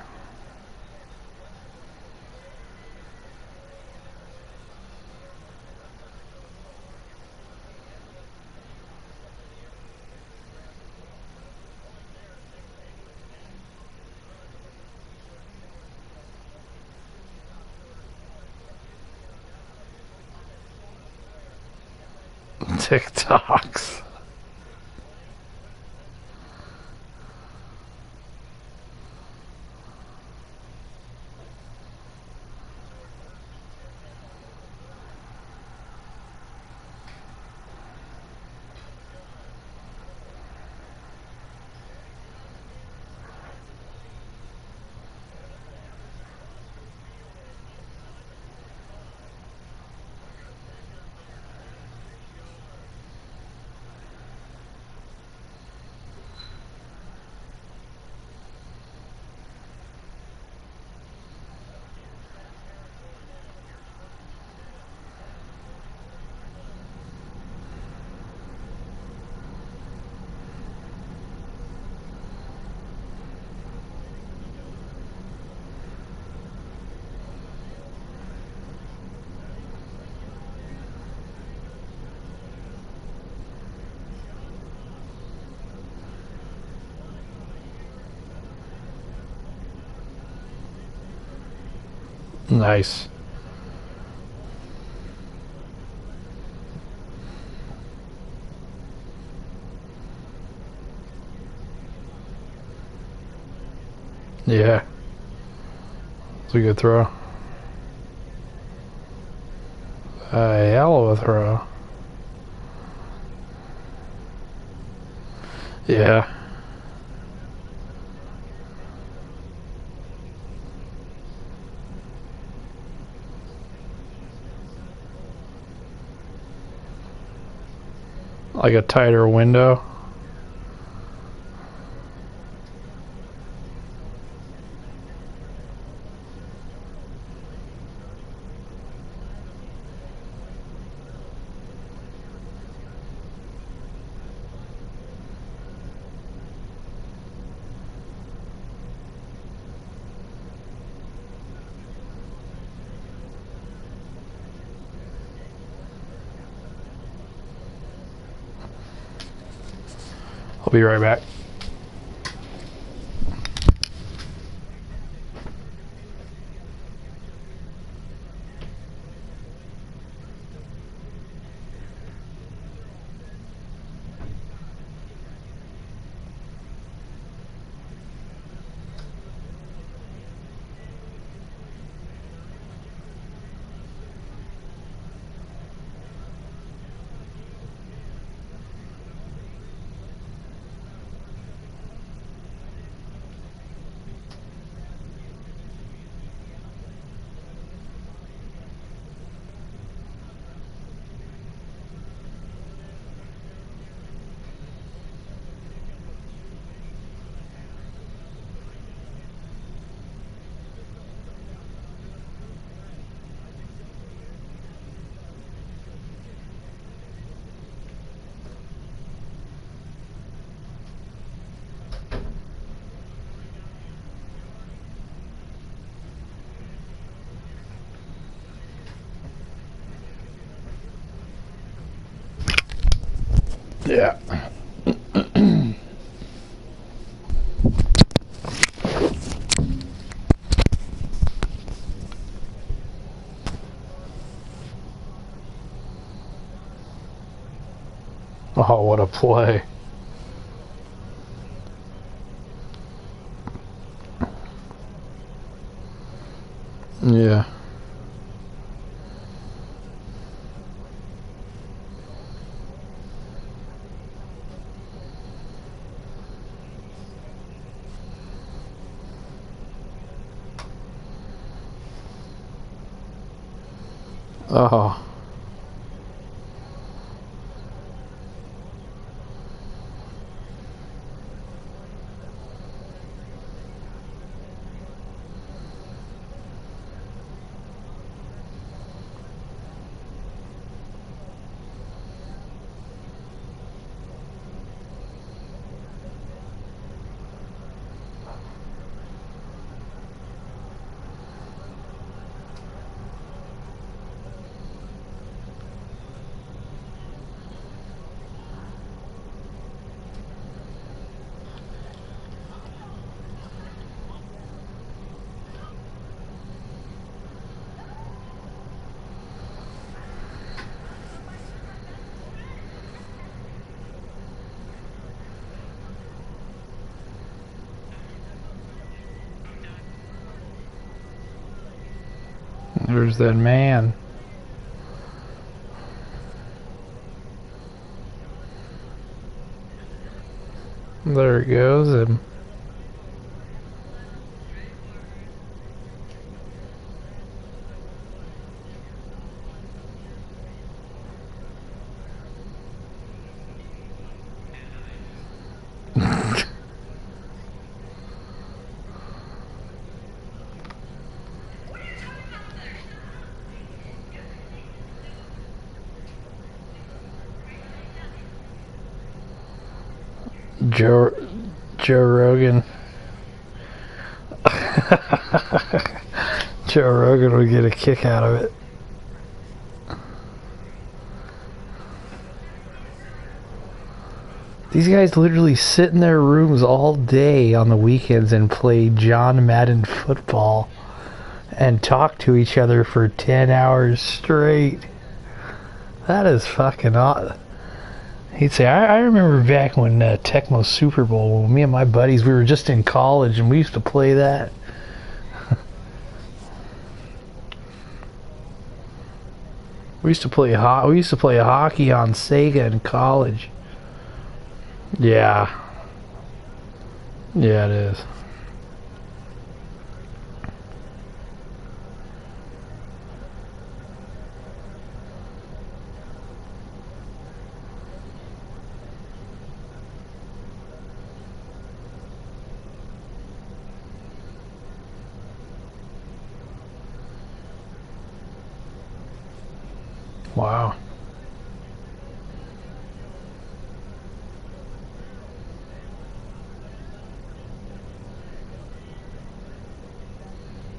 TikToks. Nice. Yeah. It's a good throw. A hell of a throw. Yeah. Like a tighter window. I'll be right back. Yeah. Oh, what a play. Yeah. Oh. There's that man. There he goes. And Joe Rogan. Joe Rogan would get a kick out of it. These guys literally sit in their rooms all day on the weekends and play John Madden football and talk to each other for 10 hours straight. That is fucking odd. He'd say, I remember back when Tecmo Super Bowl, when me and my buddies, we were just in college and we used to play that. We used to play hockey on Sega in college. Yeah. Yeah, it is. Wow.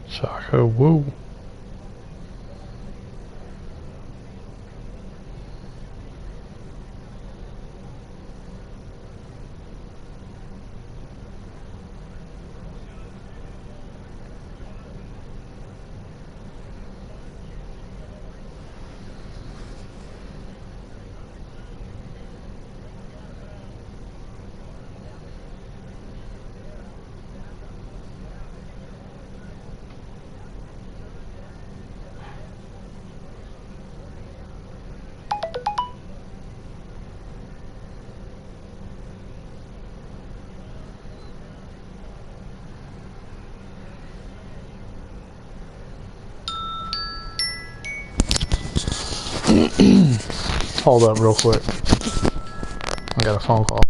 Soccer, woo. Hold up real quick. I got a phone call.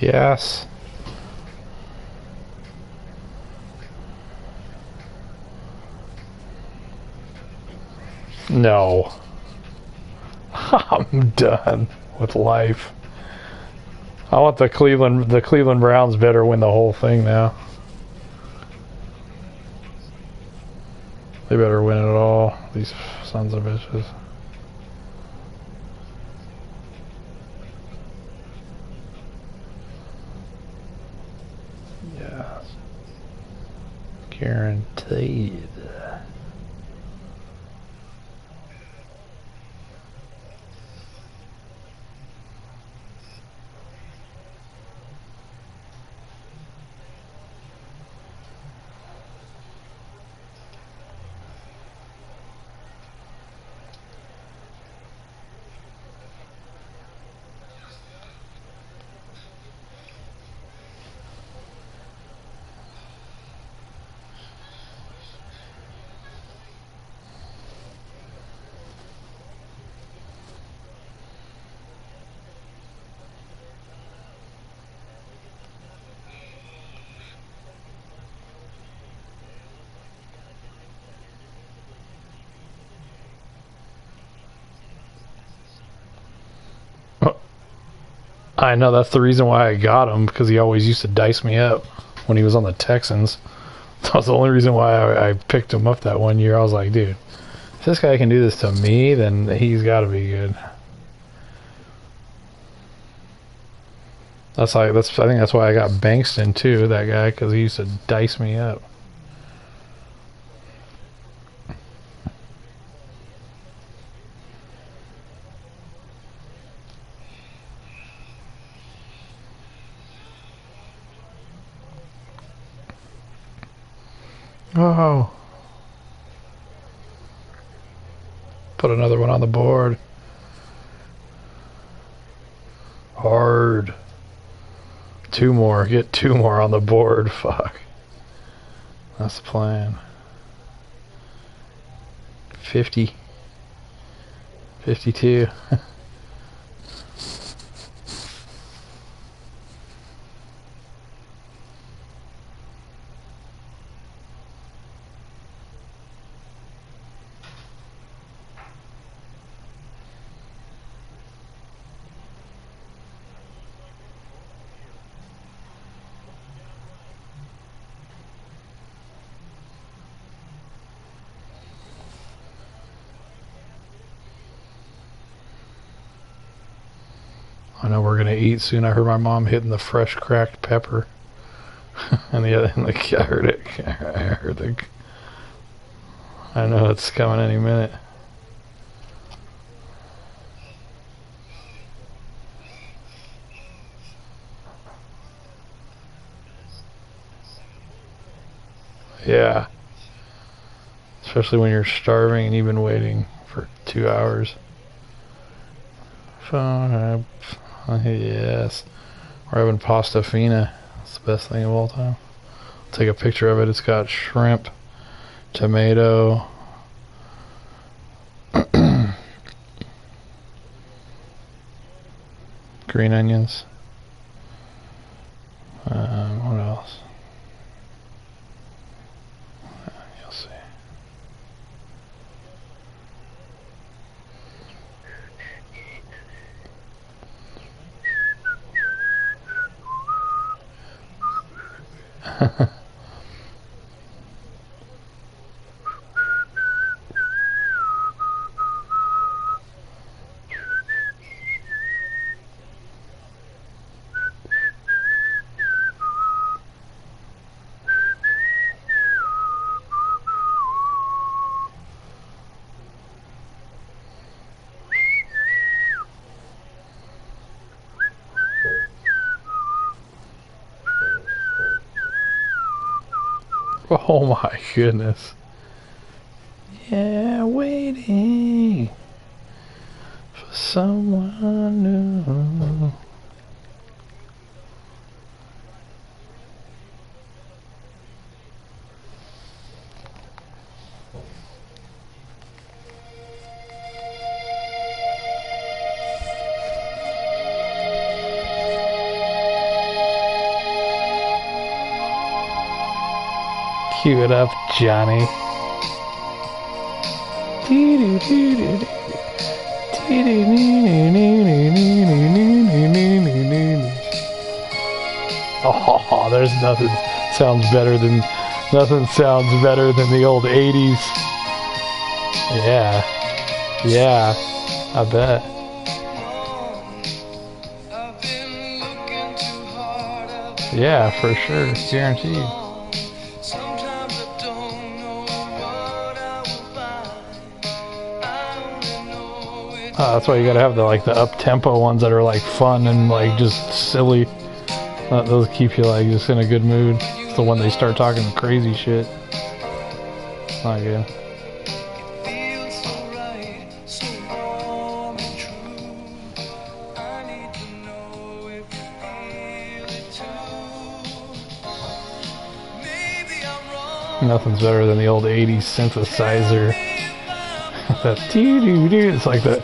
Yes. No. I'm done with life. I want the Cleveland Browns better win the whole thing now. They better win it all, these sons of bitches. Yes. Guaranteed. I know, that's the reason why I got him, because he always used to dice me up when he was on the Texans. That was the only reason why I picked him up that one year. I was like, dude, if this guy can do this to me, then he's got to be good. I think that's why I got Bankston too, that guy, because he used to dice me up. Oh. Put another one on the board. Hard. Two more. Get two more on the board. Fuck. That's the plan. 50. 52. I know we're gonna eat soon. I heard my mom hitting the fresh cracked pepper, and I heard it. I know it's coming any minute. Yeah, especially when you're starving and you've been waiting for 2 hours. Yes. We're having pasta fina. It's the best thing of all time. I'll take a picture of it. It's got shrimp, tomato, green onions. What else? You'll see. Oh my goodness. Yeah, waiting for someone new. Cue it up, Johnny. Oh, there's nothing sounds better than the old 80s. Yeah, I bet. Yeah, for sure, guaranteed. That's why you gotta have the up-tempo ones that are like fun and like just silly. Those keep you like just in a good mood. It's the one they start talking crazy shit. Not good. Nothing's better than the old 80s synthesizer. That doo-doo-doo. It's like that.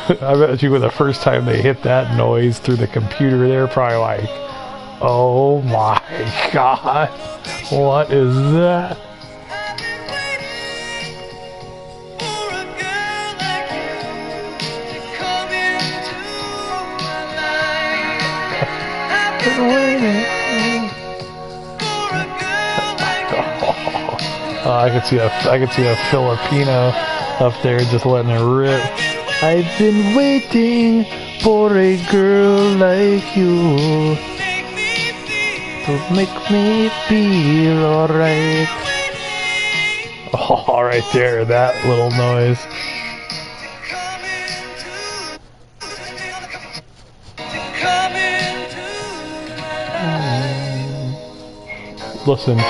I bet you the first time they hit that noise through the computer, they're probably like, oh my god, what is that? I could see a Filipino up there just letting it rip. I've been waiting for a girl like you to make me feel alright. Oh, right there, that little noise. Listen.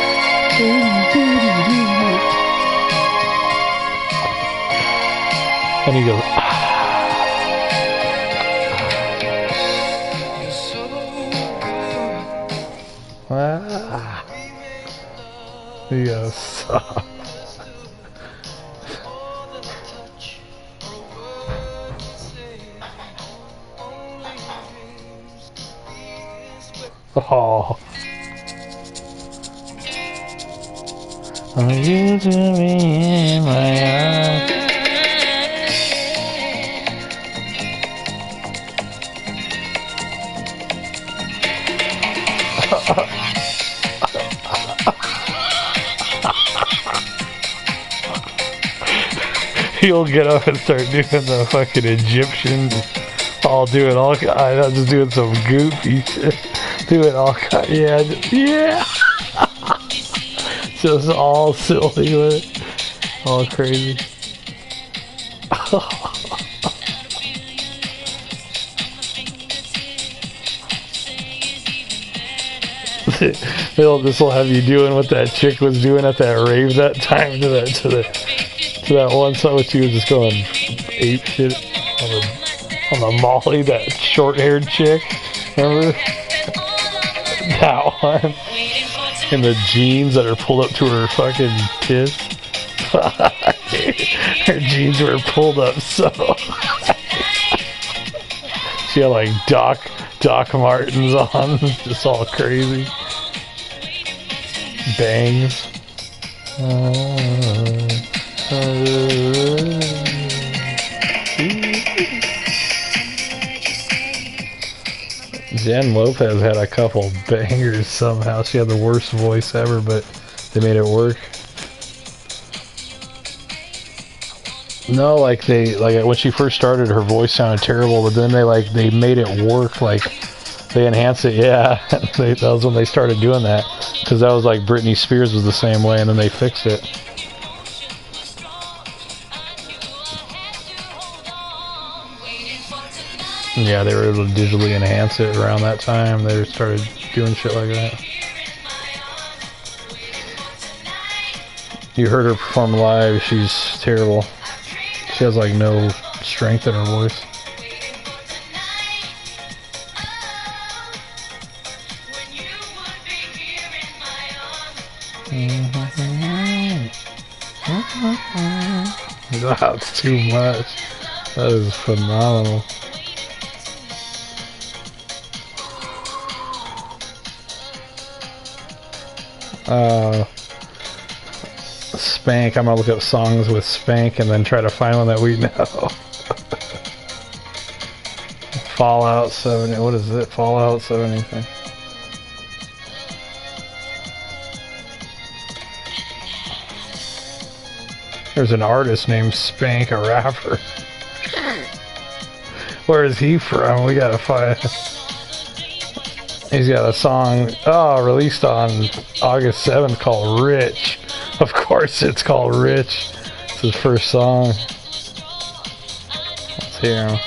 And he goes, he goes, oh. Are you to me in my arms? He'll get up and start doing the fucking Egyptians, I'm just doing some goofy shit, doing all kind, yeah, just all silly with it, all crazy. This will have you doing what that chick was doing at that rave that time to that one song where she was just going ape shit on the Molly, that short-haired chick. Remember? That one. And the jeans that are pulled up to her fucking tits. Her jeans were pulled up so. She had like Doc Martens on, just all crazy. Bangs. Jen Lopez had a couple bangers somehow. She had the worst voice ever, but they made it work. No, like when she first started, her voice sounded terrible, but then they made it work. Like they enhanced it. Yeah, that was when they started doing that, because that was like Britney Spears was the same way, and then they fixed it. Yeah, they were able to digitally enhance it around that time. They started doing shit like that. You heard her perform live. She's terrible. She has like no strength in her voice. That's too much. That is phenomenal. Spank. I'm gonna look up songs with Spank and then try to find one that we know. Fallout 70. What is it? Fallout 70. There's an artist named Spank, a rapper. Where is he from? We gotta find. He's got a song released on August 7th called Rich. Of course it's called Rich. It's his first song. Let's hear him.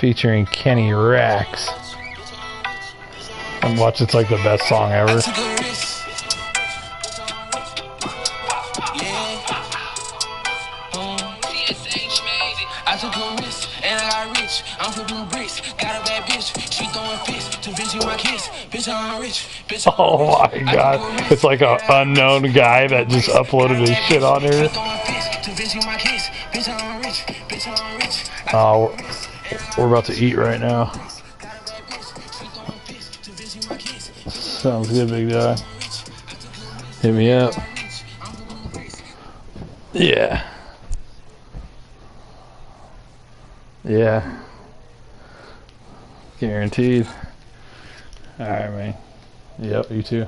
Featuring Kenny Rax. And watch, it's like the best song ever. I took a risk and I got rich. I'm flipping bricks. Got a bad bitch. She throwing fists to Vinci my kiss. Bitch, I'm rich. Bitch, oh my god. It's like an unknown guy that just uploaded his shit on here. Oh, we're about to eat right now. Sounds good, big guy. Hit me up. Yeah. Yeah. Guaranteed. Alright, man. Yep, you too.